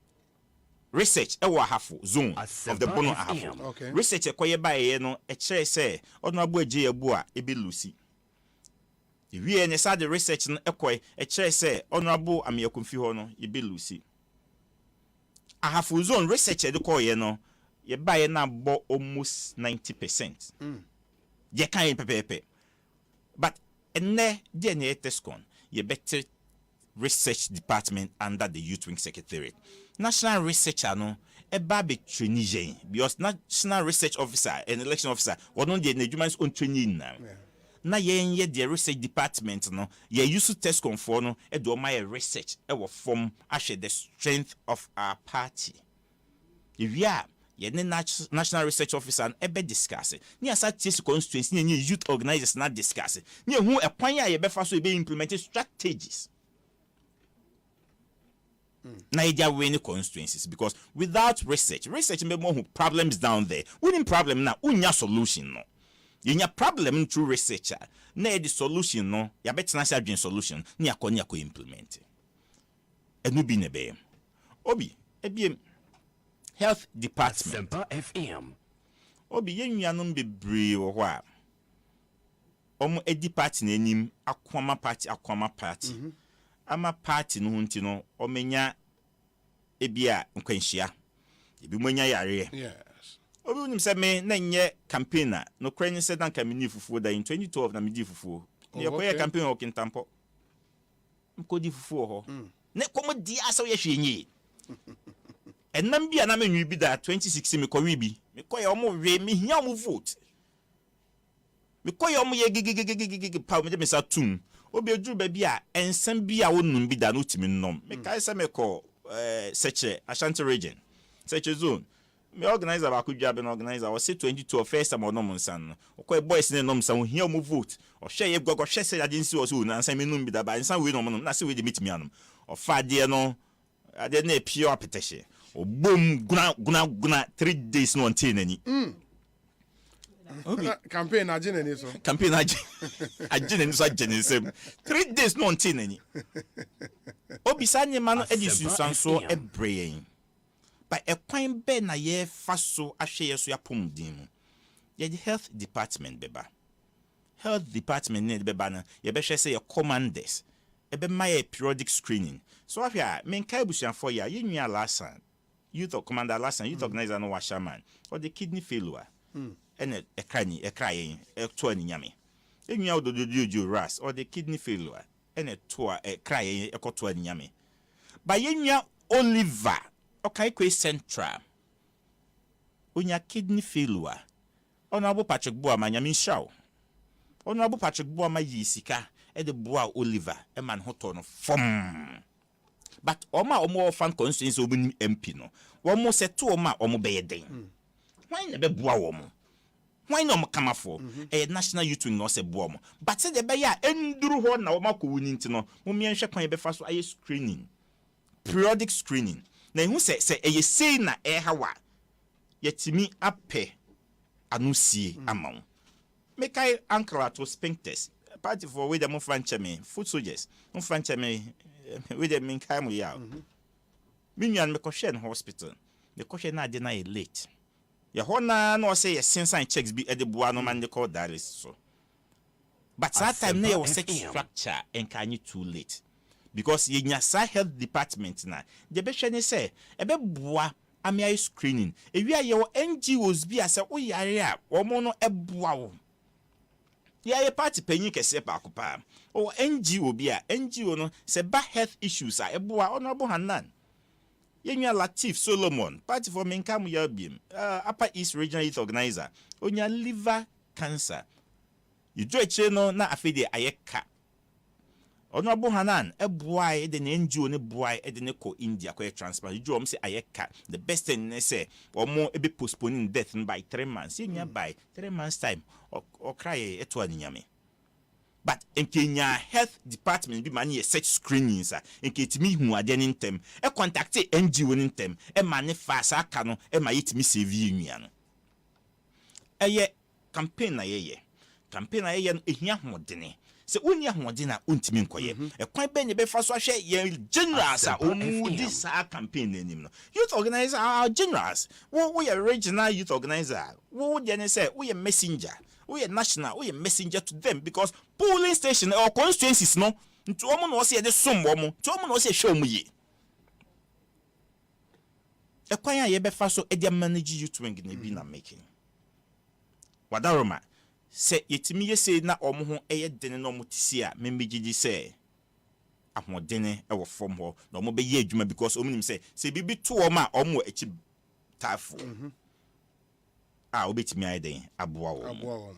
research e wa hafo zone of the bono hafo research e koye ba ye no e kire se ono abo agye abu a e be lucy we any sad the research no ekoi e kire say honorable Amiakumfi ho no ye be lucy ahafo zone research e de call ye no ye buy na bo almost 90%. Ye kan pepepe. But enne DNA test con ye better research department under the youth wing secretariat. National researcher no eba be training because national research officer and election officer won the Nigerians own training now. Na ye the research department no ye use test con for no e do my research e wo form ashe the strength of our party. If you are ye national research officer ebe discuss it. Ni asa test constituency ni youth organizers na discuss it. Ni hu e kwan ya ye be fa so e be implement strategies. Niger winning constituencies because without research may more problems down there. Winning problem now, unya solution no. Yenya problem through researcher. Na the solution no, ya better na dream solution. Ni akoni ako implement. Enu bi ne be. Obi, ebiem health department. Asempa FM. Obi yennuanom bebree wo ho a. Omo edi party na enim akwama party. Ama party no hunti no omenya ebia nkwanhia ebi monya yare. Yes. Obi unim se me na nye campaigner no kwenye se dan kamini fufuo da in 2012 na midi fufuo. Ne yakoye campaign o kintampo. Mkodi fufuo ho. Ne komo di asa ye hwenyi. Enam bia na menwi bi da 2016 me kowi bi. Me koye omo we me hia omo vote. Me koye omo ye gigigigigigi pa me de me sa tum. Obi eduru ba bia ensem bia wonum bi da no timi nnom. Me kai se me ko seche Ashanti region. Seche zone. Me organizer ba kudwa be no organizer o say 22 first time onom nsan no. Okoy boys ne nom san hia omo vote. O hwe ye gogo hwe se agency o so na nsan me num bi da ba nsan we no mo na se we de meet me anom. O fa de no ade na pure apeteshe. O boom guna 3 days no until nani. Campaign agene ni so. Campaign agene ni so agene sem. 3 days no until nani. Obi sanye mano edisun sanso ebrayin. But a kwan be na ye faso ahwe ye so ya pomdim. Ye the health department beba. Health department ne beba na ye be hwe say your commanders. E be my periodic screening. So afia men kai busian for ya ye nua lasan. Youth or commander lasan youth organizer no washaman or the kidney failure. Ene ekrayin to ani nyame. Enua odododojo ras or the kidney failure. Ene to ekrayin ekoto ani nyame. Ba yenua Oliver okay kwe central. Onya kidney failure. Honorable Patrick Boama nyame shaw. Honorable Patrick Boama yisika e de boa Oliver e man hoto no fom. But omo fan constituency obi MP no. Womo seto omo be yeden. Why na be boa womo? Why no come for a national youth wing no se boa mo. But say the be ya enduru ho na womo ko wuni nti no. Mo mienhwe kwan be fa so aye screening. Periodic screening. Na hu se eye sei na e hawa. Yetimi ape anusie amon. Make I anchor to sphincters. Party for with them franchise foot soldiers. Mo franchise with them in kai mo ya. Minyan me ko share hospital. The question na dey na late. Ya hona no say since checks be at the boa no man they call dialysis so. But that time na was such structure and can you too late. Because ye nyasa health department na the be hwe ne say e be boa amia screening. E wi aye NGOs bi ase wo yare a wo mo no e boa wo. Ya ye party penyin kese pa akopa. O NGO bi a NGO no se ba health issues a e boa honorable Hanan. Yenya Latif Solomon, party for Menkamu Yabim, Upper East Regional Youth Organizer, Onya liver cancer. You do a channel na afide ayeka. Honorable Hanan, a boy, the NGO, ne boy, a neko India, quite transplant. You do say ayeka. The best thing say, or more a be postponing death by 3 months. Yenya by 3 months' time, or cry at 1 yami. But in Kenya health department be many such screenings in Kitimi who are then in them. A contact NGO in them, a manifest cano, a my it miss union. A ye campaign a ye. Campaign a ye here modene. Se unya modena untimin koye. A quite benny be first wash ye generals are this campaign in youth organizer are generals. We are regional youth organizer. What would you say? We a messenger. we are national, we are messenger to them because polling station or constituencies no. Nti omo no say de som omo, nti omo no say show mu ye. Ekwan ya ye befa so e dey manage youth wing na bi na making. Wadaroma se yetimi ye say na omo ho eye dene no mutisi a memegigi say ahodene e wo form ho na omo be ye adwuma because omo nim say bibi to omo a omo echi tafo. Obetimi ayden aboa wo.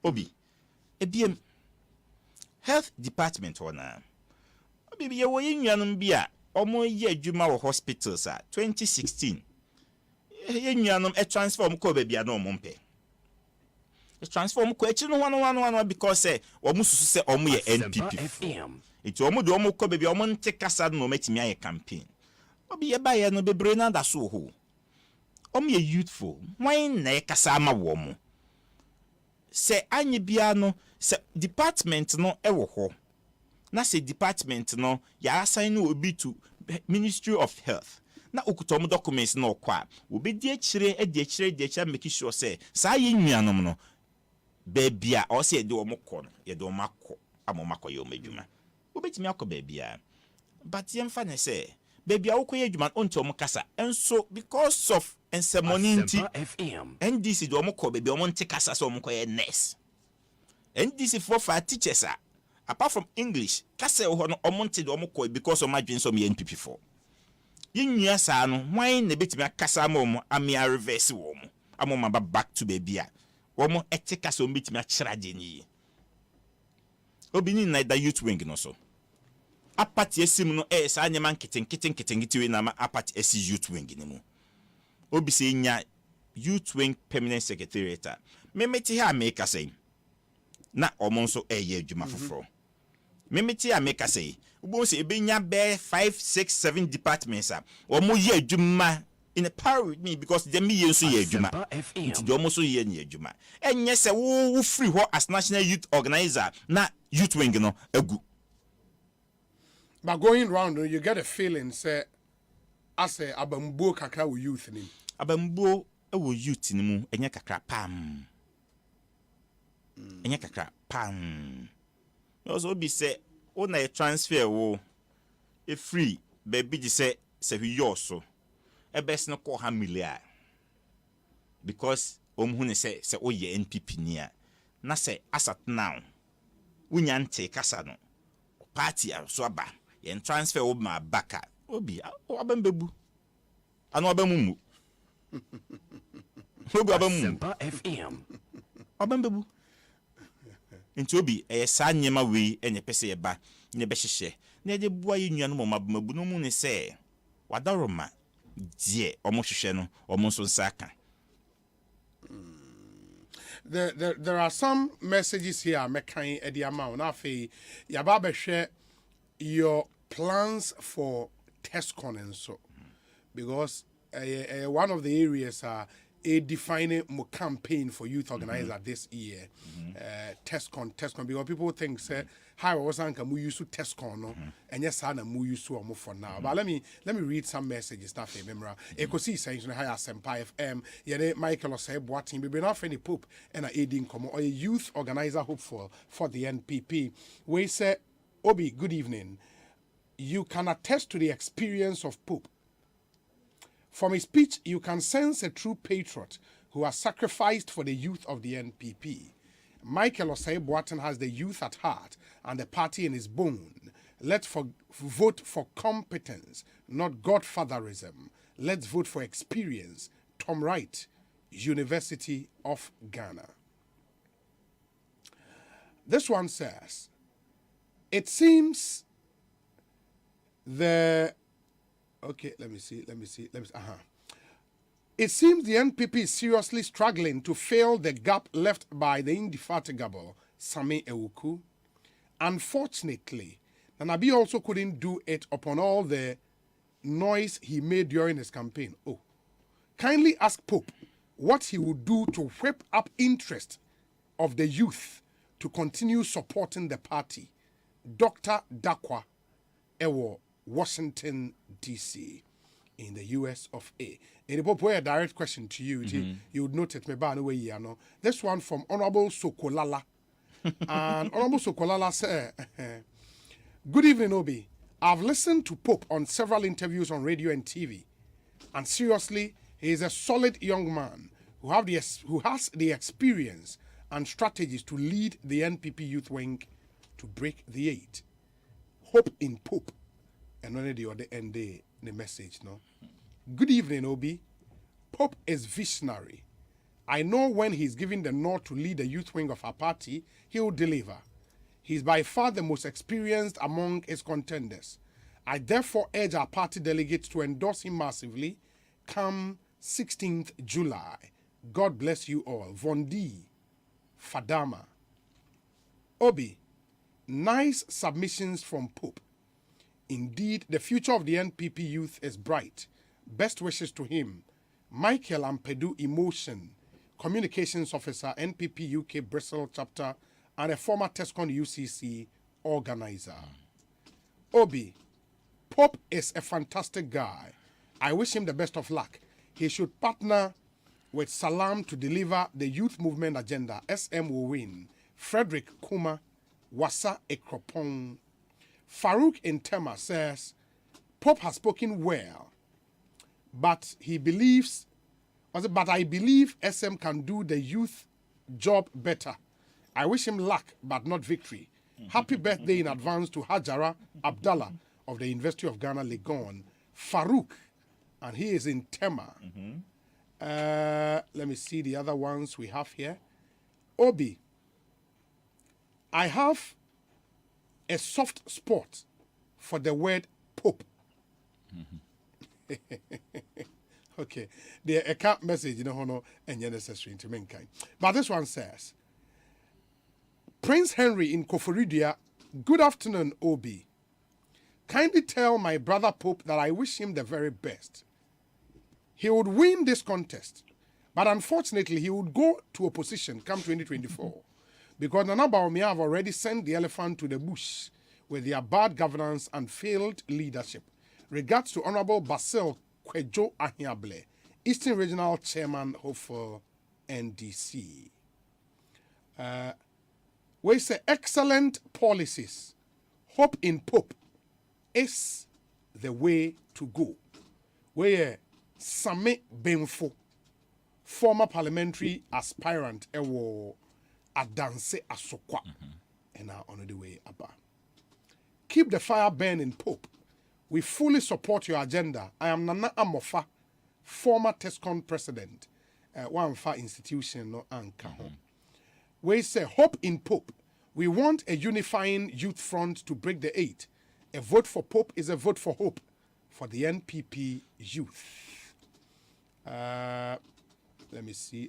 Obi ebiem health department ona. Obi ye wo yenuanum bi a omo ye adwuma wo hospitals a 2016 yenuanum e transform ko ba bia na omo mpe. E transform ko echi no one because say omo susu say omo ye NPP. Eti omo de omo ko ba bia omo nte kasa no metimi aye campaign. Obi ye ba ye no bebre na da so ho. Omo ye youthful. Why na kasa ama wo mo? Se anye bia no se department no e wo ho. Na se department no ya assign obi to Ministry of Health. Na okutom documents no kwa. Obi di akire make sure say sa ye nnuanom no baby a o se de omo kɔ no ye de omo akɔ amomakɔ ye omadwuma. Obetimi akɔ baby a. But ye mfa ne say baby a wokɔ ye adwuma onto omo kasa. Enso because of ensemoninti NDC do omo kɔ baby omo nte kasa so omo kɔ ye nurse. NDC for teachers apart from English kasa ho no omo nte do omo kɔ because of madwin so me NPP for. Yinnua saa no why na betimi akasa ma omo amia reverse wo mo. Amoma ba back to baby a. Womo ete kasa omo betimi akyerade ni. Obi ni na da youth wing no so. Apati esim no saa nyema nketen we na ma apati esi youth wing ni mu. Obi se nya youth wing permanent secretariat. Memeti ha make say na omo nso ye adwuma foforo. Memeti ha make say ubo se ebenya be 5 6 7 departments a omo ye adwuma in a power with me because them ye nso ye adwuma. Nti de omo so ye ni adwuma. Enye se wo free ho as national youth organizer na youth wing no agu. But going round, you get a feeling, say, as a abambo kakra with youth in him. Abambo wo youth in mu, enye kakra pam. Enye kakra pam. Also be say, o na transfer wo, e free, baby di say we yoso. E best no call million. Because hu ne say o ye NPP nia. Na say asat now. Unyante kasa no. Party so aba. Yen transfer ob ma baka obi abambebu anu abamumu obi abamumu FM abambebu nti obi sa nyema we enye pese ye ba ne be hyehye na de bua ye nua no mabamu no mu ne se wadaroma die omo hwehwe no omo so nsaka. There are some messages here mekan e di amount na fe yaba be hwe your plans for TESCON and so because one of the areas are a defining campaign for youth organizer this year. TESCON because people think say how was anka mu use TESCON no and yes na mu use for now. But let me read some messages that fe memra ekosi saying how Asempa FM yene Michael Osei boating be na friend Pope and a aiding come or a youth organizer hopeful for the NPP. We say Obi, good evening. You can attest to the experience of Pope. From his speech, you can sense a true patriot who has sacrificed for the youth of the NPP. Michael Osei Boateng has the youth at heart and the party in his bone. Let's vote for competence, not godfatherism. Let's vote for experience. Tom Wright, University of Ghana. This one says, it seems It seems the NPP is seriously struggling to fill the gap left by the indefatigable Sami Ewuku. Unfortunately, Nanabi also couldn't do it upon all the noise he made during his campaign. Kindly ask Pope what he would do to whip up interest of the youth to continue supporting the party. Dr. Dakwa, Ewo, Washington, D.C. in the US of A. In the a direct question to you, you would note it. This one from Honorable Sokolala. And Honorable Sokolala said, good evening, Obi. I've listened to Pope on several interviews on radio and TV. And seriously, he is a solid young man who has the experience and strategies to lead the NPP youth wing to break the 8. Hope in Pope. And only the other end the message, no? Good evening, Obi. Pope is visionary. I know when he's given the nod to lead the youth wing of our party, he will deliver. He's by far the most experienced among his contenders. I therefore urge our party delegates to endorse him massively come 16th July. God bless you all. Vondi, Fadama. Obi, nice submissions from Pope. Indeed, the future of the NPP youth is bright. Best wishes to him. Michael Ampedu Emotion, Communications Officer, NPP UK Bristol Chapter, and a former TESCON UCC organizer. Obi, Pope is a fantastic guy. I wish him the best of luck. He should partner with Salam to deliver the youth movement agenda. SM will win. Frederick Kuma, Wasa Ekropong. Farouk Intema says, Pope has spoken well, but I believe SM can do the youth job better. I wish him luck, but not victory. Happy birthday in advance to Hajara Abdallah of the University of Ghana, Legon. Farouk, and he is in Tema. Let me see the other ones we have here. Obi, I have a soft spot for the word Pope. Okay, the account message, and necessary to mankind. But this one says, Prince Henry in Koforidia, good afternoon, Obi. Kindly tell my brother Pope that I wish him the very best. He would win this contest, but unfortunately he would go to opposition come 2024 because Nana Baomi have already sent the elephant to the bush with their bad governance and failed leadership. Regards to Honorable Basil Kwejo Ahiable, Eastern Regional Chairman of NDC. We say excellent policies. Hope in Pope is the way to go. We Same Benfo, former parliamentary aspirant, Adanse Asokwa, and are on the way about. Keep the fire burning, Pope. We fully support your agenda. I am Nana Amofa, former TESCON president, Wamfa institution, no anchor. We say hope in Pope. We want a unifying youth front to break the 8. A vote for Pope is a vote for hope for the NPP youth. Let me see.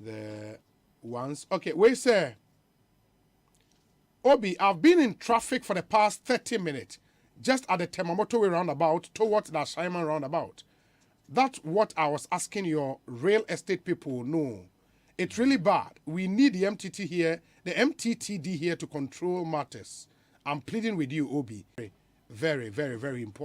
The ones. Okay, we say, Obi, I've been in traffic for the past 30 minutes, just at the Temamoto way roundabout towards the Ashaiman roundabout. That's what I was asking your real estate people. No, it's really bad. We need the MTTD here to control matters. I'm pleading with you, Obi. Very, very, very important.